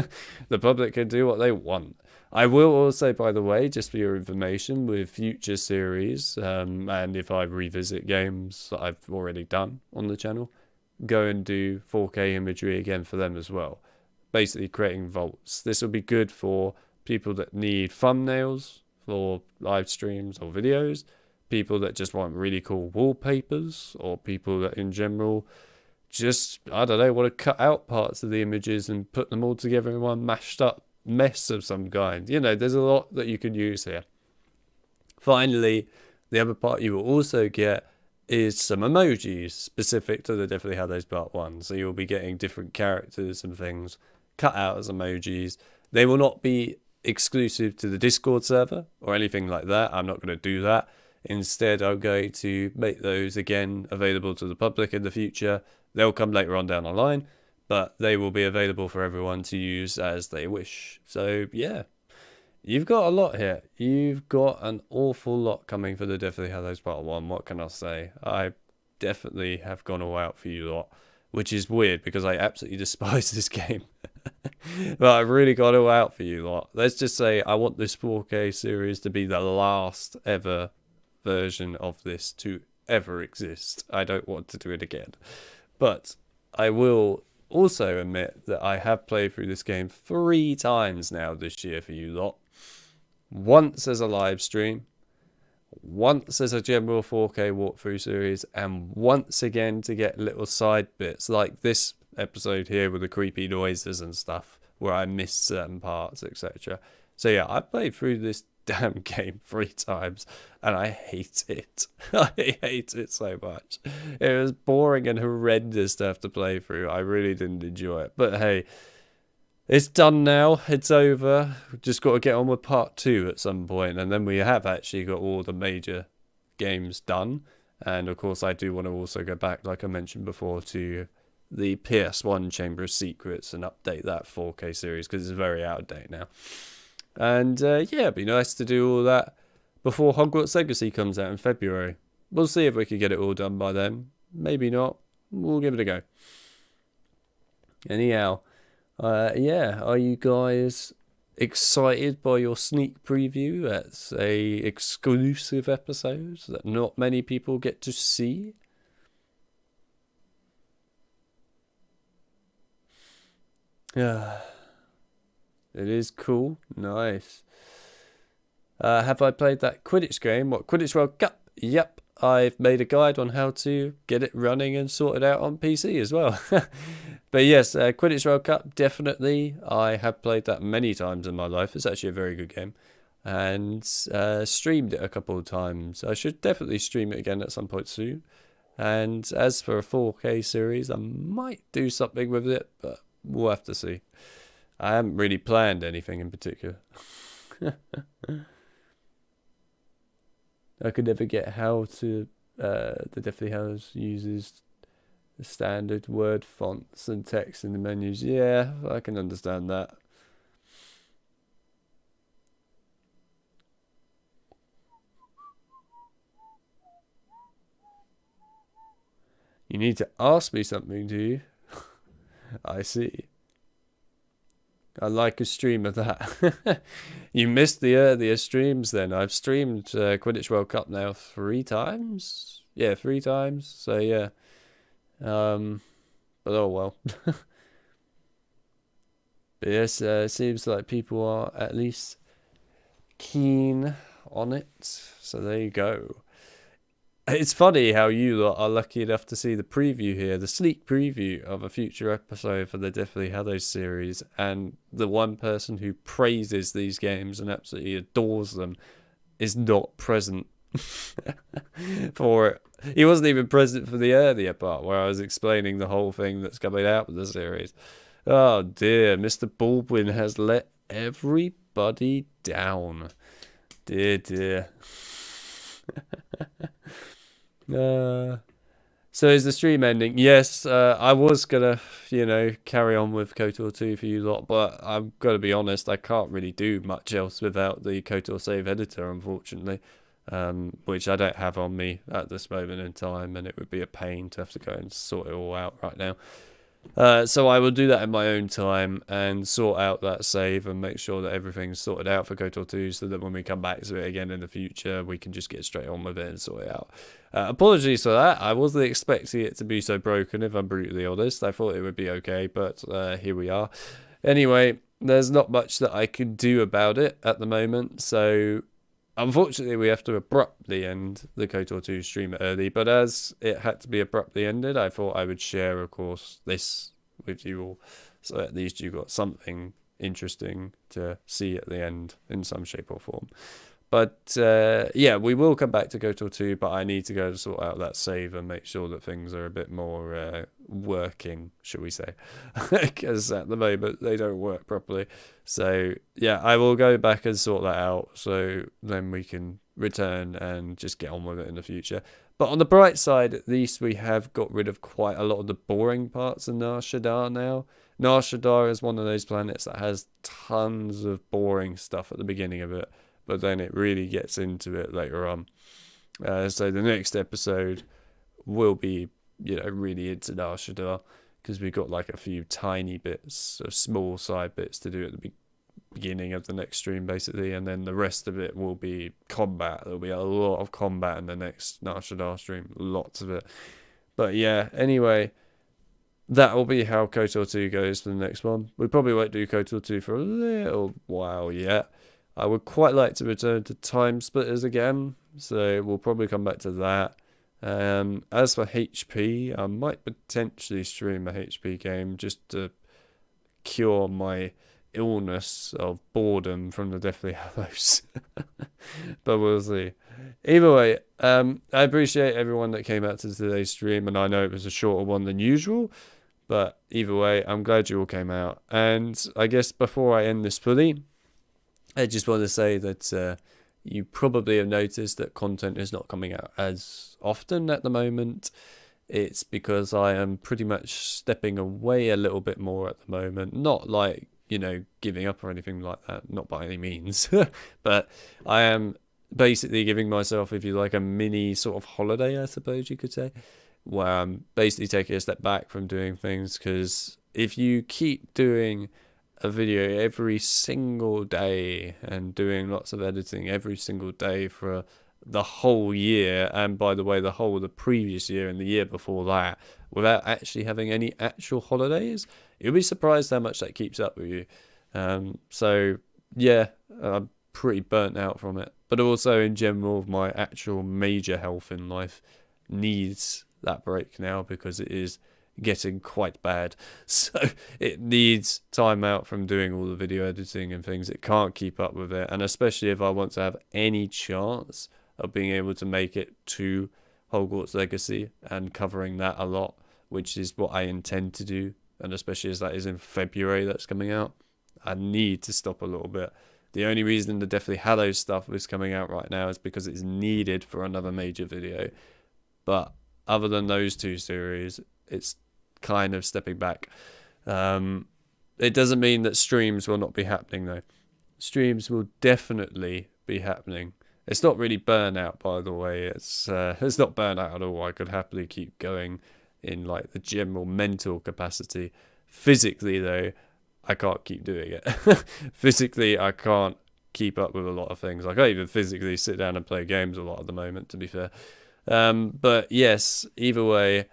The public can do what they want. I will also, by the way, just for your information, with future series, and if I revisit games that I've already done on the channel, go and do 4K imagery again for them as well. Basically creating vaults. This will be good for people that need thumbnails for live streams or videos, people that just want really cool wallpapers, or people that in general just, I don't know, want to cut out parts of the images and put them all together in one mashed up mess of some kind. You know, there's a lot that you can use here. Finally, the other part you will also get is some emojis specific to the Definitely Had Those Part 1. So you'll be getting different characters and things cut out as emojis. They will not be exclusive to the Discord server or anything like that. I'm not going to do that. Instead, I'm going to make those again available to the public in the future. They'll come later on down the line, but they will be available for everyone to use as they wish. So yeah, you've got a lot here. You've got an awful lot coming for the Definitely Had Those Part 1. What can I say? I definitely have gone all out for you lot, which is weird because I absolutely despise this game. But I've really gone all out for you lot. Let's just say I want this 4K series to be the last ever version of this to ever exist. I don't want to do it again. But I will also admit that I have played through this game 3 times now this year for you lot. Once as a live stream, once as a general 4K walkthrough series, and once again to get little side bits like this episode here with the creepy noises and stuff where I missed certain parts, etc. So yeah, I played through this damn game 3 times and I hate it. I hate it so much. It was boring and horrendous to have to play through. I really didn't enjoy it. But hey, it's done now. It's over. We've just got to get on with part 2 at some point, and then we have actually got all the major games done. And of course I do want to also go back, like I mentioned before, to the PS1 Chamber of Secrets and update that 4K series because it's very out of date now. And yeah, it'd be nice to do all that before Hogwarts Legacy comes out in February. We'll see if we can get it all done by then. Maybe not. We'll give it a go. Anyhow, yeah, are you guys excited by your sneak preview? That's a exclusive episode that not many people get to see. Yeah. It is cool. Nice. Have I played that Quidditch game? What, Quidditch World Cup? Yep. I've made a guide on how to get it running and sorted out on PC as well. But yes, Quidditch World Cup, definitely. I have played that many times in my life. It's actually a very good game. And streamed it a couple of times. I should definitely stream it again at some point soon. And as for a 4K series, I might do something with it, but we'll have to see. I haven't really planned anything in particular. I could never get how to the Deathly Hallows uses the standard word fonts and text in the menus. Yeah, I can understand that. You need to ask me something, do you? I see. I like a stream of that. You missed the earlier streams then. I've streamed Quidditch World Cup now 3 times. Yeah, 3 times. So yeah. But oh well. But yes, it seems like people are at least keen on it. So there you go. It's funny how you lot are lucky enough to see the preview here, the sneak preview of a future episode for the Deathly Hallows series, and the one person who praises these games and absolutely adores them is not present for it. He wasn't even present for the earlier part where I was explaining the whole thing that's coming out with the series. Oh dear, Mr. Baldwin has let everybody down. Dear, dear. So is the stream ending? Yes, I was gonna, carry on with KOTOR 2 for you lot, but I've got to be honest, I can't really do much else without the KOTOR save editor, unfortunately. which I don't have on me at this moment in time, and it would be a pain to have to go and sort it all out right now. So I will do that in my own time and sort out that save and make sure that everything's sorted out for KOTOR 2, so that when we come back to it again in the future, we can just get straight on with it and sort it out. Apologies for that. I wasn't expecting it to be so broken, if I'm brutally honest. I thought it would be okay, but here we are. Anyway, there's not much that I could do about it at the moment, so unfortunately we have to abruptly end the KOTOR 2 stream early, but as it had to be abruptly ended, I thought I would share, of course, this with you all, so at least you got something interesting to see at the end in some shape or form. But yeah, we will come back to KOTOR 2, but I need to go to sort out that save and make sure that things are a bit more working, shall we say, because at the moment they don't work properly. So yeah, I will go back and sort that out, so then we can return and just get on with it in the future. But on the bright side, at least we have got rid of quite a lot of the boring parts of Nar Shaddaa now. Nar Shaddaa is one of those planets that has tons of boring stuff at the beginning of it, but then it really gets into it later on. So the next episode will be, really into Nar Shaddaa, because we've got like a few tiny bits of small side bits to do at the beginning of the next stream, basically, and then the rest of it will be combat. There'll be a lot of combat in the next Nar Shaddaa stream, lots of it. But yeah, anyway, that will be how KOTOR 2 goes for the next one. We probably won't do KOTOR 2 for a little while yet. I would quite like to return to Time Splitters again, so we'll probably come back to that. As for HP, I might potentially stream a HP game just to cure my illness of boredom from the Deathly Hallows. But we'll see. Either way, I appreciate everyone that came out to today's stream, and I know it was a shorter one than usual, but either way, I'm glad you all came out. And I guess before I end this fully, I just want to say that you probably have noticed that content is not coming out as often at the moment. It's because I am pretty much stepping away a little bit more at the moment. Not like, giving up or anything like that. Not by any means. But I am basically giving myself, if you like, a mini sort of holiday, I suppose you could say, where I'm basically taking a step back from doing things, because if you keep doing a video every single day and doing lots of editing every single day for the whole year, and by the way, the whole of the previous year and the year before that, without actually having any actual holidays, you'll be surprised how much that keeps up with you. So yeah, I'm pretty burnt out from it, but also in general, my actual major health in life needs that break now, because it is getting quite bad. So it needs time out from doing all the video editing and things. It can't keep up with it, and especially if I want to have any chance of being able to make it to Hogwarts Legacy and covering that a lot, which is what I intend to do, and especially as that is in February that's coming out, I need to stop a little bit. The only reason the Deathly Hallows stuff is coming out right now is because it's needed for another major video. But other than those two series, it's kind of stepping back. It doesn't mean that streams will not be happening, though. Streams will definitely be happening. It's not really burnout, by the way. It's not burnout at all. I could happily keep going in like the general mental capacity. Physically, though, I can't keep doing it. Physically, I can't keep up with a lot of things. I can't even physically sit down and play games a lot at the moment, to be fair. But yes, either way,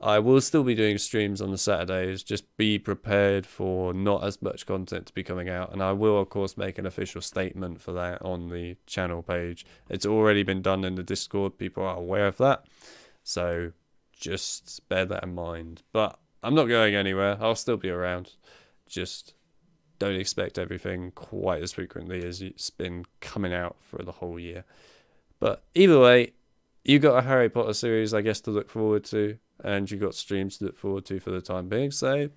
I will still be doing streams on the Saturdays. Just be prepared for not as much content to be coming out. And I will, of course, make an official statement for that on the channel page. It's already been done in the Discord. People are aware of that. So just bear that in mind. But I'm not going anywhere. I'll still be around. Just don't expect everything quite as frequently as it's been coming out for the whole year. But either way, you got a Harry Potter series, I guess, to look forward to, and you got streams to look forward to for the time being, so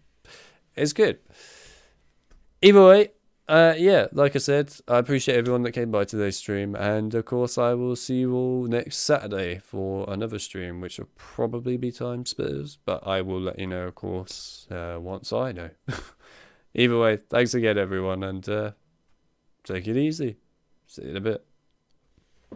it's good. Either way, yeah, like I said, I appreciate everyone that came by today's stream, and of course I will see you all next Saturday for another stream, which will probably be Time Splitters, but I will let you know, of course, once I know. Either way, thanks again, everyone, and take it easy. See you in a bit.